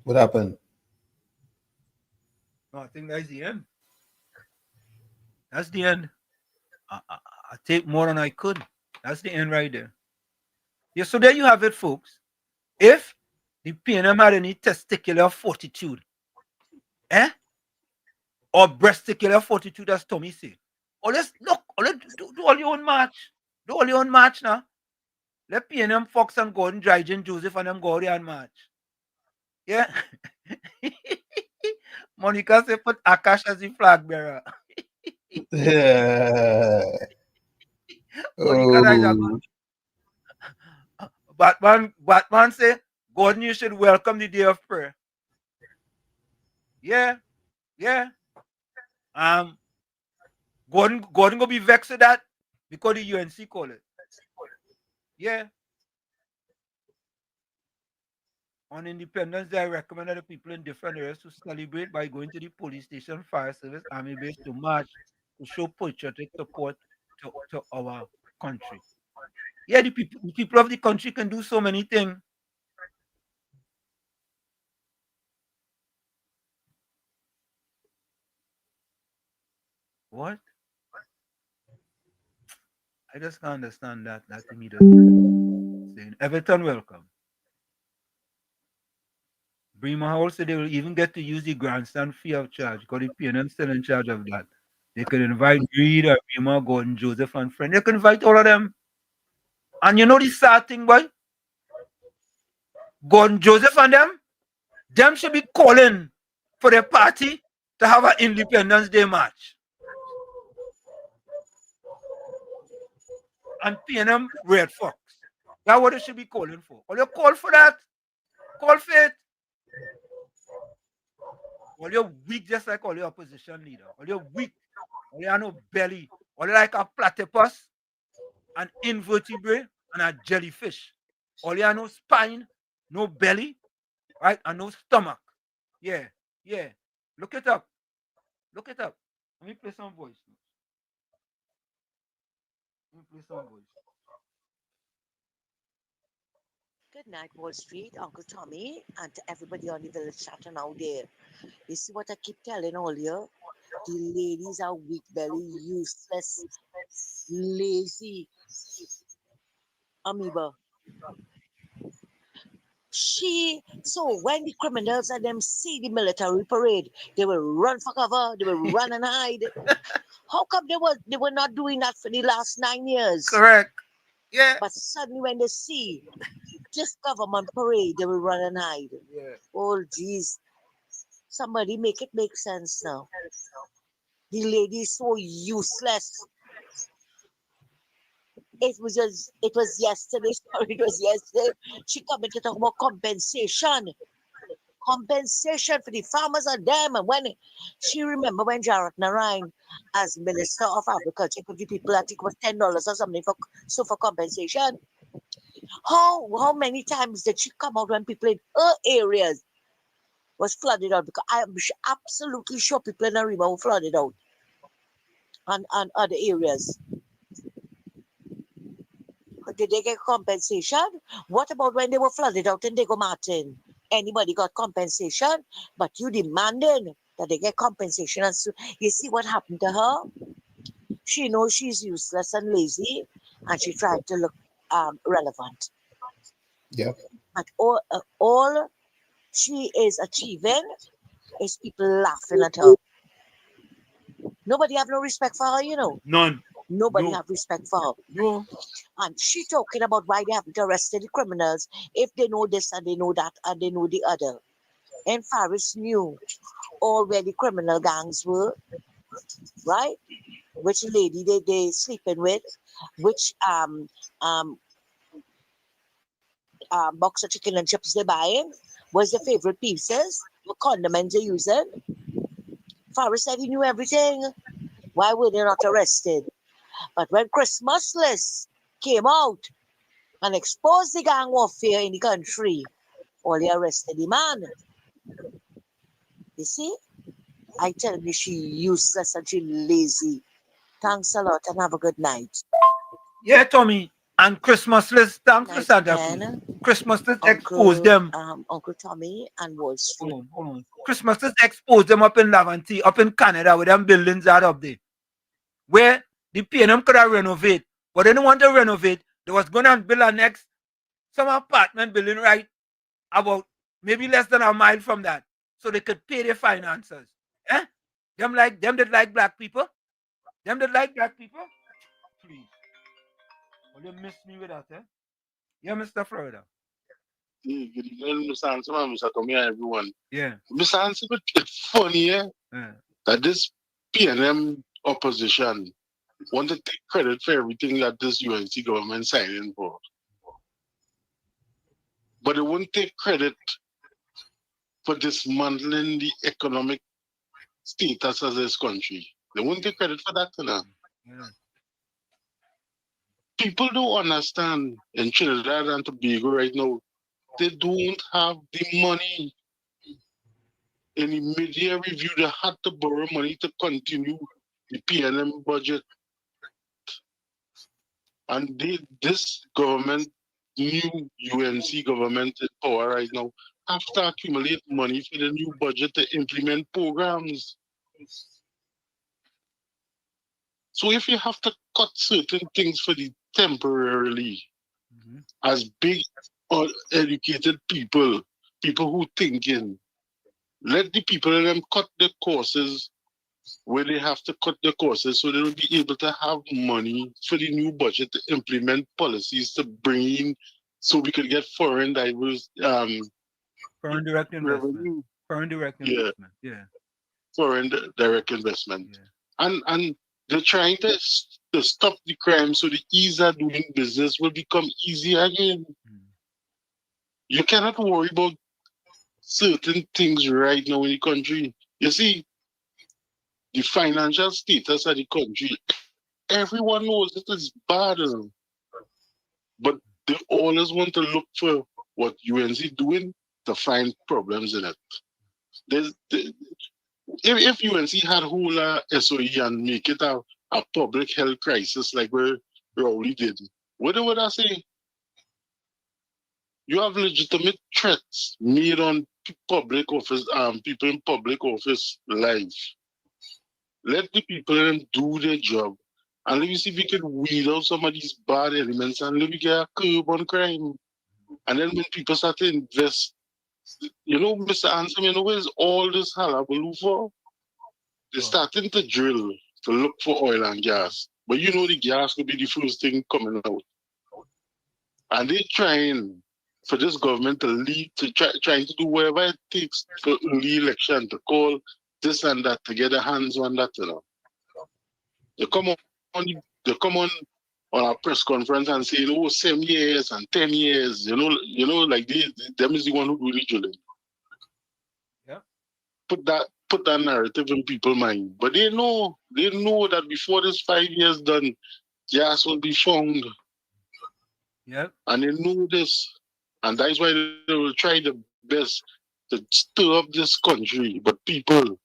What happened? No, I think that's the end. That's the end. I take more than I could. That's the end right there. Yeah, so there you have it, folks. If the PNM had any testicular fortitude, or breasticular fortitude, as Tommy said, let's do all your own march. Do all your own march now. Let PNM, Fox and Gordon, Dryden, Joseph, and them go there and march. Yeah. Monica said put Akash as the flag bearer. Yeah. Monica, Batman say, Gordon, you should welcome the day of prayer. Yeah. Yeah. Gordon gonna be vexed with that because the UNC call it. Yeah. On Independence Day, I recommend the people in different areas to celebrate by going to the police station, fire service, army base to march to show patriotic support to our country. Yeah, the people of the country can do so many things. What? I just can't understand that. That to me doesn't saying Everton welcome. Bremer House said they will even get to use the grandstand free of charge because the PNM still in charge of that. They could invite Reed or Bremer, Gordon, Joseph, and friend. They can invite all of them. And you know the sad thing, boy? Gordon, Joseph, and them should be calling for their party to have an Independence Day march. And PNM Red Fox. That's what they should be calling for. Or you call for that? Call for it. All you're weak, just like all your opposition leader. All you're weak. All you have no belly. All you like a platypus, an invertebrate, and a jellyfish. All you have no spine, no belly, right, and no stomach. Yeah, yeah. Look it up. Look it up. Let me play some voice. Let me play some voice. Good night, Wall Street, Uncle Tommy, and to everybody on the village chatting out there. You see what I keep telling all you? The ladies are weak belly, useless, lazy amoeba. So when the criminals and them see the military parade, they will run for cover, they will run and hide. How come they were not doing that for the last 9 years? Correct. Yeah. But suddenly when they see this government parade, they will run and hide. Yeah. Oh, geez. Somebody make it make sense now. The lady is so useless. It was yesterday. Sorry, it was yesterday. She come in to talk about compensation for the farmers and them. And when she remember when Jarat Narayan, as Minister of Agriculture, could give people, I think it was $10 or something for compensation. How many times did she come out when people in her areas was flooded out? Because I am absolutely sure people in Arima were flooded out and other areas. Did they get compensation? What about when they were flooded out in Diego Martin? Anybody got compensation? But you demanding that they get compensation. And so you see what happened to her? She knows she's useless and lazy, and she tried to look relevant. Yep. But all she is achieving is people laughing at her. Nobody have no respect for her, you know. None. Nobody have respect for her. No. And she talking about why they haven't arrested the criminals if they know this and they know that and they know the other. And Faris knew all where the criminal gangs were, right? Which lady they sleeping with, which box of chicken and chips they buying, was the favorite pieces, what condiments they using. Faris said he knew everything. Why were they not arrested? But when Christmas list came out and exposed the gang warfare in the country, all they arrested the man. You see? I tell you, she useless and she lazy. Thanks a lot and have a good night. Yeah, Tommy. And Christmas list, thanks for that. Christmas list expose them. Uncle Tommy and Wall Street. Hold on. Christmas list expose them up in Laventille, up in Canada, where them buildings are up there. Where the PNM could have renovate, but they didn't want to renovate. They was going to build a next some apartment building right about maybe less than a mile from that, so they could pay their finances. Them that like black people? Them that like black people? Please. Well, you missed me with that, eh? Yeah, Mr. Florida. Yeah, good evening, Mr. Hanson, Mr. Tommy, and everyone. Yeah. Mr. Hanson, it's funny, that this PNM opposition want to take credit for everything that this UNC government signed in for. But they won't take credit for dismantling the economic status of this country. They won't take credit for that, you know. Yeah. People don't understand in Trinidad and Tobago right now, they don't have the money. In the mid-year review, they had to borrow money to continue the PNM budget. And this government, new UNC government in power right now, have to accumulate money for the new budget to implement programs. So if you have to cut certain things for the temporarily, as big or educated people who thinking, let the people in them cut the courses where they have to cut the courses so they will be able to have money for the new budget to implement policies to bring in so we could get foreign diverse foreign direct investment. Foreign direct investment. Yeah. Foreign direct investment. Yeah. And they're trying to stop the crime so the ease of doing business will become easier again. You cannot worry about certain things right now in the country. You see, the financial status of the country, everyone knows it is bad. But they always want to look for what UNC doing to find problems in it. If UNC had whole SOE and make it a public health crisis like where Rowley did, what would I say? You have legitimate threats made on public office, people in public office life. Let the people in them do their job. And let me see if we can weed out some of these bad elements and let me get a curb on crime. And then when people start to invest, you know, Mr. Anson, you know, where's all this hullabaloo for? They're starting to drill to look for oil and gas. But you know the gas could be the first thing coming out. And they're trying for this government to lead, trying to do whatever it takes for early election to call this and that, to get their hands on that, you know. They come on a press conference and say, oh, 7 years and 10 years, like them is the one who do the drilling. Yeah. Put that narrative in people's mind. But they know that before this 5 years done, gas will be found. Yeah. And they know this. And that's why they will try the best to stir up this country. But people,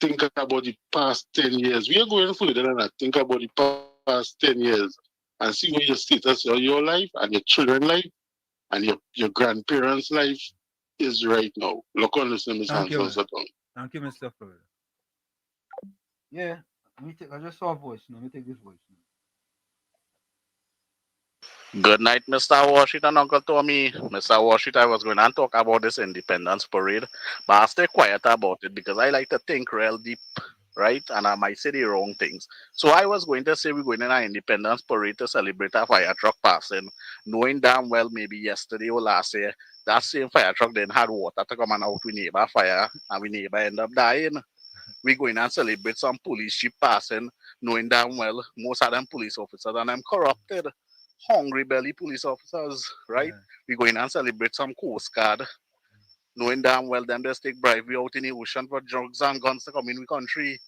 think about the past 10 years. We are going further than that. Think about the past 10 years and see where your status of your life and your children's life and your grandparents' life is right now. Look on this, Ms. Thank you, Hansel Sutton. Thank you, Mr. Florida. Yeah, I just saw a voice. Let me take this voice now. Good night, Mr. Washington, Uncle Tommy. Mr. Washington, I was going to talk about this Independence Parade, but I'll stay quiet about it because I like to think real deep, right? And I might say the wrong things. So I was going to say we're going in an Independence Parade to celebrate a fire truck passing, knowing damn well maybe yesterday or last year, that same fire truck then had water to come and out with neighbor fire, and we neighbor end up dying. We're going and celebrate some police ship passing, knowing damn well most of them police officers and them corrupted. Hungry belly police officers, right? Yeah. We're going and celebrate some Coast Guard, knowing damn well them just take bribery out in the ocean for drugs and guns to come in the country.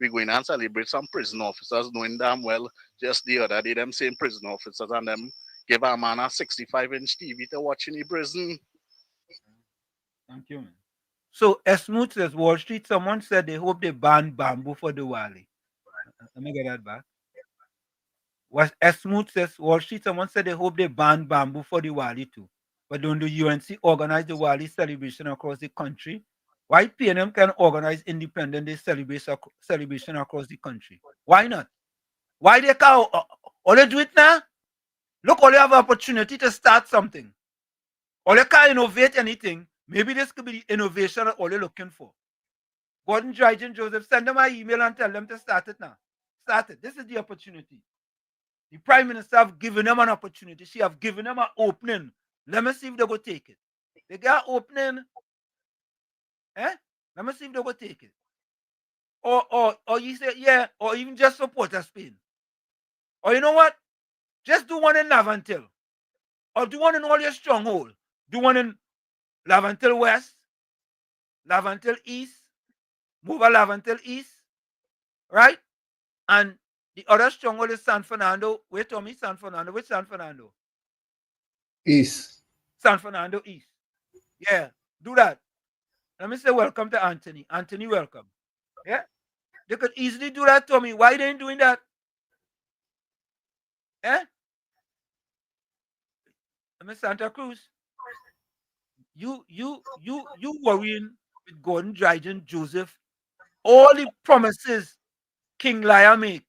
We're going and celebrate some prison officers, knowing damn well just the other day them same prison officers and them give a man a 65-inch TV to watch in the prison. Thank you, man. So, as smooth as Wall Street, someone said they hope they ban bamboo for Diwali. Let me get that back. Was as smooth as Wall Street, someone said they hope they ban bamboo for Diwali too. But don't the UNC organize the Diwali celebration across the country? Why PNM can organize Independence Day celebration across the country? Why not? Why they can't? All they do it now? Look, all you have opportunity to start something. All you can't innovate anything. Maybe this could be the innovation that all you're looking for. Gordon, George, and Joseph, send them an email and tell them to start it now. Start it. This is the opportunity. The Prime Minister have given them an opportunity. She have given them an opening. Let me see if they go take it. They got an opening. Let me see if they go take it. Or you say, yeah, or even just support a Spain. Or you know what? Just do one in Lavantil. Or do one in all your stronghold. Do one in Lavantil West, Lavantil East, move a Lavantil East, right? And the other stronghold is San Fernando. Wait, Tommy, San Fernando. Which San Fernando? East. San Fernando East. Yeah, do that. Let me say welcome to Anthony. Anthony, welcome. Yeah, they could easily do that, Tommy. Why they ain't doing that? Yeah? I mean, Santa Cruz. You worrying with Gordon, Dryden, Joseph, all the promises King Lear make.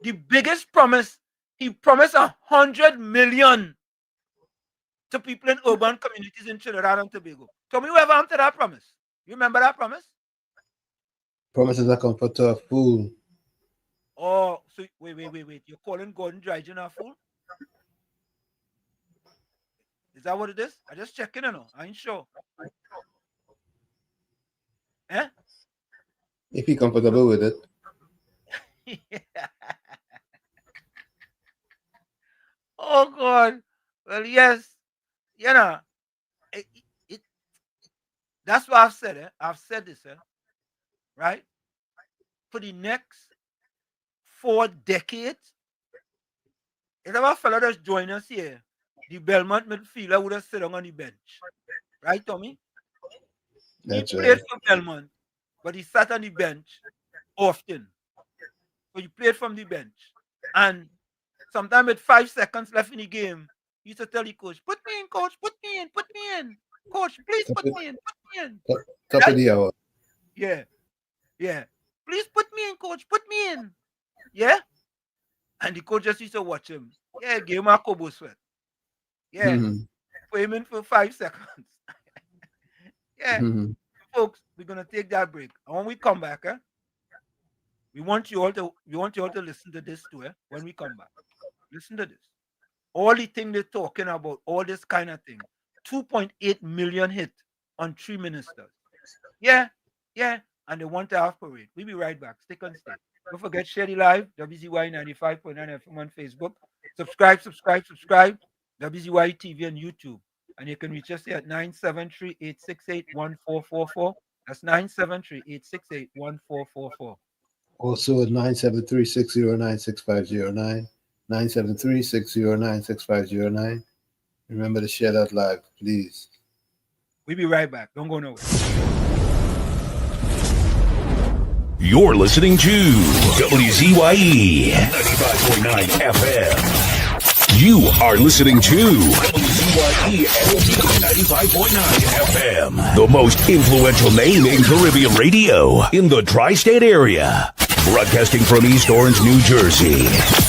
The biggest promise, he promised 100 million to people in urban communities in Trinidad and Tobago. Tell me whoever am to that promise. You remember that promise? Promises that comfort to a fool. Oh, so wait. You're calling Gordon Dryden a fool? Is that what it is? I just checking, you know. I ain't sure. If you're comfortable with it. Oh, God. Well, yes. You know, that's what I've said. I've said this, right? For the next 4 decades, if a fellow that's join us here, the Belmont midfielder would have sat on the bench. Right, Tommy? That's he played right. for Belmont, but he sat on the bench often. So he played from the bench. And sometimes with 5 seconds left in the game, he used to tell the coach, put me in, coach, put me in. Coach, please put me in. Top of the hour. Yeah. Please put me in, coach, put me in. Yeah? And the coach just used to watch him. Yeah, give him a Kobo sweat. Yeah. Put him in for 5 seconds. Yeah. Folks, we're gonna take that break. And when we come back, we want you all to listen to this too, when we come back. Listen to this. All the thing they're talking about, all this kind of thing. 2.8 million hit on 3 ministers. Yeah. And they want to have parade. We'll be right back. Stick on stage. Don't forget, share the live, WZYE 95.9 FM on Facebook. Subscribe. WZYE TV on YouTube. And you can reach us here at 973-868-1444. That's 973-868-1444. Also at 973-609-6509. 973-609-6509. Remember to share that live, please. We'll be right back. Don't go nowhere. You're listening to WZYE 95.9 FM. You are listening to WZYE 95.9 FM, the most influential name in Caribbean radio in the tri-state area. Broadcasting from East Orange, New Jersey,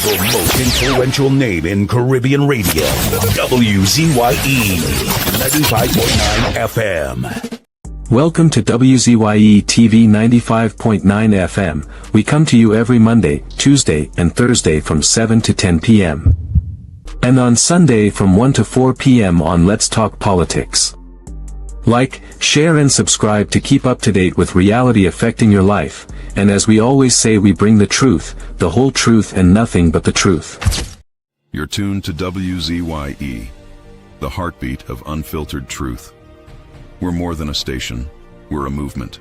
the most influential name in Caribbean radio, WZYE 95.9 FM. Welcome to WZYE TV 95.9 FM. We come to you every Monday, Tuesday, and Thursday from 7 to 10 p.m. And on Sunday from 1 to 4 p.m. on Let's Talk Politics. Like, share and subscribe to keep up to date with reality affecting your life. And as we always say, we bring the truth, the whole truth and nothing but the truth. You're tuned to WZYE, the heartbeat of unfiltered truth. We're more than a station, we're a movement.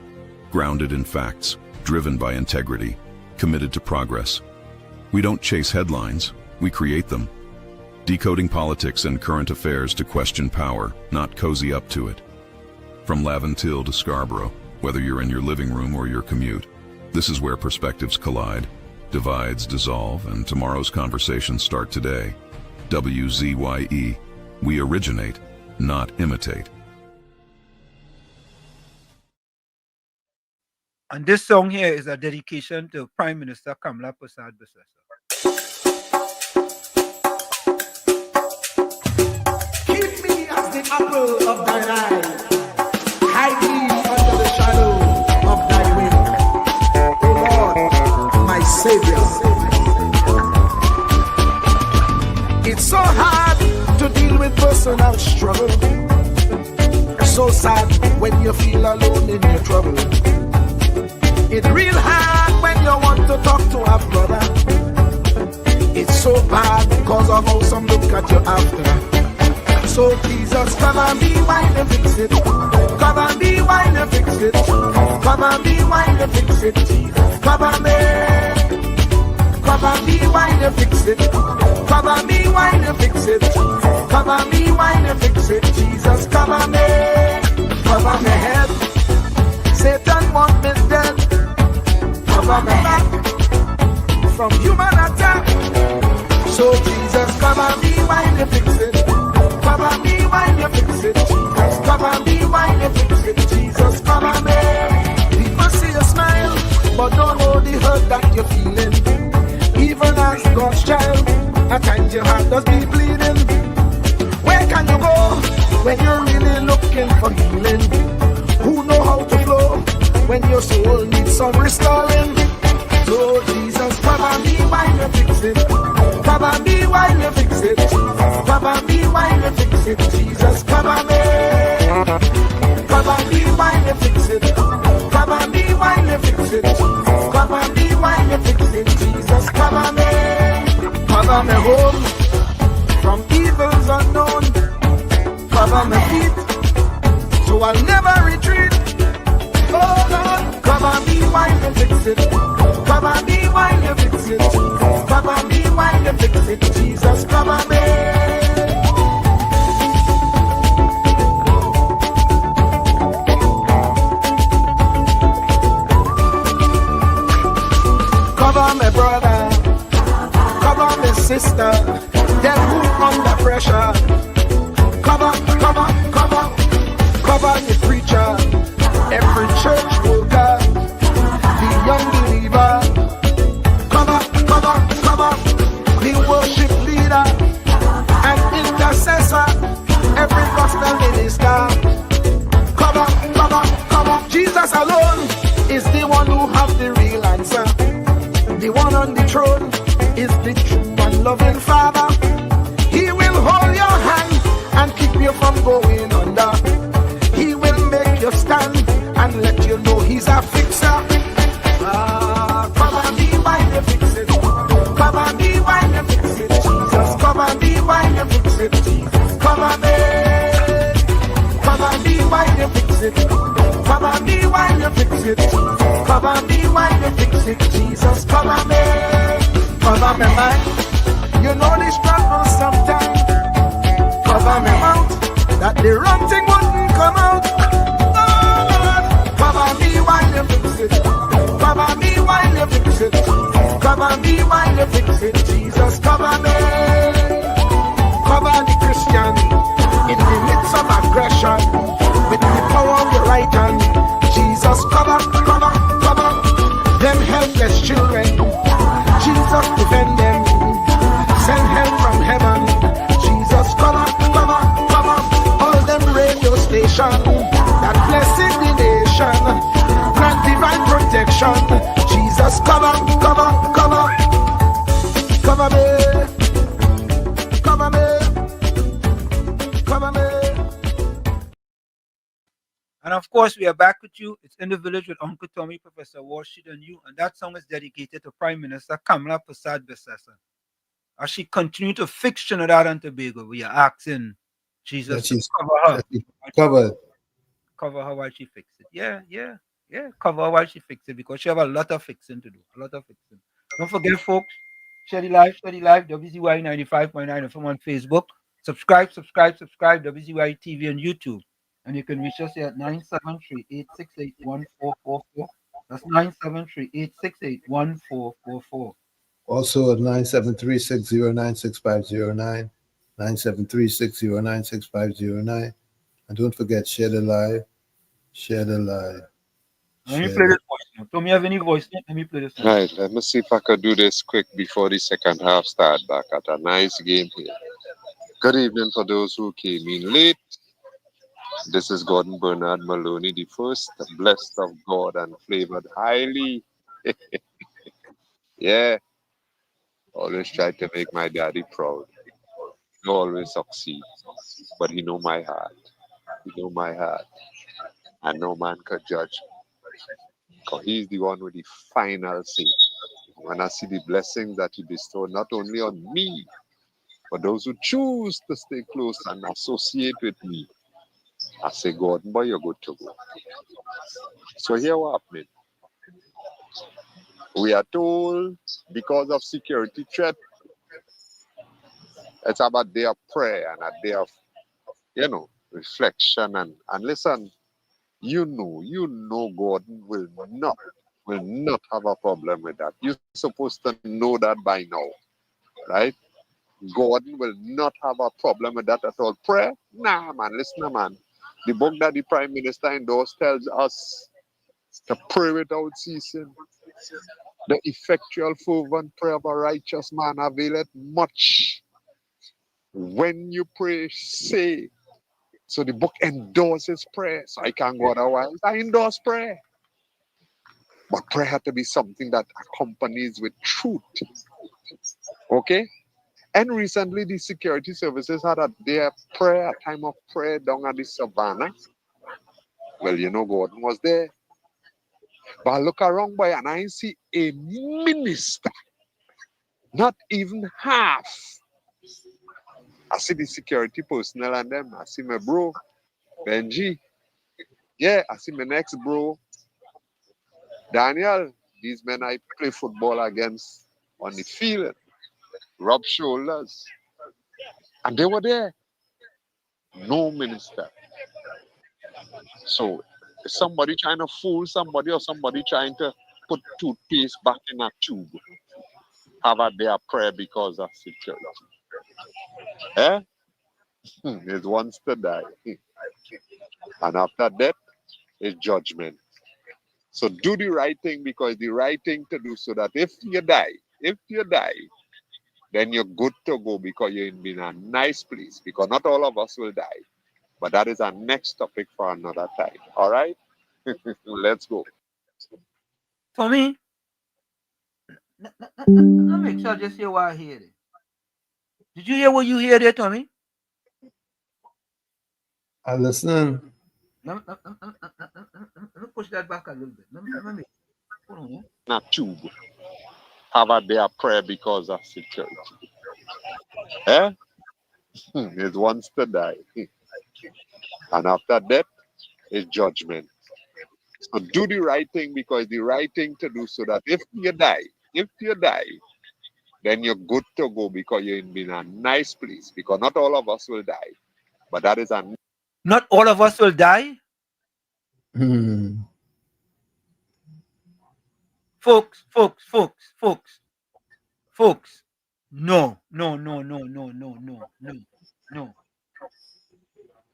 Grounded in facts, driven by integrity, committed to progress. We don't chase headlines, we create them. Decoding politics and current affairs to question power, not cozy up to it. From Laventille to Scarborough, whether you're in your living room or your commute, this is where perspectives collide, divides dissolve, and tomorrow's conversations start today. WZYE, we originate, not imitate. And this song here is a dedication to Prime Minister Kamala Persad-Bissessar. Keep me as the apple of thine eye. Hide me under the shadow of thy wing. O Lord, my Savior. It's so hard to deal with personal struggle. So sad when you feel alone in your trouble. It's real hard when you want to talk to a brother. It's so bad because of how some look at you after. So Jesus, cover me while you fix it. Cover me while you fix it. Cover me while you fix it. Jesus, cover me. Cover me while you fix it. Cover me while you fix it. Cover me while you fix it. Jesus, cover me. Cover my head. Satan want me dead. Cover my back from human attack. So Jesus, cover me while you fix it. Cover me while you fix it. Jesus, cover me while you fix it. Jesus, cover me. People see you smile, but don't know the hurt that you're feeling. Even as God's child, at times your heart does be bleeding. Where can you go when you're really looking for healing? Who know how to flow when your soul needs some restoring? So Jesus, cover me while you fix it. Cover me while you fix it. Cover me while you fix it. Jesus, cover me. Cover me while you fix it. Cover me while you fix it. Cover me while you fix it. Jesus, cover me. Cover me home from evils unknown. Cover my feet so I'll never retreat. Oh Lord, cover me while you fix it. Cover me while you fix it. Cover me while you fix it. Jesus, cover me. Cover my brother. Cover my sister. Them who under pressure. Cover the preacher, every church worker, the young believer. Cover the worship leader and intercessor, every gospel minister. Cover. Jesus alone is the one who has the real answer. The one on the throne is the true and loving Father. He will hold your hand and keep you from going under. He will make you stand and let you know he's a fixer. Cover me you fix it. Cover me while you fix it, Jesus. Cover me while you fix it, Jesus. Cover me. Cover me while you fix it. Cover me while you fix it, Jesus. Cover me while you fix it, Jesus. Cover me. Cover me, man. You know the struggle sometimes. Cover me out, that the wrong thing wouldn't come out. Oh Lord, cover me while you fix it. Cover me while you fix it. Cover me while you fix it, Jesus. Cover me. Cover the Christian in the midst of aggression with the power of your right hand. Jesus, cover, cover, cover them helpless children. Jesus, defend them. Send help from heaven. Jesus, cover, cover, cover all them radio stations that blessing the nation. Grant divine protection. Jesus, cover, cover, cover, cover me, cover me, cover me. And of course, we are back with you. It's In the Village with Uncle Tommy, Professor Warshid, and you. And that song is dedicated to Prime Minister Kamala Persad-Bissessar. As she continued to fix Trinidad and Tobago, we are asking Jesus to cover her. Cover her while she fixes it. Yeah. Cover her while she fixes it, because she have a lot of fixing to do. A lot of fixing. Don't forget, folks, share the live, WZYE 95.9 FM on Facebook. Subscribe, WZYE TV on YouTube. And you can reach us here at 973-868-1444. That's 973-868-1444. Also at 973-609-6509, 973-609-6509. And don't forget, share the live. Share the live. Let me play this voice note. Don't you have any voice note? Let me play this note. Right, let me see if I could do this quick before the second half start back at a nice game here. Good evening for those who came in late. This is Gordon Bernard Maloney, the first, blessed of God and flavored highly. Yeah, always try to make my daddy proud. He always succeed, but he know my heart. He know my heart. And no man could judge me, because he's the one with the final say. When I see the blessings that he bestowed not only on me, but those who choose to stay close and associate with me, I say, Gordon, boy, you're good to go. So here what happening. We are told because of security threat, it's about day of prayer and a day of, reflection and listen, you know Gordon will not have a problem with that. You're supposed to know that by now, right? Gordon will not have a problem with that at all. Prayer? Nah, man, listen, man. The book that the Prime Minister endorsed tells us to pray without ceasing. The effectual fervent prayer of a righteous man availeth much. When you pray, say. So the book endorses prayer. So I can't go otherwise. I endorse prayer. But prayer had to be something that accompanies with truth. Okay? And recently, the security services had a time of prayer down at the savannah. Well, Gordon was there. But I look around by and I see a minister, not even half. I see the security personnel and them. I see my bro, Benji. Yeah, I see my next bro, Daniel. These men I play football against on the field. Rub shoulders. And they were there. No minister. So, somebody trying to fool somebody or somebody trying to put toothpaste back in a tube, have a their prayer because of security. It wants to die. And after death is judgment. So do the right thing because the right thing to do, so that if you die, then you're good to go because you're in a nice place. Because not all of us will die. But that is our next topic for another time. All right? Let's go. Tommy, let me make sure I just hear what I hear. Did you hear what you hear there, Tommy? I'm listening. Let me push that back a little bit. Let me hold on. Not tube. have a day of prayer because of security. Eh? It wants to die. And after death is judgment. So do the right thing because the right thing to do so that if you die, then you're good to go because you're in a nice place. Because not all of us will die. But that is a... Not all of us will die? Folks. No. You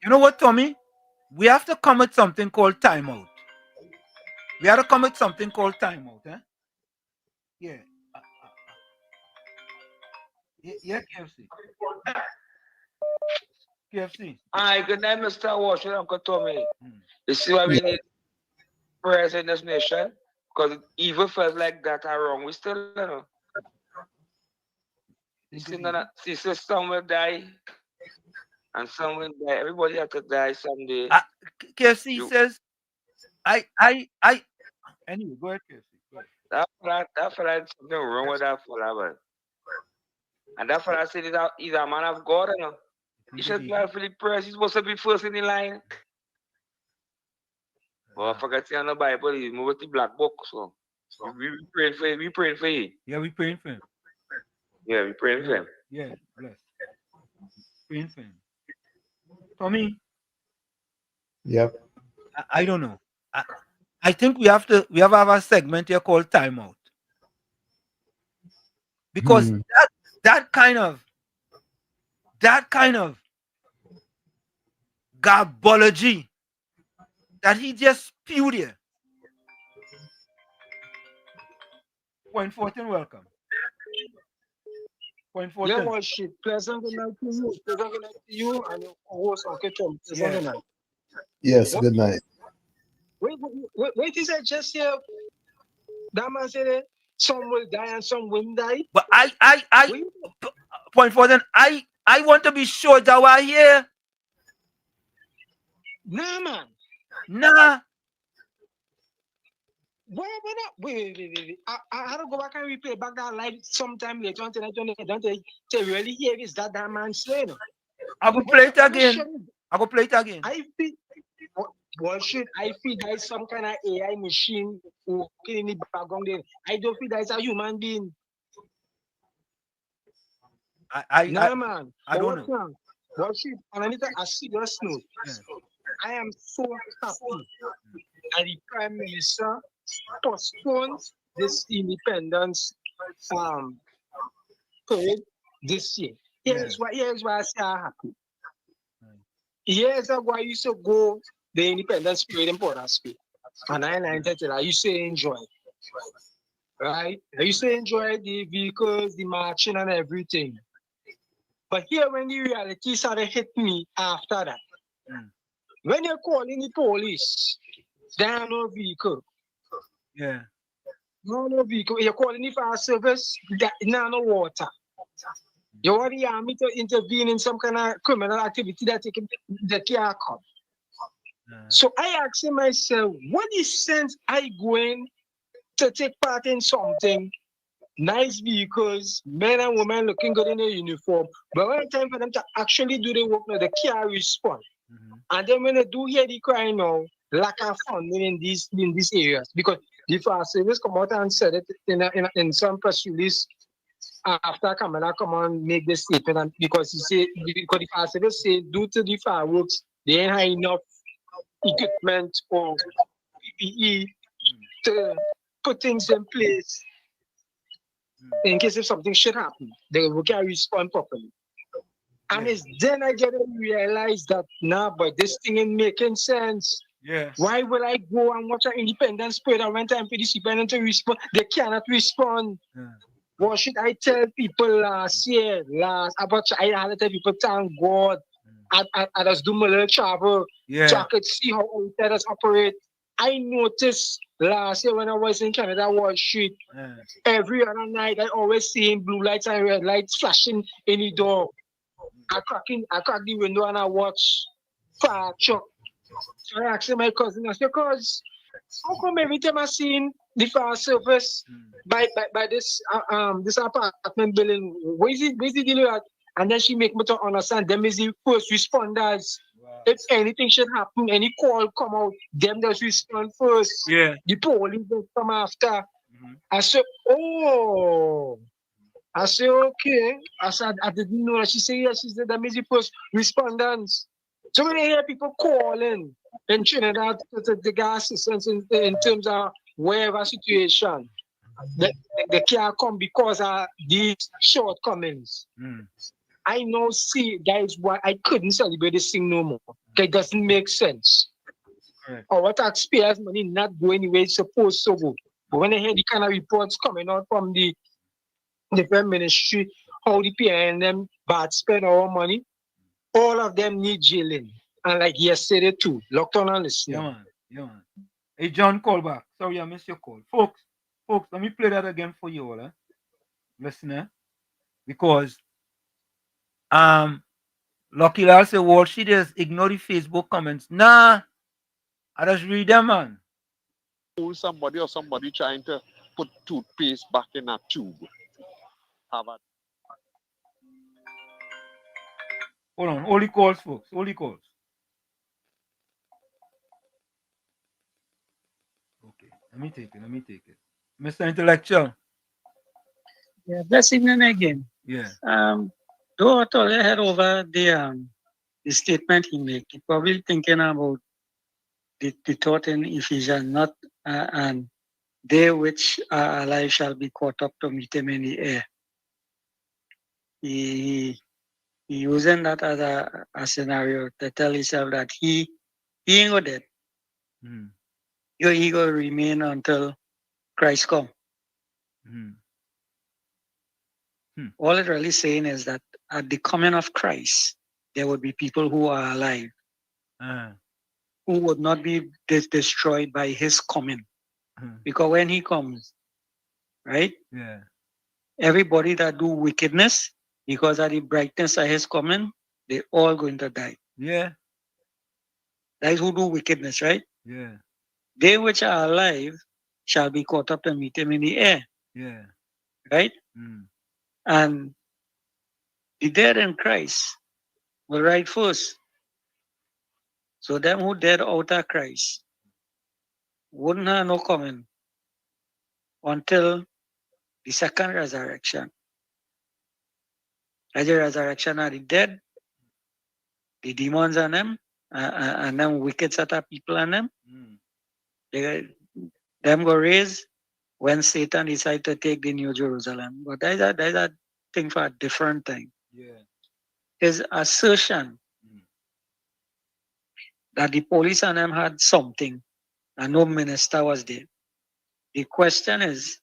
know what, Tommy? We have to come with something called timeout. We have to come with something called timeout, eh? Yeah. Yeah, KFC. Hi, good night, Mr. Washington, Uncle Tommy. You see why we need prayers in this nation? Because evil felt like that are wrong. We still don't know. See, some will die, and some will die. Everybody have to die someday. KFC says, anyway, go ahead, KFC. That fella is something wrong with that fella, man. And that fella said he's a man of God, you know. He should be for the prayers. He's supposed to be first in the line. But I forgot to see on the Bible, he's moving the black book, so we praying for him. We praying for him. Yeah, we praying for him. Yeah, we praying for him. Yeah, bless. Praying for him. Tommy? Yep. I don't know. I think we have to have a segment here called timeout. Because that kind of garbology that he just spewed here. Point 14, welcome. Point 14. Yeah, well, shit. Pleasant good night to you. Pleasant good night to you and your host, Uncle Tom. Pleasant good night. Yes, good night. Wait, is that just here? That man said some will die and some won't die. But point 14, I want to be sure that we're here. Nah, man. Nah. Wait. I had to go back and replay back that live sometime later on tonight. Don't they really hear is that man saying? I go play it again. I feel bullshit. I feel there's some kind of AI machine working in the background there. I don't feel there's a human being. I don't know. Bullshit. And I need a serious note. I am so happy that the Prime Minister postponed this independence parade this year. Here's why I say I'm happy. Years ago, I used to go the independence parade in Port Harcourt. And I used to enjoy it. Right? I used to enjoy the vehicles, the marching and everything. But here when the reality started hitting me after that, when you're calling the police, there are no vehicle. Yeah. No vehicle. You're calling the fire service, there are no water. You want the army to intervene in some kind of criminal activity that can't come. So I asked myself, what is sense I going to take part in something? Nice vehicles, men and women looking good in a uniform, but when it's time for them to actually do the work, now they can't respond. And then when they do hear the cry now, lack of funding in these areas, because the fire service come out and said it in some press release after Kamala come on make the statement, and because the fire service say due to the fireworks, they ain't have enough equipment or PPE to put things in place in case if something should happen, they can respond properly. And it's then I get to realize that but this thing ain't making sense. Yeah. Why would I go and watch an independence parade and when time for this independent to respond? They cannot respond. What should I tell people last year? I had to tell people, thank God. I just do my little travel. Yeah. So I could see how outsiders operate. I noticed last year when I was in Canada Wall Street, every other night I always seeing blue lights and red lights flashing in the door. I crack the window and I watch fire truck. So I asked my cousin, I said, cuz, how come every time I seen the fire service by this apartment building. Where is it dealing with? And then she make me to understand them is the first responders. If anything should happen, any call come out, them just respond first. Yeah. The police will come after. I said, oh. I said, okay. I said, I didn't know that. She said, yes, she said that means the first responders. So when I hear people calling in Trinidad to get assistance in terms of whatever situation, they can't come because of these shortcomings. I now see that is why I couldn't celebrate this thing no more. It doesn't make sense. Our taxpayers' money not go anywhere it's supposed to go. But when I hear the kind of reports coming out from the different ministry, how the PNM bad spend our money, all of them need jailing. And like yesterday too, locked on and listening. Yeah, man. Yeah, man. Hey, John, call back. Sorry, I missed your call. Folks, let me play that again for you all. Listen, because Lucky Lal say, well, she just ignore the Facebook comments. Nah, I just read them, man. Somebody or somebody trying to put toothpaste back in a tube. Have a Hold on, only calls, folks. Only calls. Okay, let me take it. Mr. Intellectual. Yeah, blessing them again. Yeah. Though I thought I head over the statement he made, he probably thinking about the thought in Ephesians, not and they which are alive shall be caught up to meet him in the air. He using that as a scenario to tell himself that he ain't go dead. Your ego remain until Christ come. All it really saying is that at the coming of Christ, there would be people who are alive who would not be destroyed by his coming. Because when he comes, right? Yeah. Everybody that do wickedness, because of the brightness of his coming, they all going to die. Yeah. That is who do wickedness, right? Yeah. They which are alive shall be caught up to meet him in the air. Yeah. Right? And the dead in Christ will rise first. So them who dead out of Christ wouldn't have no coming until the second resurrection. At the resurrection of the dead, the demons and them wicked set of people and them, them go raise when Satan decide to take the New Jerusalem. But there's a thing for a different thing. Yeah. His assertion that the police and them had something and no minister was there. The question is,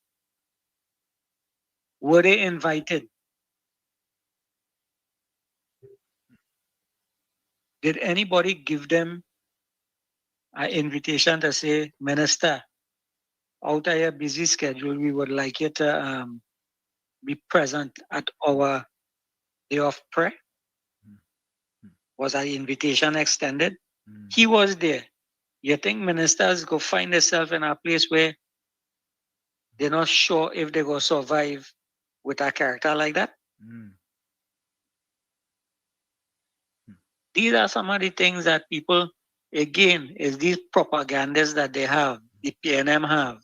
were they invited? Did anybody give them an invitation to say, Minister, out of your busy schedule, we would like you to be present at our day of prayer? Was an invitation extended? He was there. You think ministers go find themselves in a place where they're not sure if they go survive with a character like that? These are some of the things that people, again, is these propagandas that they have, the PNM have,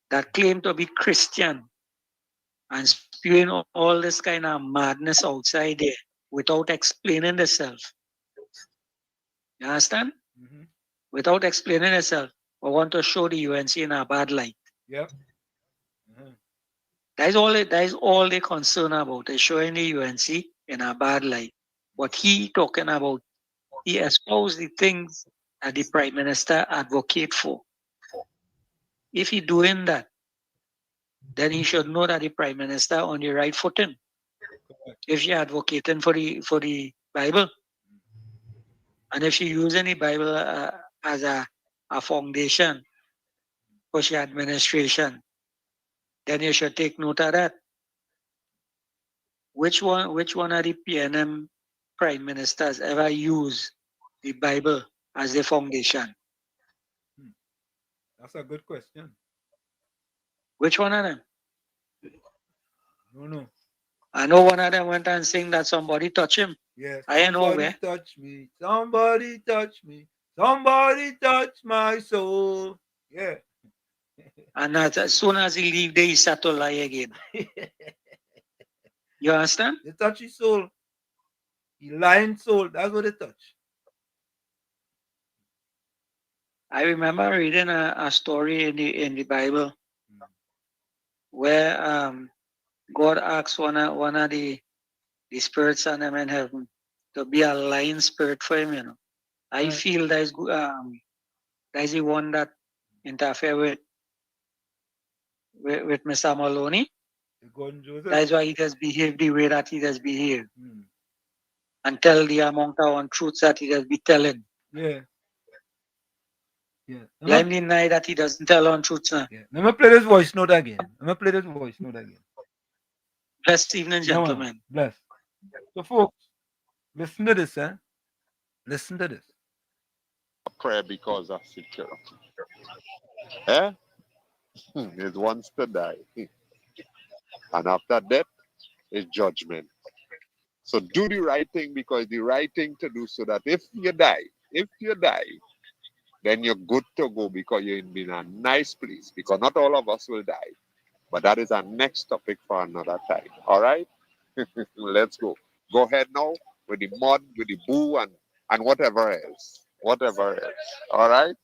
that claim to be Christian and spewing all this kind of madness outside there without explaining themselves. You understand? Without explaining themselves, we want to show the UNC in a bad light. Yep. That is all they're concerned about, is showing the UNC in a bad light. What he talking about, he espoused the things that the Prime Minister advocate for. If he doing that, then he should know that the Prime Minister on the right footing. If she advocating for the Bible, and if she using the Bible as a foundation for she administration, then you should take note of that. Which one of the PNM Prime Ministers ever use the Bible as the foundation? That's a good question. Which one of them? No. I know one of them went and sing that somebody touch him. Yeah. I ain't know Somebody where. touch me. Somebody touch me. Somebody touch my soul. Yeah. And that as soon as he leave there, he start to lie again. You understand? They touch his soul. He lying soul. That's what they touch. I remember reading a story in the Bible where God asked one of the spirits and them in heaven to be a lying spirit for him. You know, I feel that is the one that interfere with Mr. Maloney. That's why he does behave the way that he does behave, and tell the amount of untruths that he does be telling. Yeah. Let him deny that he doesn't tell untruths now. Yeah. Let me play this voice note again. Blessed evening, gentlemen. Bless. So, folks, listen to this, Listen to this. Prayer because of security. Eh? It wants to die. And after death is judgment. So do the right thing because the right thing to do so that if you die, then you're good to go because you're in a nice place. Because not all of us will die. But that is our next topic for another time. All right? Let's go. Go ahead now with the mud, with the boo, and whatever else. All right?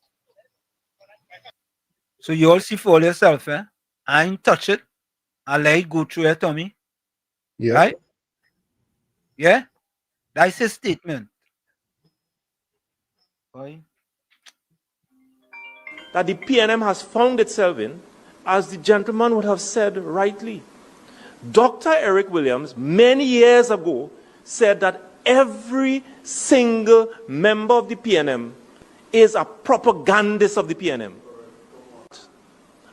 So you all see for yourself, I ain't touch it. I let it go through your tummy. Yeah. Right? Yeah? That's his statement. That the PNM has found itself in, as the gentleman would have said rightly. Dr. Eric Williams, many years ago, said that every single member of the PNM is a propagandist of the PNM.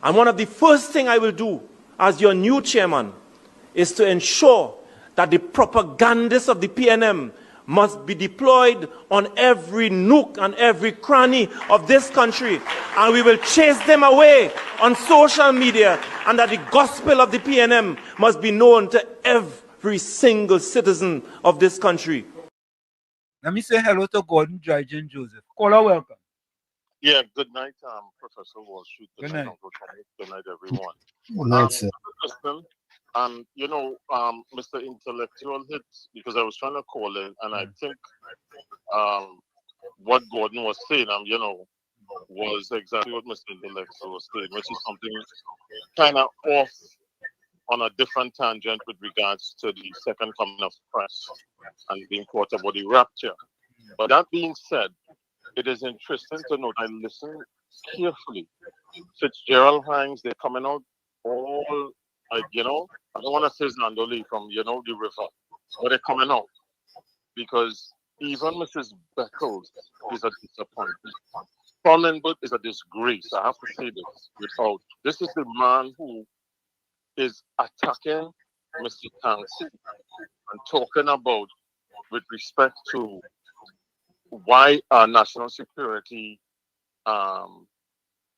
And one of the first things I will do as your new chairman is to ensure that the propagandists of the PNM must be deployed on every nook and every cranny of this country. And we will chase them away on social media, and that the gospel of the PNM must be known to every single citizen of this country. Let me say hello to Gordon Dryden Joseph. Caller, welcome. Yeah, good night, Professor Wall Street. Good night. Uncle Tommy. Good night, everyone. Good night, sir. Listen, Mr. Intellectual hit, because I was trying to call in, and I think what Gordon was saying, was exactly what Mr. Intellectual was saying, which is something kind of off on a different tangent with regards to the second coming of Christ and being taught about the rapture. But that being said, it is interesting to note, I listen carefully. Fitzgerald Hines, they're coming out all, I don't want to say Zandoli from, the river, but they're coming out. Because even Mrs. Beckles is a disappointment. Sonnenberg is a disgrace. I have to say this this is the man who is attacking Mr. Tansey and talking about with respect to why a national security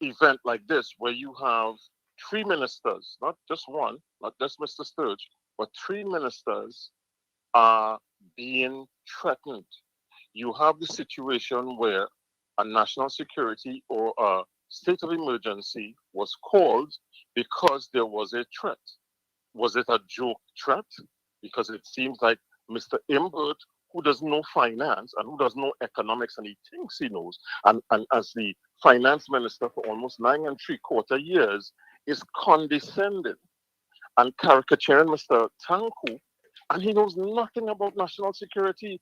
event like this, where you have 3 ministers, not just one, not just Mr. Sturge, but 3 ministers are being threatened. You have the situation where a national security or a state of emergency was called because there was a threat. Was it a joke threat? Because it seems like Mr. Imbert, who doesn't know finance and who doesn't know economics, and he thinks he knows, and as the finance minister for almost 9 3/4 years, is condescending and caricaturing Mr. Tanku, and he knows nothing about national security.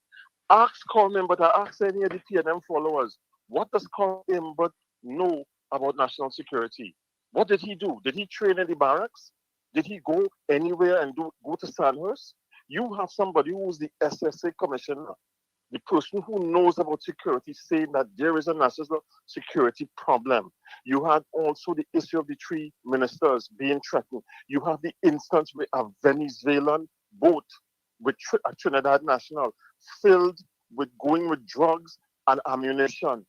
Ask Colin, but I ask any of the PNM followers, what does Colin Imbert know about national security? What did he do? Did he train in the barracks? Did he go anywhere and go to Sandhurst? You have somebody who's the SSA commissioner, the person who knows about security, saying that there is a national security problem. You had also the issue of the 3 ministers being threatened. You have the instance with a Venezuelan boat with a Trinidad national filled with drugs and ammunition.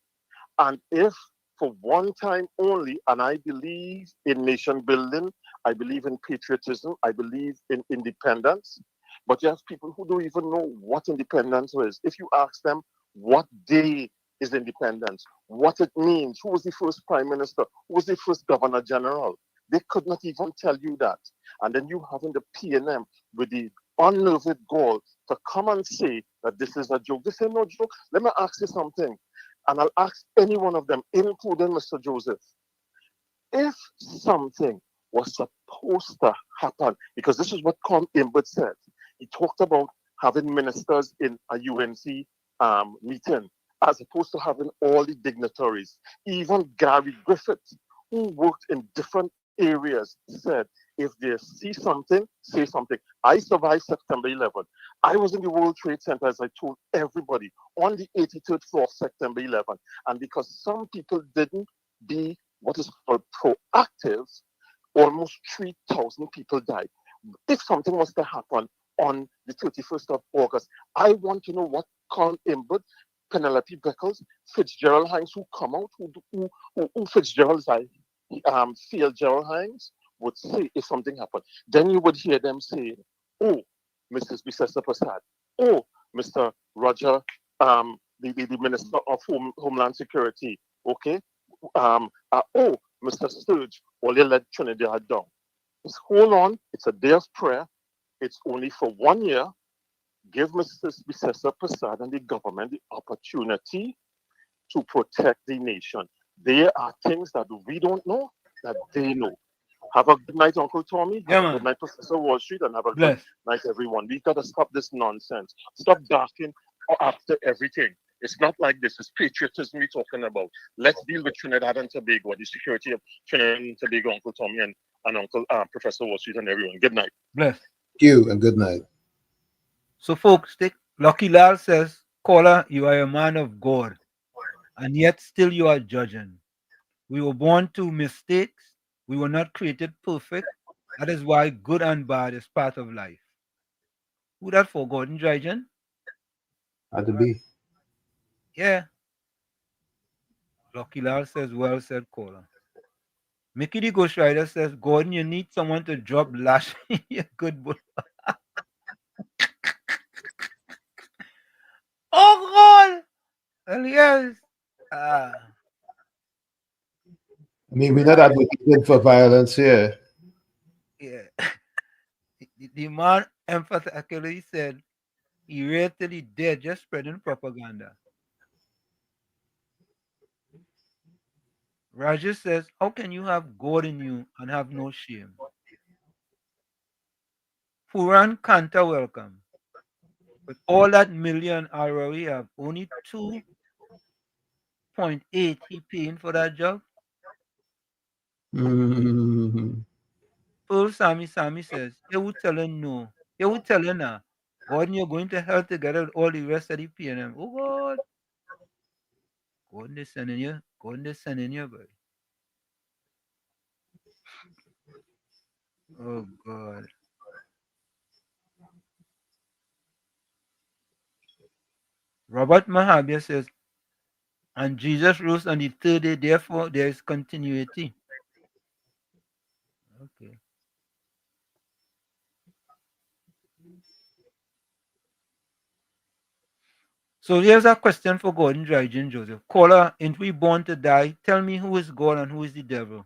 And if for one time only, and I believe in nation building, I believe in patriotism, I believe in independence, but you have people who don't even know what independence is. If you ask them what day is independence, what it means, who was the first prime minister, who was the first governor general, they could not even tell you that. And then you having the PNM with the unnerved goal to come and say that this is a joke. This ain't no joke. Let me ask you something, and I'll ask any one of them, including Mr. Joseph. If something was supposed to happen, because this is what Con Imbert said, he talked about having ministers in a UNC meeting, as opposed to having all the dignitaries. Even Gary Griffith, who worked in different areas, said, if they see something, say something. I survived September 11. I was in the World Trade Center, as I told everybody, on the 83rd floor of September 11. And because some people didn't be what is called proactive, almost 3,000 people died. If something was to happen on the 31st of August, I want to know what Con Imbert, Penelope Beckles, Fitzgerald Hines, who come out, who Fitzgerald's Field Gerald Hines would say if something happened. Then you would hear them say, oh, Mrs. Bisesa Prasad, oh, Mr. Roger, the Minister of Homeland Security, okay? Oh, Mr. Sturge, all you let Trinidad down. Just hold on, it's a day of prayer. It's only for 1 year. Give Mrs. Bisesa Prasad and the government the opportunity to protect the nation. There are things that we don't know that they know. Have a good night, Uncle Tommy. Have a good night, Professor Wall Street, and have a good night, everyone. We got to stop this nonsense. Stop barking after everything. It's not like this. It's patriotism we're talking about. Let's deal with Trinidad and Tobago, the security of Trinidad and Tobago, Uncle Tommy and Uncle Professor Wall Street and everyone. Good night. Bless. Thank you and good night. So, folks, Lucky Lal says, caller, you are a man of God, and yet still you are judging. We were born to mistakes. We were not created perfect. That is why good and bad is part of life. Who that for, Gordon Dryden? Had to be. Yeah. Lucky Lal says, well said, caller. Mickey the Ghost Rider says, Gordon, you need someone to drop lash in your good boy. Oh, God! Well, yes. I mean, we're not advocating for violence here. Yeah. The man emphatically said he read till he dead, just spreading propaganda. Rajesh says, how can you have God in you and have no shame? Puran Kanta, welcome. With all that million ROE have, only 2.8 he paying for that job. Pearl Sammy says, you would tell her no. You would tell her now, God, you're going to hell together with all the rest of the PNM. Oh, God. God is sending you. God is sending you, boy. Oh, God. Robert Mahabia says, and Jesus rose on the third day, therefore there is continuity. Okay. So here's a question for Gordon Dryden Joseph. Caller, ain't we born to die? Tell me who is God and who is the devil.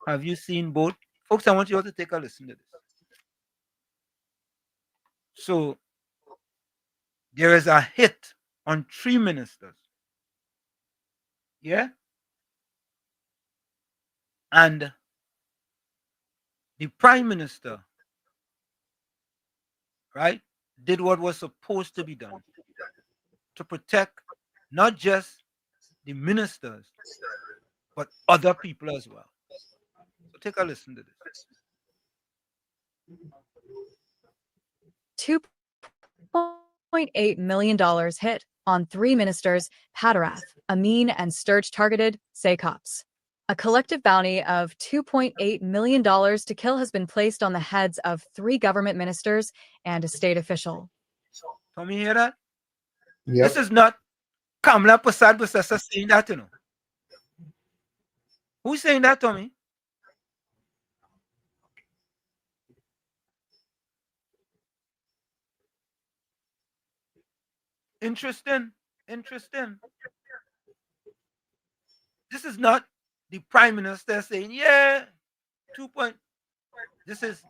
Have you seen both? Folks, I want you all to take a listen to this. So there is a hit on 3 ministers. Yeah? And the prime minister, right, did what was supposed to be done to protect not just the ministers, but other people as well. So take a listen to this. $2.8 million hit on 3 ministers, Padarath, Amin, and Sturge targeted, say cops. A collective bounty of $2.8 million to kill has been placed on the heads of 3 government ministers and a state official. Tommy, hear that? Yep. This is not Kamala Prasad saying that, you know. Who's saying that, Tommy? Interesting. Interesting. This is not the prime minister saying, yeah, 2 point. This is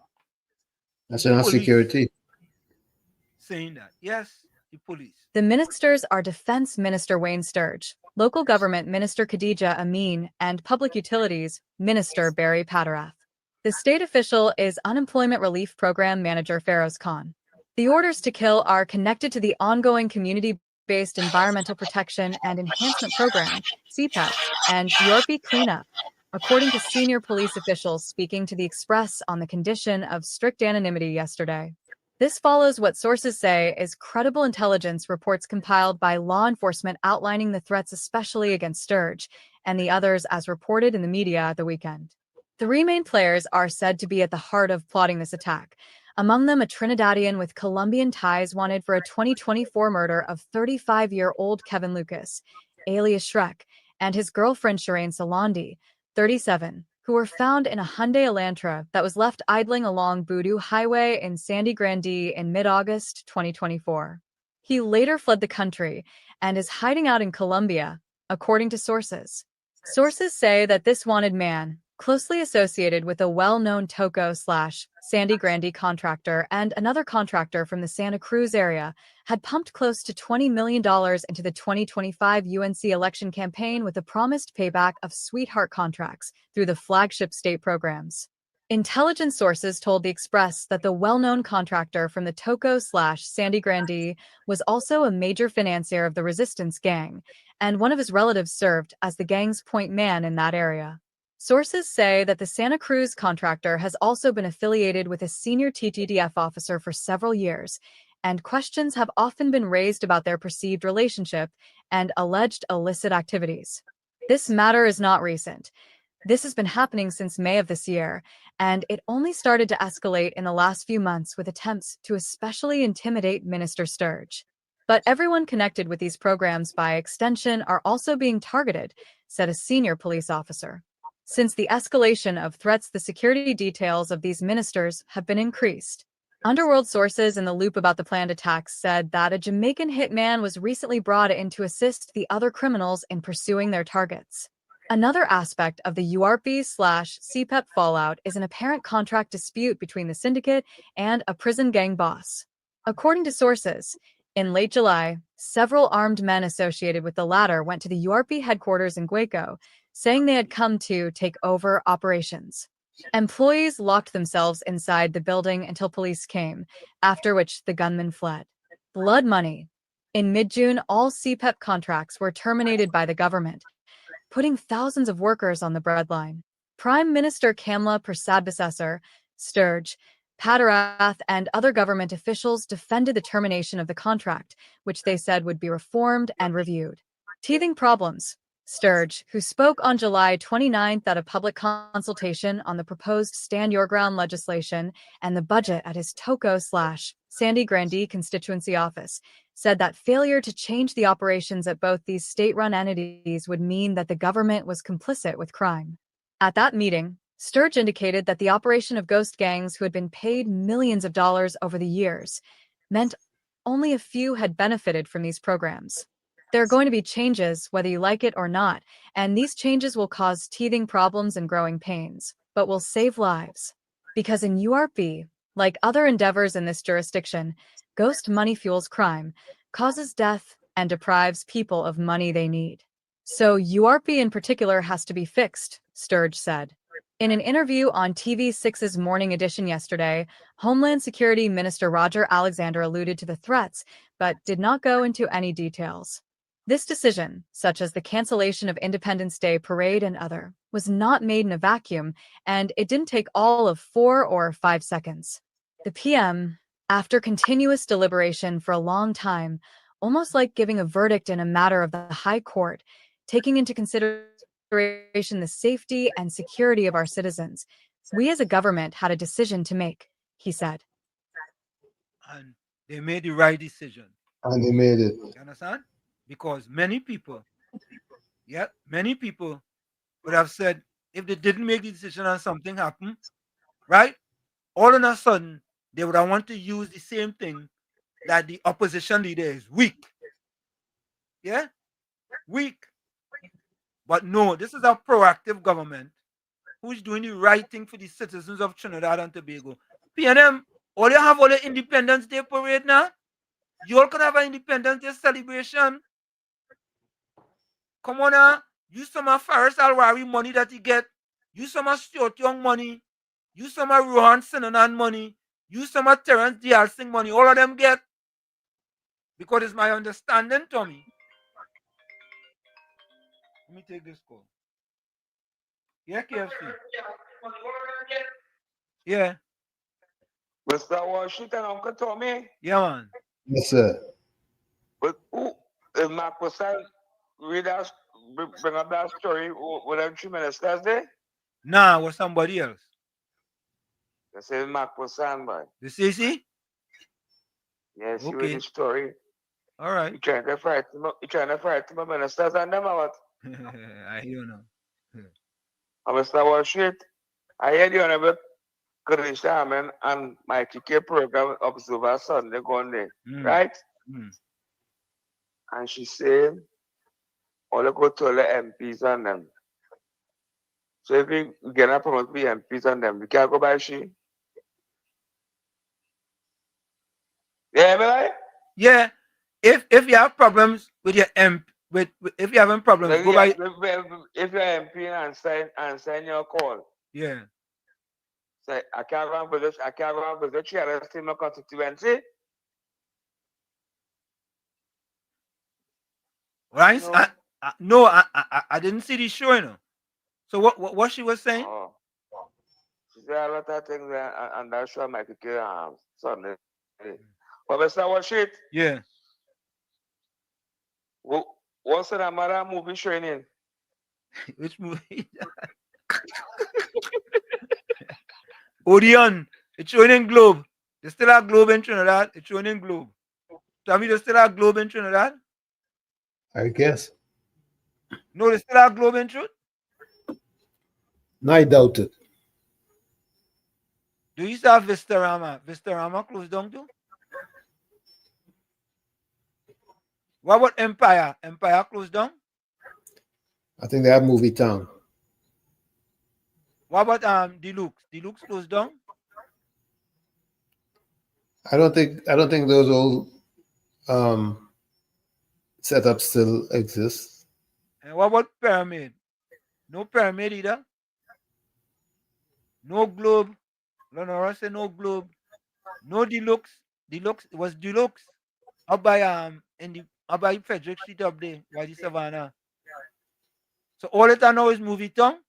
national police security. saying that. Yes, the police. The ministers are Defense Minister Wayne Sturge, Local Government Minister Khadija Amin, and Public Utilities Minister Barry Patterath. The state official is Unemployment Relief Program Manager Feroz Khan. The orders to kill are connected to the ongoing community-based Environmental Protection and Enhancement Program, CPEP, and URP cleanup, according to senior police officials speaking to the Express on the condition of strict anonymity yesterday. This follows what sources say is credible intelligence reports compiled by law enforcement outlining the threats especially against Sturge and the others as reported in the media at the weekend. 3 main players are said to be at the heart of plotting this attack. Among them, a Trinidadian with Colombian ties wanted for a 2024 murder of 35-year-old Kevin Lucas, alias Shrek, and his girlfriend Shireen Salandi, 37, who were found in a Hyundai Elantra that was left idling along Boodoo Highway in Sandy Grande in mid-August 2024. He later fled the country and is hiding out in Colombia, according to sources. Sources say that this wanted man, closely associated with a well-known Toco/Sandy Grande contractor and another contractor from the Santa Cruz area, had pumped close to $20 million into the 2025 UNC election campaign with the promised payback of sweetheart contracts through the flagship state programs. Intelligence sources told the Express that the well-known contractor from the Toco/Sandy Grande was also a major financier of the resistance gang, and one of his relatives served as the gang's point man in that area. Sources say that the Santa Cruz contractor has also been affiliated with a senior TTDF officer for several years, and questions have often been raised about their perceived relationship and alleged illicit activities. This matter is not recent. This has been happening since May of this year, and it only started to escalate in the last few months with attempts to especially intimidate Minister Sturge. But everyone connected with these programs by extension are also being targeted, said a senior police officer. Since the escalation of threats, the security details of these ministers have been increased. Underworld sources in the loop about the planned attacks said that a Jamaican hitman was recently brought in to assist the other criminals in pursuing their targets. Another aspect of the URP/CPEP fallout is an apparent contract dispute between the syndicate and a prison gang boss. According to sources, in late July, several armed men associated with the latter went to the URP headquarters in Guaco, saying they had come to take over operations. Employees locked themselves inside the building until police came, after which the gunmen fled. Blood money. In mid-June, all CPEP contracts were terminated by the government, putting thousands of workers on the breadline. Prime Minister Kamla Persad-Bissessar, Sturge, Patterath, and other government officials defended the termination of the contract, which they said would be reformed and reviewed. Teething problems. Sturge, who spoke on July 29th at a public consultation on the proposed Stand Your Ground legislation and the budget at his Toco/Sandy Grande constituency office, said that failure to change the operations at both these state-run entities would mean that the government was complicit with crime. At that meeting, Sturge indicated that the operation of ghost gangs who had been paid millions of dollars over the years meant only a few had benefited from these programs. There are going to be changes, whether you like it or not, and these changes will cause teething problems and growing pains, but will save lives. Because in URP, like other endeavors in this jurisdiction, ghost money fuels crime, causes death, and deprives people of money they need. So URP in particular has to be fixed, Sturge said. In an interview on TV6's Morning Edition yesterday, Homeland Security Minister Roger Alexander alluded to the threats, but did not go into any details. This decision, such as the cancellation of Independence Day parade and other, was not made in a vacuum, and it didn't take all of 4 or 5 seconds. The PM, after continuous deliberation for a long time, almost like giving a verdict in a matter of the High Court, taking into consideration the safety and security of our citizens, we as a government had a decision to make, he said. And they made the right decision. And they made it. You understand? Because many people would have said, if they didn't make the decision and something happened, right? All of a sudden, they would want to use the same thing that the opposition leader is weak. Yeah? Weak. But no, this is a proactive government who's doing the right thing for the citizens of Trinidad and Tobago. PNM, all you have all the Independence Day parade now. You all can have an Independence Day celebration. Come on now. Use some of Faris Alwari money that he get. Use some of Stuart Young money. Use some of Rohan Sinanan money. Use some of Terence Dial Singh money. All of them get. Because it's my understanding, Tommy. Let me take this call. Yeah, KFC. Yeah. Mr. Washington, Uncle Tommy. Yeah, man. Yes, sir. But who is Mark Posal read us bring up that story with them 3 ministers there? Nah, it was somebody else. They say Mark Posal, boy. The CC? Yes, he read Okay. the story. All right. He trying to fight my ministers and them or what? I hear now. Mr. Washington, I heard the Honorable Chris Sharman and my TK program Observer Sunday going there, right? And she said, all I go to all the MPs on them. So if we get a promote the MPs on them, we can't go by she. Yeah, right? Yeah. If you have problems with your MP, if you're having problems, Like go by. If you're MP and sign your call. Yeah. Say I can't run with this, I can't run with the chair in my constituency. Right? No, I didn't see the show, you know. So what she was saying? Oh. She said a lot of things and that show my TK Sunday. But Mr. Washit, Yeah. what's the Amara movie showing in? Which movie? Odeon. It's showing in Globe. They still have Globe in Trinidad. It's showing in Globe. Tell me they still have Globe in Trinidad? I guess. No, they still have Globe in Truth? No, I doubt it. Do you still have Vistarama? Vistarama closed down too? What about Empire? Empire closed down? I think they have Movie Town. What about Deluxe? Deluxe closed down? I don't think those old setups still exist. And what about Pyramid? No Pyramid either. No Globe. Lenora said no Globe. No Deluxe. Deluxe was Deluxe. Up by up by Frederick Street up there, by the Savannah. So all it now is Movie Town?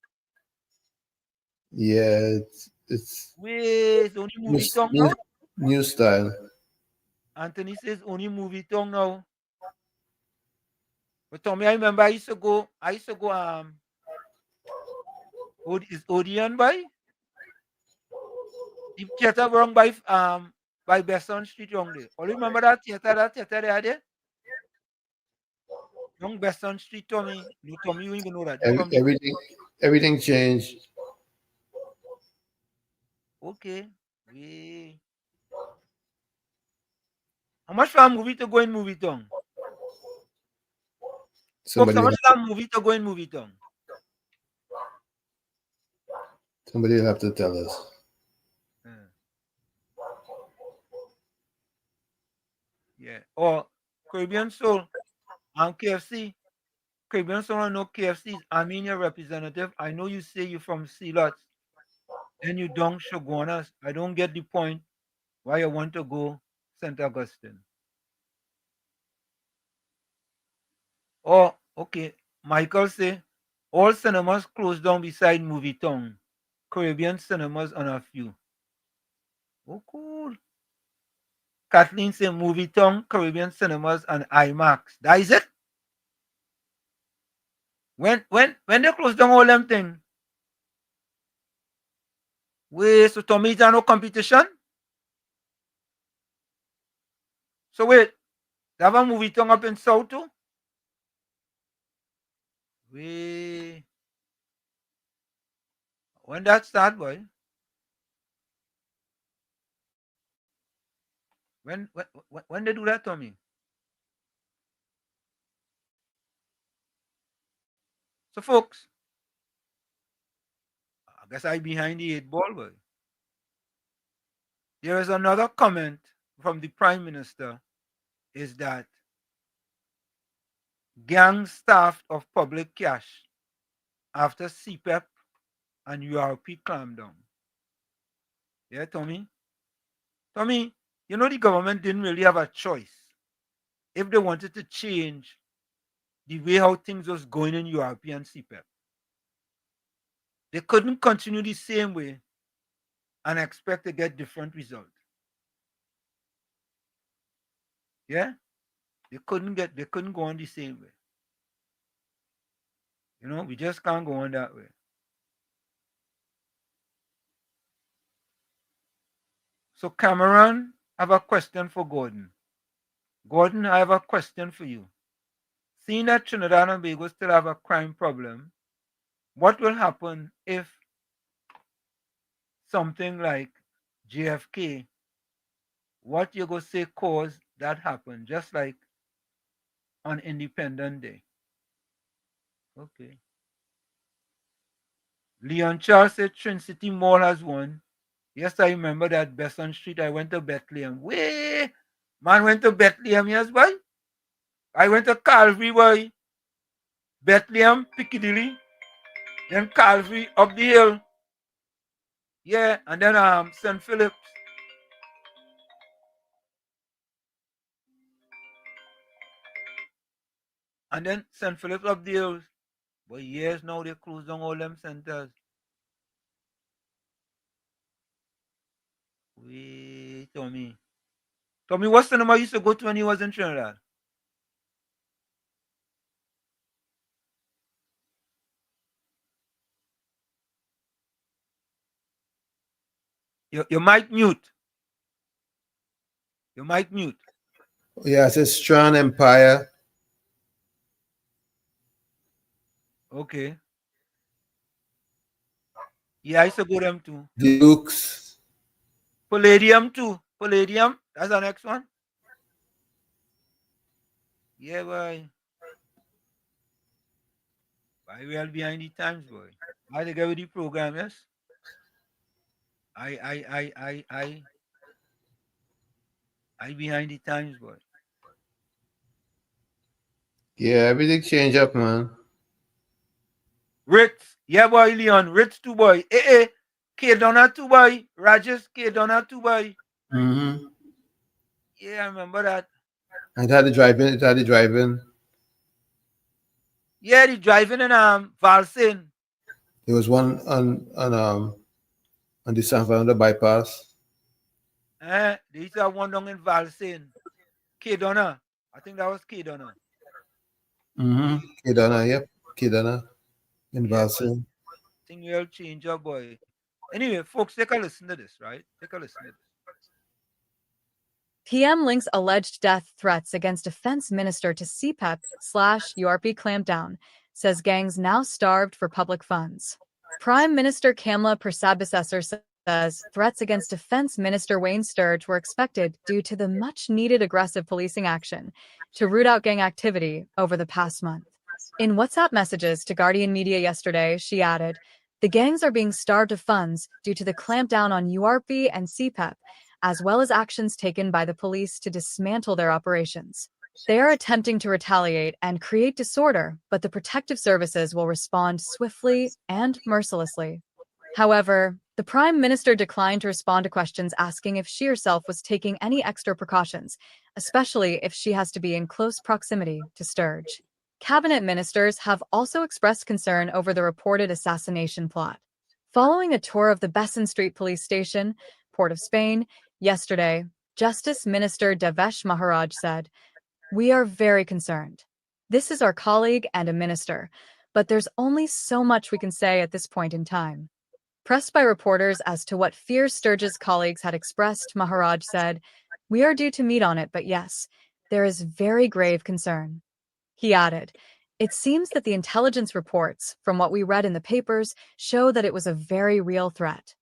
Yeah, it's Wait, only Movie Town now? new style. Anthony says only Movie Town now. But Tommy, I remember I used to go is Odeon by? The theater wrong by Besson Street wrong there. All you remember that theater there? Wrong Besson Street, Tommy. No, Tommy, you even know that. Everything changed. Okay. How much for a movie to go in Movie Town? Folks, how much for a movie to go in Movie Town? Somebody will have to tell us. Yeah. Or Caribbean Soul and KFC. Caribbean Soul and no KFC. I mean your representative. I know you say you're from Sealots and you don't Shogunas. I don't get the point why you want to go St. Augustine. Oh, okay. Michael say all cinemas closed down beside Movie Town. Caribbean cinemas on a few. Oh, cool. Kathleen say Movie Town, Caribbean cinemas, and IMAX. That is it. When they close down all them things. Wait, so Tommy is no competition? So wait, they have a Movie Town up in South too? Wait. When that start, boy? When they do that, Tommy? So, folks, I guess I behind the 8 ball, boy. There is another comment from the Prime Minister, is that gang starved of public cash after CPEP and URP clamped down. Yeah, Tommy? Tommy, you know the government didn't really have a choice if they wanted to change the way how things was going in URP and CPEP. They couldn't continue the same way and expect to get different results. Yeah? They couldn't go on the same way. You know, we just can't go on that way. So Cameron, I have a question for Gordon. Gordon, I have a question for you. Seeing that Trinidad and Tobago still have a crime problem, what will happen if something like JFK, what you go say caused that happen, just like on Independence Day? Okay. Leon Charles said Trinity Mall has one. Yes, I remember that Besson Street. I went to Bethlehem. Way, man went to Bethlehem, yes, boy. I went to Calvary, boy. Bethlehem, Piccadilly, then Calvary up the hill. Yeah, and then St. Philip's. And then St. Philip's up the hills. But years now they close down all them centers. Wait, Tommy. Tommy, what's the number you used to go to when you was in Trinidad? You might mute. You might mute. Yeah, it's a strong empire. Okay. Yeah, I used to go them too. Dukes. Palladium too. Palladium. That's the next one. Yeah, boy. I well behind the times, boy. I get with the program, yes. I behind the times, boy. Yeah, everything change up, man. Ritz, yeah, boy, Leon. Ritz too, boy. K Donna too, boy. Rajesh K Donna too, boy. Mm-hmm. Yeah, I remember that. It had the driving. It had the driving. Yeah, the driving in Valsin. There was one on the San Fernando bypass. They used to have one down in Valsin. K Donna. I think that was K Donna. Mm-hmm. Kedana, yep. Kedana in Valsin. Thing will change up, boy. Anyway, folks, take a listen to this, right? Take a listen to this. PM links alleged death threats against defense minister to CPEP/URP clampdown, says gangs now starved for public funds. Prime Minister Kamla Persad-Bissessar says threats against Defense Minister Wayne Sturge were expected due to the much-needed aggressive policing action to root out gang activity over the past month. In WhatsApp messages to Guardian Media yesterday, she added, "The gangs are being starved of funds due to the clampdown on URP and CPEP, as well as actions taken by the police to dismantle their operations. They are attempting to retaliate and create disorder, but the protective services will respond swiftly and mercilessly." However, the Prime Minister declined to respond to questions asking if she herself was taking any extra precautions, especially if she has to be in close proximity to Sturge. Cabinet ministers have also expressed concern over the reported assassination plot. Following a tour of the Besson Street Police Station, Port of Spain, yesterday, Justice Minister Devesh Maharaj said, "We are very concerned. This is our colleague and a minister, but there's only so much we can say at this point in time." Pressed by reporters as to what fears Sturge's colleagues had expressed, Maharaj said, "We are due to meet on it, but yes, there is very grave concern." He added, It seems that the intelligence reports, from what we read in the papers, show that it was a very real threat.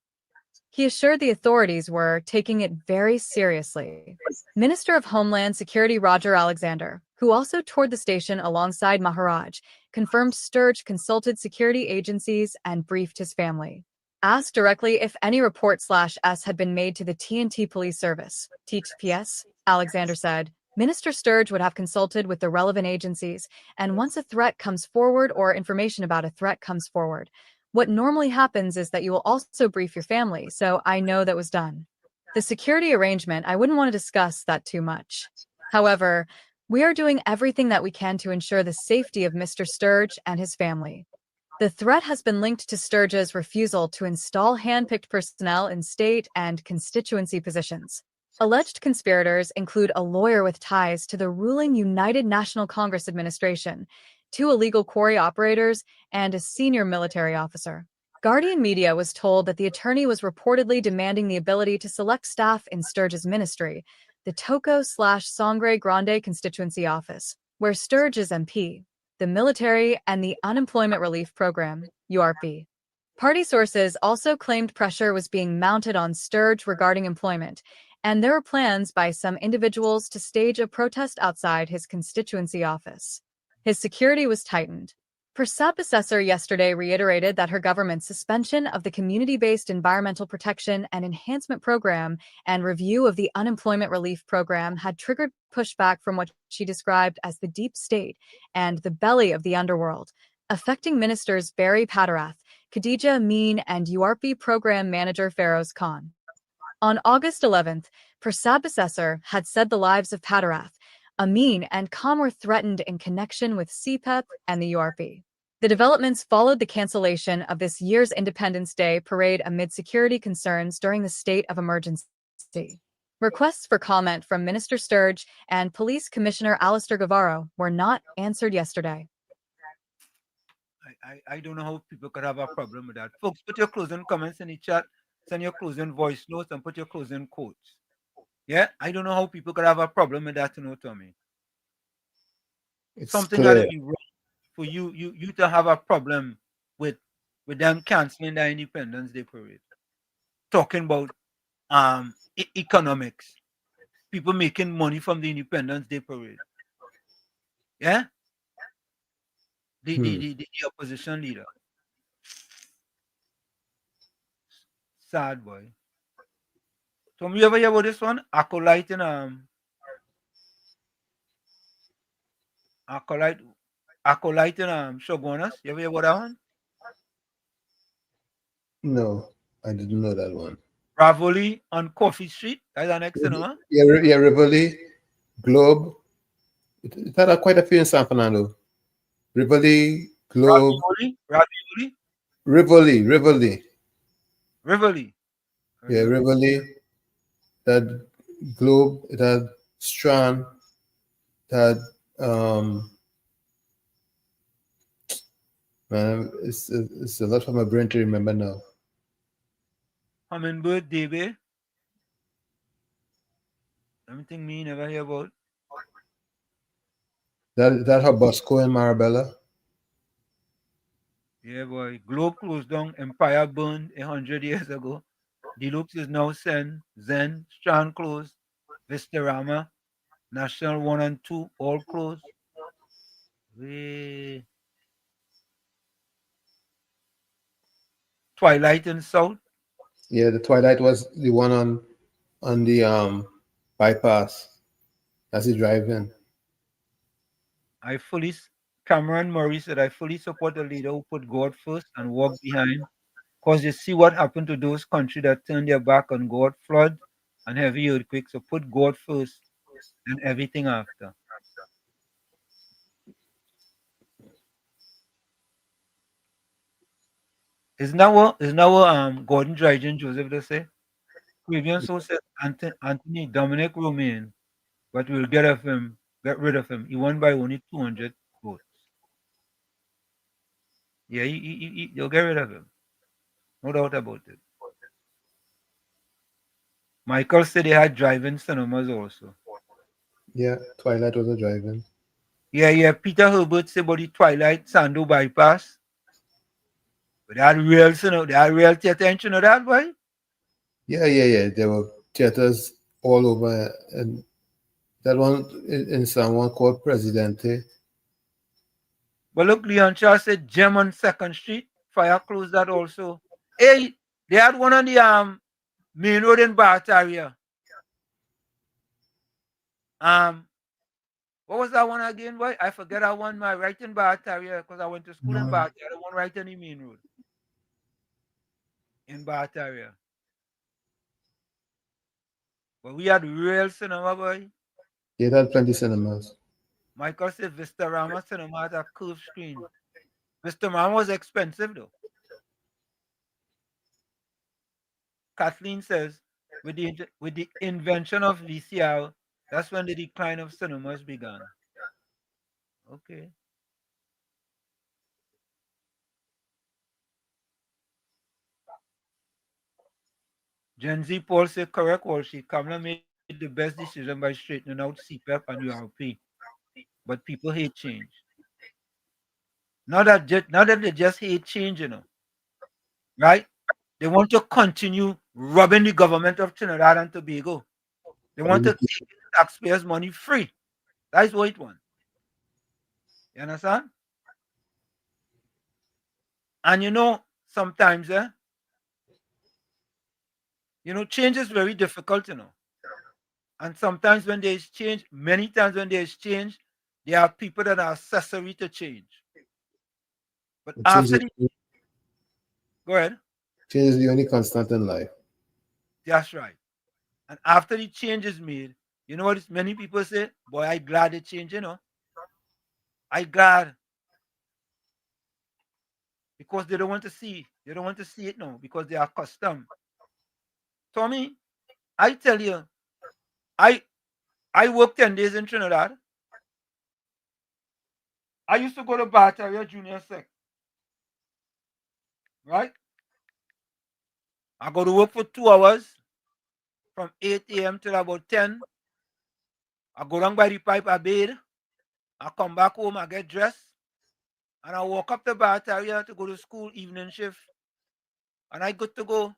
He assured the authorities were taking it very seriously. Minister of Homeland Security Roger Alexander, who also toured the station alongside Maharaj, confirmed Sturge consulted security agencies and briefed his family. Asked directly if any report/S had been made to the TNT Police Service, TPS, Alexander said, Minister Sturge would have consulted with the relevant agencies, and once a threat comes forward or information about a threat comes forward, what normally happens is that you will also brief your family, so I know that was done. The security arrangement, I wouldn't want to discuss that too much. However, we are doing everything that we can to ensure the safety of Mr. Sturge and his family. The threat has been linked to Sturge's refusal to install hand-picked personnel in state and constituency positions. Alleged conspirators include a lawyer with ties to the ruling United National Congress administration, 2 illegal quarry operators, and a senior military officer. Guardian Media was told that the attorney was reportedly demanding the ability to select staff in Sturge's ministry, the Toco/Sangre Grande constituency office, where Sturge is MP, the military, and the Unemployment Relief Program, URP. Party sources also claimed pressure was being mounted on Sturge regarding employment, and there were plans by some individuals to stage a protest outside his constituency office. His security was tightened. Persat Assessor yesterday reiterated that her government's suspension of the Community-Based Environmental Protection and Enhancement Program and review of the Unemployment Relief Program had triggered pushback from what she described as the deep state and the belly of the underworld, affecting Ministers Barry Patarath, Khadija Amin, and URP Program Manager Feroz Khan. On August 11th, Persat Assessor had said the lives of Patarath, Amin, and Khan were threatened in connection with CPEP and the URP. The developments followed the cancellation of this year's Independence Day parade amid security concerns during the state of emergency. Requests for comment from Minister Sturge and Police Commissioner Alistair Guevara were not answered yesterday. I don't know how people could have a problem with that. Folks, put your closing comments in the chat, send your closing voice notes, and put your closing quotes. Yeah, I don't know how people could have a problem with that, Tommy. It's something clear. that would be wrong for you to have a problem with them canceling the Independence Day parade. Talking about economics, people making money from the Independence Day parade. Yeah, the opposition leader. Sad boy. Tom, you ever hear about this one? Acolyte in Shogunas. You ever hear about that one? No, I didn't know that one. Ravoli on Coffee Street. That's our next cinema. Yeah, Rivoli, Globe. It had quite a few in San Fernando. Rivoli, Globe. Rivoli. Yeah, Rivoli. It had Globe. It had Strand. It had man, it's a lot for my brain to remember now. Hummingbird Day. Something me never hear about. That her Bosco and Marabella. Yeah, boy. Globe closed down. Empire burned 100 years ago. Deluxe is now Zen. Strand closed. Vistarama. National 1 and 2 all closed. Twilight in South. Yeah, the Twilight was the one on the bypass as you drive in. Cameron Murray said, I fully support a leader who put God first and walk behind. Because you see what happened to those countries that turned their back on God, flood and heavy earthquakes. So put God first and everything after. Isn't that what Gordon Dryden Joseph does say? Previous so said Anthony Dominic Romain, but we'll get rid of him. He won by only 200 votes. Yeah, you'll get rid of him. No doubt about it. Michael said they had drive-in cinemas also. Yeah, Twilight was a drive-in. Yeah. Peter Herbert said about the Twilight Sando bypass. But that real, that real attention to that, boy. Yeah. There were theaters all over, and that one in someone called Presidente. But look, Leon Charles said Gem on 2nd Street. Fire closed that also. Hey, they had one on the main road in Bath area. What was that one again, boy? I forget that one. My right in Bath area because I went to school in Bath. The other one right on the main road in Bath area. But we had real cinema, boy. It had plenty cinemas. Michael said Vista Rama cinema had a curved screen. Vista Rama was expensive though. Kathleen says, with the invention of VCR, that's when the decline of cinemas began. Okay. Gen Z Paul said, correct, Walshy. Kamala made the best decision by straightening out CPAP and URP. But people hate change. Not that they just hate change, right? They want to continue robbing the government of Trinidad and Tobago. They want to take taxpayers' money free. That's what it wants. You understand? And sometimes, change is very difficult, And sometimes when there is change, many times when there is change, there are people that are accessory to change. But after go ahead. Change is the only constant in life. That's right. And after the change is made, you know what many people say? Boy, I glad the change, I glad. Because they don't want to see. They don't want to see it now because they are accustomed. Tommy, I tell you, I worked 10 days in Trinidad. I used to go to Bath area junior sec. Right? I go to work for 2 hours from 8 a.m. till about 10. I go down by the pipe, I bathe. I come back home, I get dressed. And I walk up to Bath area to go to school evening shift. And I got to go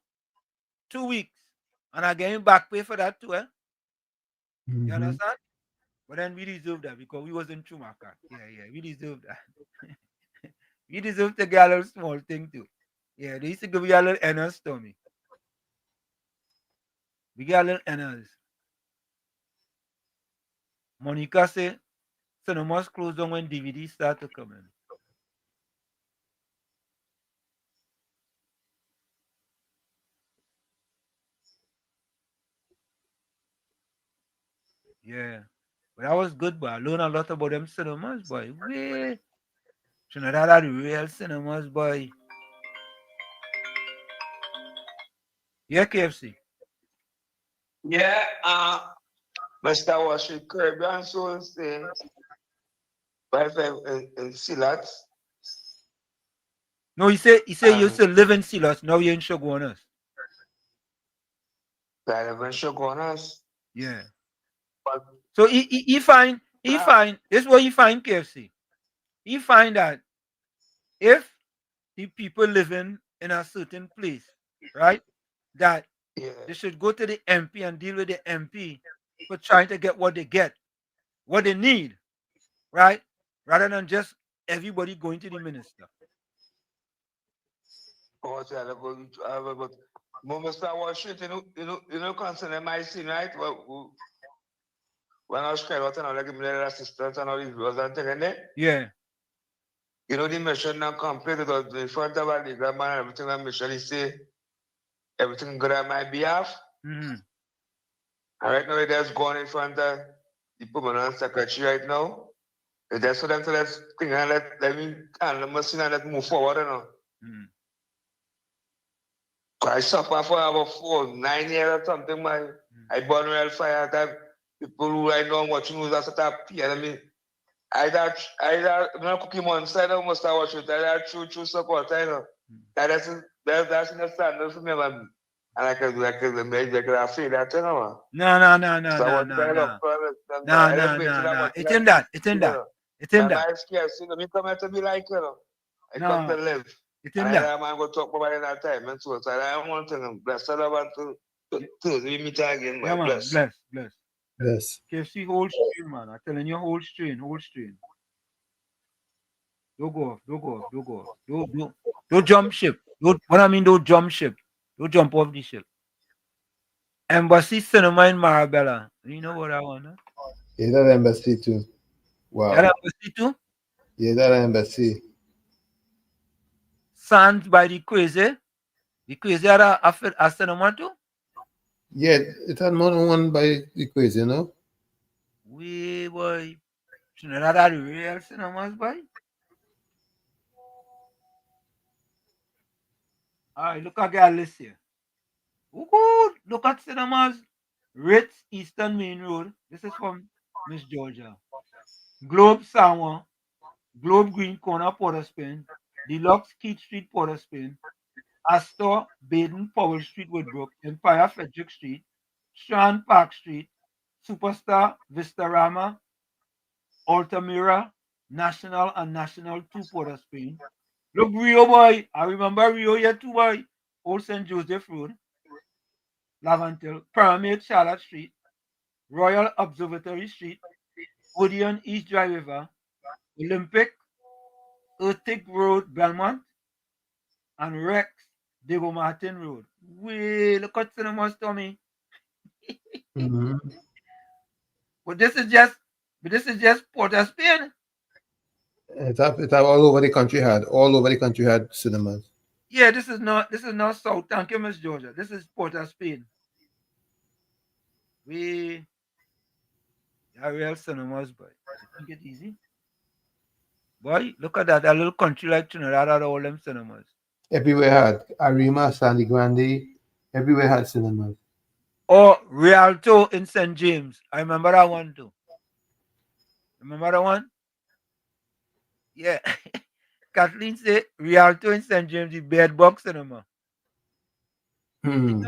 2 weeks. And I get back pay for that too, You understand? But then we deserve that because we was in Chumaka. Yeah, we deserve that. We deserve to get a little small thing too. Yeah, they used to give me a little NS, Tommy. We get a little NS. Monica said, cinemas close down when DVDs start to come in. Yeah. But that was good, boy. I learned a lot about them cinemas, boy. Way. Trinidad had real cinemas, boy. Yeah, KFC. Yeah, Mr. Washington Kirby and so say, wife in Silat. No, he said you used to live in Silas. Now you're in Shogunas. I live in Shogunas. Yeah. But so he find this is what he find KFC. He find that if the people living in a certain place, right, that they should go to the MP and deal with the MP for trying to get what they get, what they need, right, rather than just everybody going to the minister. Oh, but Mr. Washington, you know, concerning my scene, right? Well, when I was crying out and I like a middle assistant and all these was and thing, yeah. You know, the mission now complete with the front of the grandma and everything. The mission is say everything good on my behalf. Mm-hmm. And right now, it is going in front of the permanent secretary right now. It is for them to let me handle the machine and let move forward, Mm-hmm. I suffer for about 9 years or something. I burn real fire. That people who right now watching news that start I mean, I not cooking on side of must watch it. I true support. I know. That's the standard for me, man. And I can make I feel that, No. So No. It's in that. It's in My there. life scarce, you know, me come here to be like, you know. I No, come to live. it's in And there. I man go talk about it in that time. And so I don't want to bless. I don't want to meet again, Yeah, man. man. Bless. Bless. Yes. KFC, hold strain, man. I'm telling you, hold strain. Don't go off. Don't jump ship. Don't jump ship. Don't jump off the ship. Embassy Cinema in Marabella. You know what I want, huh? Yeah, that embassy too. Wow. That embassy too? Yeah, that embassy. Sands by the Crazy. The Crazy had a cinema too? Yeah, it had more than one by the quiz, you know? We boy. Trinidad had real cinemas, boy. Alright, look at our list here. Oh, good. Look at cinemas. Ritz Eastern Main Road. This is from Miss Georgia. Globe Samoa. Globe Green Corner, Port of Spain. Deluxe Keith Street, Port of Spain. Astor, Baden, Powell Street, Woodbrook. Empire, Frederick Street. Strand Park Street. Superstar, Vistarama. Altamira, National and National 2, Port of Spain. Look, Rio, boy. I remember Rio here too, boy. Old St. Joseph Road. Lavantil, Pyramid, Charlotte Street. Royal Observatory Street. Odeon, East Dry River. Olympic, Urtic Road, Belmont. And Rex, Diego Martin Road. Wait, look at cinemas, Tommy. Mm-hmm. But this is just Port of Spain. It have all over the country had cinemas. Yeah, this is not South. Thank you, Miss Georgia. This is Port of Spain. We are real cinemas, boy. You think it easy? Boy, look at that. A little country like Trinidad had all them cinemas. Everywhere had Arima, Sandy Grande, everywhere had cinemas. Or Rialto in St. James. I remember that one too. Remember that one? Yeah. Kathleen said Rialto in St. James, the Bed Box Cinema. Hmm.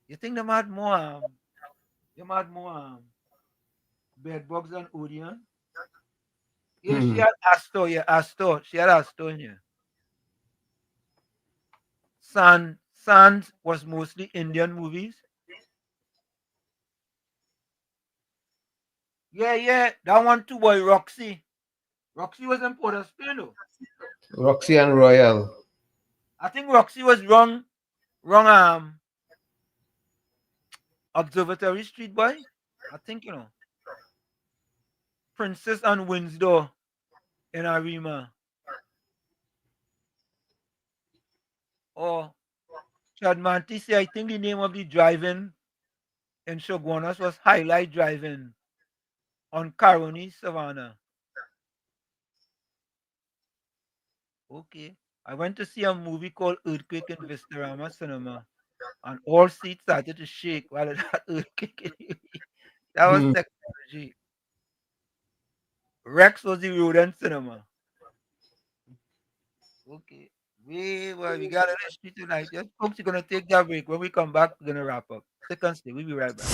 You think they had more Bed Bugs than Odeon? Yeah, she had Astor. Yeah, Astor. She had Astor in here. Sands was mostly Indian movies. Yeah. That one too, boy. Roxy. Roxy was in Port of Spain, though. Roxy and Royal. I think Roxy was wrong Observatory Street, boy. I think, Princess and Windsor in Arima. Or Chadmanti say, I think the name of the drive-in in Shoguanas was Highlight Drive-In on Caroni, Savannah. Okay. I went to see a movie called Earthquake in Vistarama Cinema, and all seats started to shake while it had earthquake. That was technology. Rex was the rodent cinema. Okay. We got a history tonight. Yes, folks, you're gonna take that break. When we come back, we're gonna wrap up. Stick and stay. We'll be right back.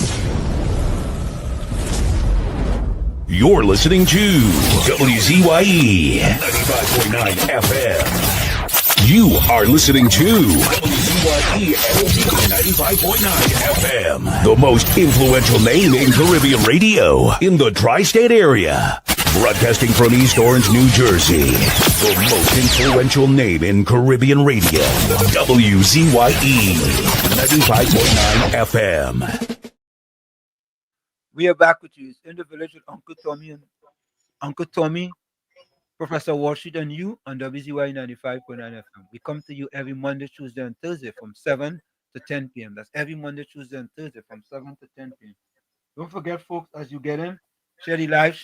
You're listening to WZYE 95.9 FM. You are listening to WZYE 95.9 FM, the most influential name in Caribbean radio in the tri-state area. Broadcasting from East Orange, New Jersey, the most influential name in Caribbean radio, WZYE 95.9 FM. We are back with you. It's in the village with Uncle Tommy, Professor Walsheet, and you on WZYE 95.9 FM. We come to you every Monday, Tuesday, and Thursday from 7 to 10 p.m. That's every Monday, Tuesday, and Thursday from 7 to 10 p.m. Don't forget, folks, as you get in, share the live,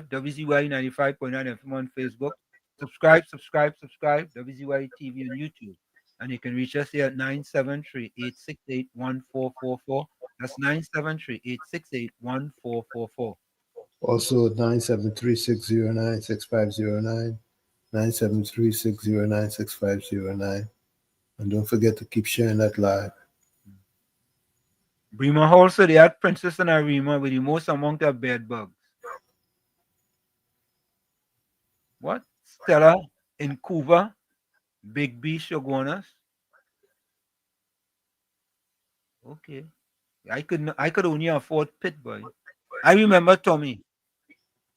WZYE 95.9 FM on Facebook. Subscribe, WZYE TV on YouTube. And you can reach us here at 973-868-1444. That's 973-868-1444. Also 973-609-6509, 973-609-6509. And don't forget to keep sharing that live. Bremer also, they had Princess and Arima with the most amount of bed bugs. What? Stella in Cuba. Big B Shogunas. Okay. I could only afford Pit Boy. I remember Tommy.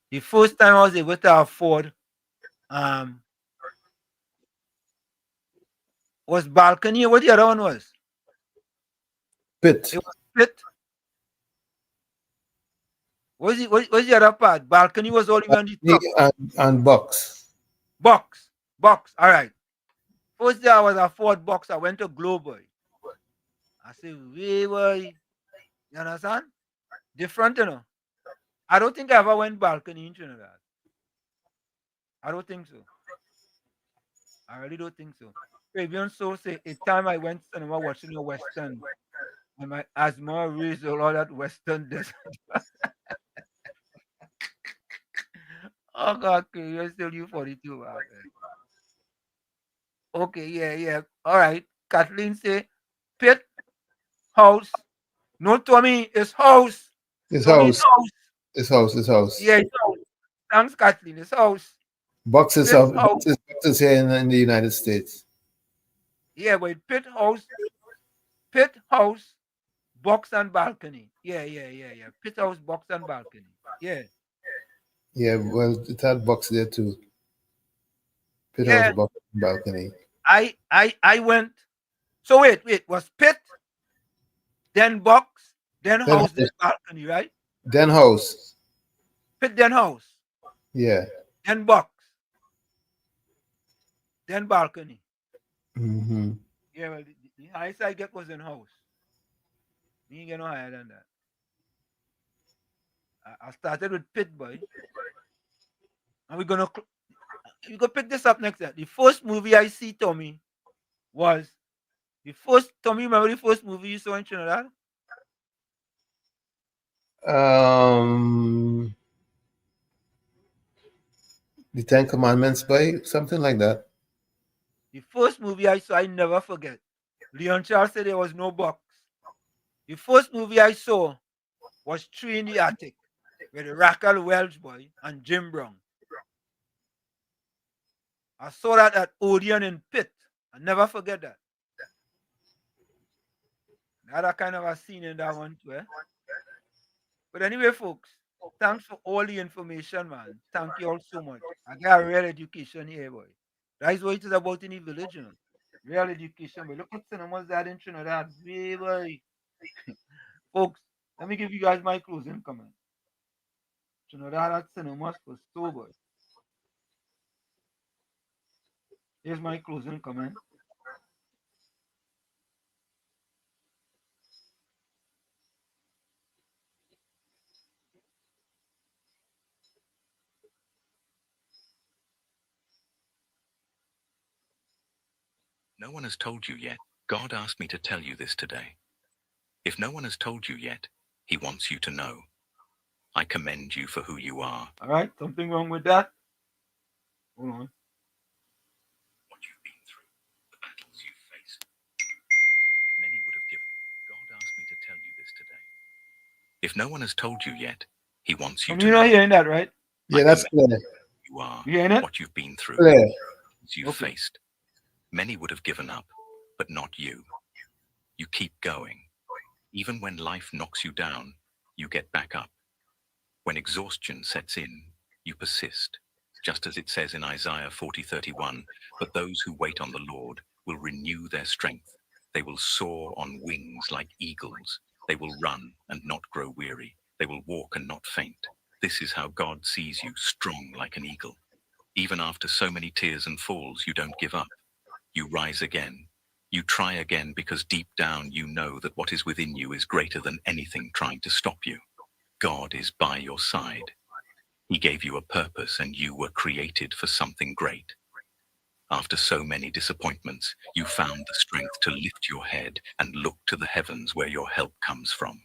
The first time I was able to afford was Balcony. What the other one was? Pit. It was Pit. What's the other part? Balcony was all on the top. And Box. Box. All right. First day I was afford Box. I went to Global. I said, way boy. You understand? Different, you know. I don't think I ever went Balcony in Trinidad. I don't think so. I really don't think so. Even so, say a time I went cinema watching a Western, and my asthma raised all that Western desert. Oh God, okay, you're still U42. Wow. Okay, yeah. All right. Kathleen say, Pit, house. No, Tommy, it's house. It's Tommy's house. It's house. It's house. Yeah, it's house. Thanks, Kathleen. It's house. Box is Pit house. house. Box is here in the United States. Yeah, but Pit house, box and balcony. Yeah. Pit house, box and balcony. Yeah. Yeah, well, it had Box there too. Pit Yeah. house, box, and balcony. I went. So wait, was Pit, then box, then house, then balcony, right? Then house. Pit, then house, Yeah. then box, then balcony. Mm-hmm. Yeah, well, the highest I get was in house. Me ain't get no higher than that. I started with Pit Boy, and we're gonna pick this up next time. The first movie I see, Tommy, was Tommy. Remember the first movie you saw in Trinidad? The Ten Commandments by something like that. The first movie I saw, I never forget. Leon Charles said there was no box. The first movie I saw was Three in the Attic with Raquel Welch boy and Jim Brown. I saw that at Odeon in Pitt. I never forget that. That kind of a scene in that one too. But anyway, folks, thanks for all the information, man. Thank you all so much. I got a real education here, boy. That's what it is about in the village, you know. Real education, but look at cinemas that in Trinidad, boy. Folks, let me give you guys my closing comment. Trinidad at cinemas for sober. Here's my closing comment. No one has told you yet. God asked me to tell you this today. If no one has told you yet, he wants you to know. I commend you for who you are. All right, something wrong with that? Hold on. What you've been through, the battles you've faced. Many would have given. God asked me to tell you this today. If no one has told you yet, he wants you to You're know. not hearing that, right? Yeah, that's clear. You are you hearing it? what you've been through, Clear. you've faced. Many would have given up, but not you. You keep going. Even when life knocks you down, you get back up. When exhaustion sets in, you persist. Just as it says in Isaiah 40:31, but those who wait on the Lord will renew their strength. They will soar on wings like eagles. They will run and not grow weary. They will walk and not faint. This is how God sees you, strong like an eagle. Even after so many tears and falls, you don't give up. You rise again. You try again because deep down you know that what is within you is greater than anything trying to stop you. God is by your side. He gave you a purpose and you were created for something great. After so many disappointments, you found the strength to lift your head and look to the heavens where your help comes from.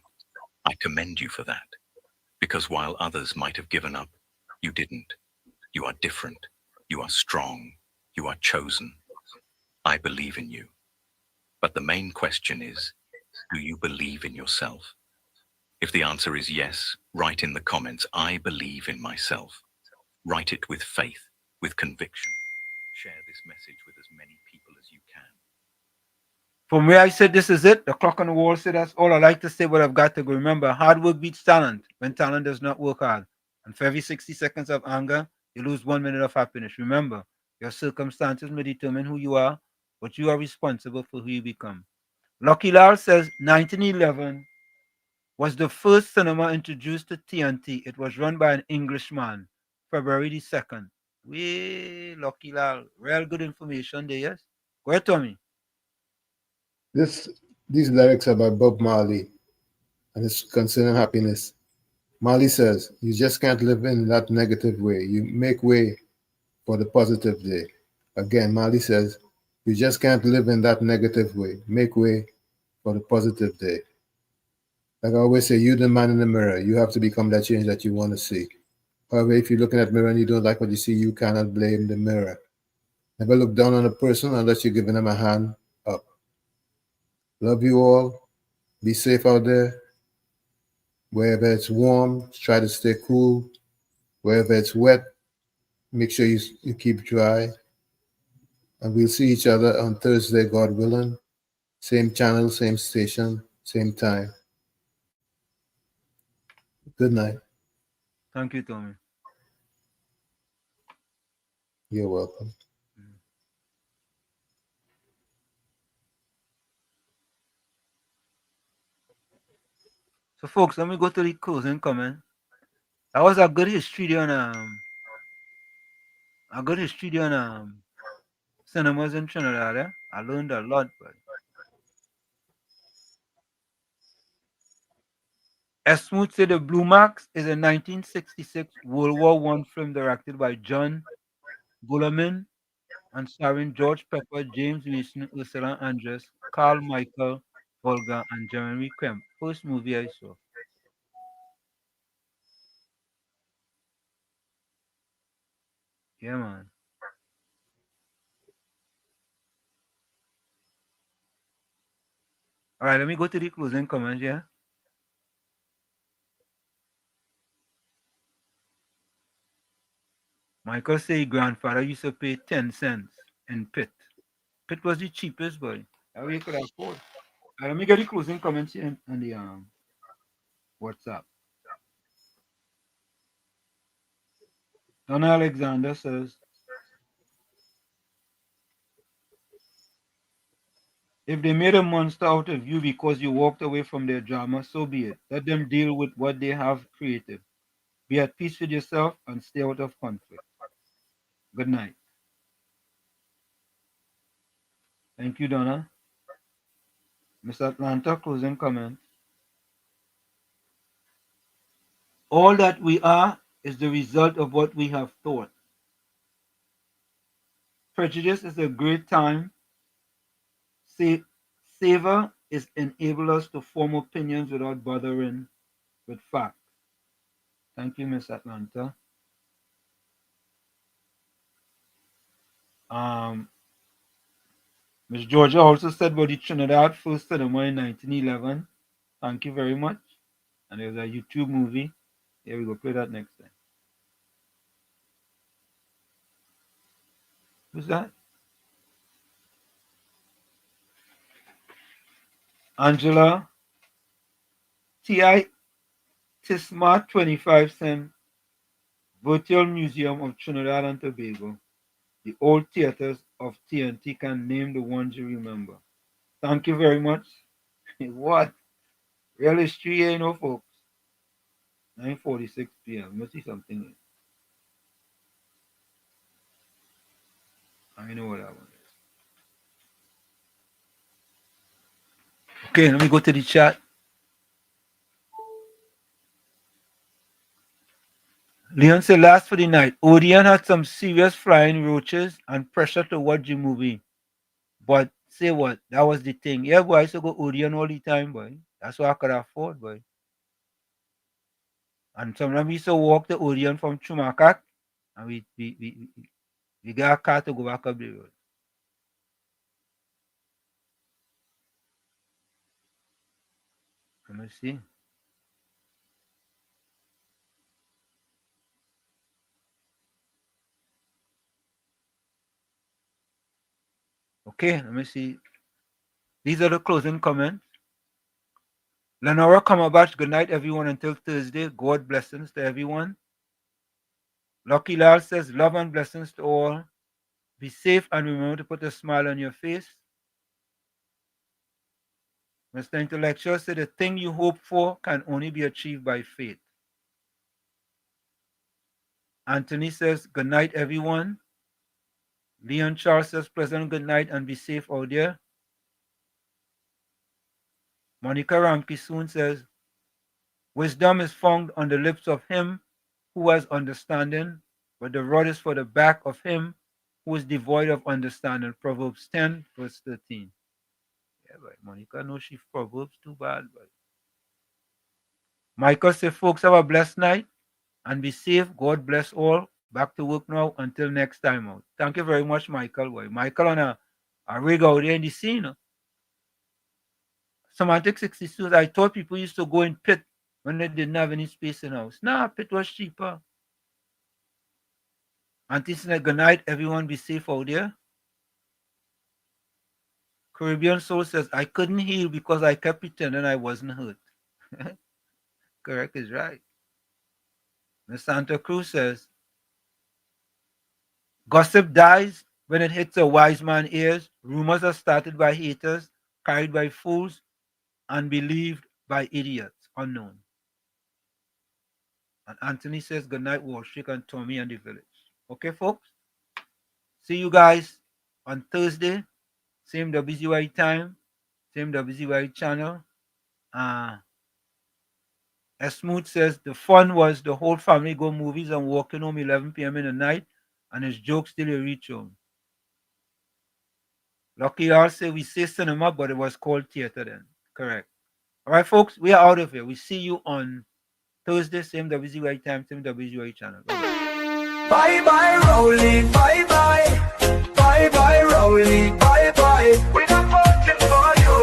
I commend you for that, because while others might have given up, you didn't. You are different. You are strong. You are chosen. I believe in you. But the main question is, do you believe in yourself? If the answer is yes, write in the comments, I believe in myself. Write it with faith. with conviction. Share this message with as many people as you can. From where I said this is it, the clock on the wall said that's all I like to say, but I've got to go. Remember, hard work beats talent when talent does not work hard. And for every 60 seconds of anger, you lose 1 minute of happiness. Remember, your circumstances may determine who you are, but you are responsible for who you become. Lucky Lal says 1911 was the first cinema introduced to TNT. It was run by an Englishman, February the 2nd. We Lucky Lal, real good information there, yes? Go ahead, Tommy. These lyrics are by Bob Marley, and it's concerning happiness. Marley says, "You just can't live in that negative way. You make way for the positive day." Again, Marley says, "You just can't live in that negative way. Make way for the positive day." Like I always say, you're the man in the mirror. You have to become that change that you want to see. However, if you're looking at the mirror and you don't like what you see, you cannot blame the mirror. Never look down on a person unless you're giving them a hand up. Love you all. Be safe out there. Wherever it's warm, try to stay cool. Wherever it's wet, make sure you keep dry. And we'll see each other on Thursday, God willing. Same channel, same station, same time. Good night. Thank you, Tommy. You're welcome. So, folks, let me go to the closing comment. That was a good history on cinemas in Trinidad. Eh? I learned a lot, but Esmoot said the Blue Max is a 1966 World War I film directed by John Bullerman and starring George Pepper, James Mason, Ursula Andress, Carl Michael Volga, and Jeremy Kemp. First movie I saw. Yeah, man. All right, let me go to the closing comments, yeah? Michael say grandfather used to pay 10 cents in pit. Pit was the cheapest, boy. That way you could afford. Let me get the closing comments here on the WhatsApp. Donna Alexander says, if they made a monster out of you because you walked away from their drama, so be it. Let them deal with what they have created. Be at peace with yourself and stay out of conflict. Good night. Thank you, Donna. Miss Atlanta, closing comment. All that we are is the result of what we have thought. Prejudice is a great time. Savor is enable us to form opinions without bothering with facts. Thank you, Miss Atlanta. Miss Georgia also said about the Trinidad first cinema in 1911. Thank you very much. And there's a YouTube movie. Here we go. Play that next time. Who's that? Angela T.I. Tisma 25 cent Virtual Museum of Trinidad and Tobago. The old theaters of TNT can name the ones you remember. Thank you very much. What? Real history, you know, folks. 9:46 p.m. Let's see something. I know what that one is. Okay, let me go to the chat. Leon said last for the night. Odeon had some serious flying roaches and pressure to watch the movie. But say what? That was the thing. Yeah, boy, I used to go Odeon all the time, boy. That's what I could afford, boy. And sometimes we used to walk the Odeon from Chumakak and we got a car to go back up the road. Let me see. Okay, let me see. These are the closing comments. Lenora Kamabash, good night, everyone, until Thursday. God blessings to everyone. Lucky Lal says, love and blessings to all. Be safe and remember to put a smile on your face. Mr. Intellectual said, the thing you hope for can only be achieved by faith. Anthony says, good night, everyone. Leon Charles says, pleasant good night and be safe out there. Monica Ramkisoon says, wisdom is found on the lips of him who has understanding, but the rod is for the back of him who is devoid of understanding. Proverbs 10, verse 13. Yeah, but Monica knows she Proverbs too bad. But Michael says, folks, have a blessed night and be safe. God bless all. Back to work now until next time out. Thank you very much, Michael. Boy. Michael on a rig out there in the scene. Semantic 62, I thought people used to go in pit when they didn't have any space in the house. Nah, pit was cheaper. Auntie said, good night, everyone, be safe out there. Caribbean Soul says, I couldn't heal because I kept pretending I wasn't hurt. Correct is right. Miss Santa Cruz says, gossip dies when it hits a wise man's ears. Rumors are started by haters, carried by fools, and believed by idiots, unknown. And Anthony says, good night, Walshik and Tommy and the village. Okay, folks? See you guys on Thursday. Same WZYE time, same WZYE channel. As Smooth says, the fun was the whole family go movies and walking home 11 p.m. in the night, and his jokes till you reach home. Lucky I'll say we say cinema, but it was called theater then. Correct. All right, folks, we are out of here. We see you on Thursday, same WZYE time, same WZYE channel. Bye bye, Rowley, bye bye. Bye bye, Rowley, bye bye. We're not voting for you.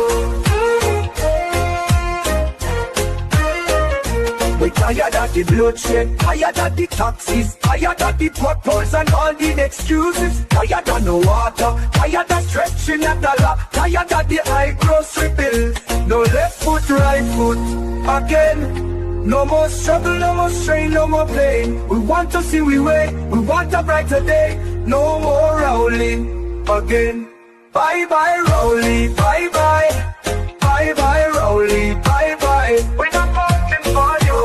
We're tired of the bloodshed, tired of the taxes, tired of the potholes and all the excuses. Tired of no water, tired of stretching at the law, tired of the high grocery bills. No left foot, right foot, again. No more struggle, no more strain, no more pain. We want to see we way, we want a brighter day. No more rolling again. Bye bye, Rowley, bye bye. Bye bye, Rowley, bye bye. We're not voting for you.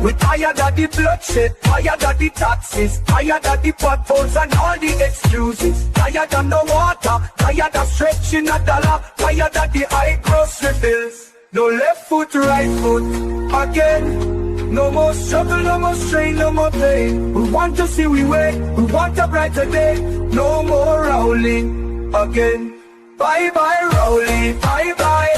We're tired of the bloodshed, tired of the taxes, tired of the potholes and all the excuses. Tired of no water, tired of stretching at the law, tired of the high grocery bills. No left foot, right foot, again. No more struggle, no more strain, no more pain. We want to see we way, we want a brighter day. No more rolling again. Bye bye, Rowley, bye bye.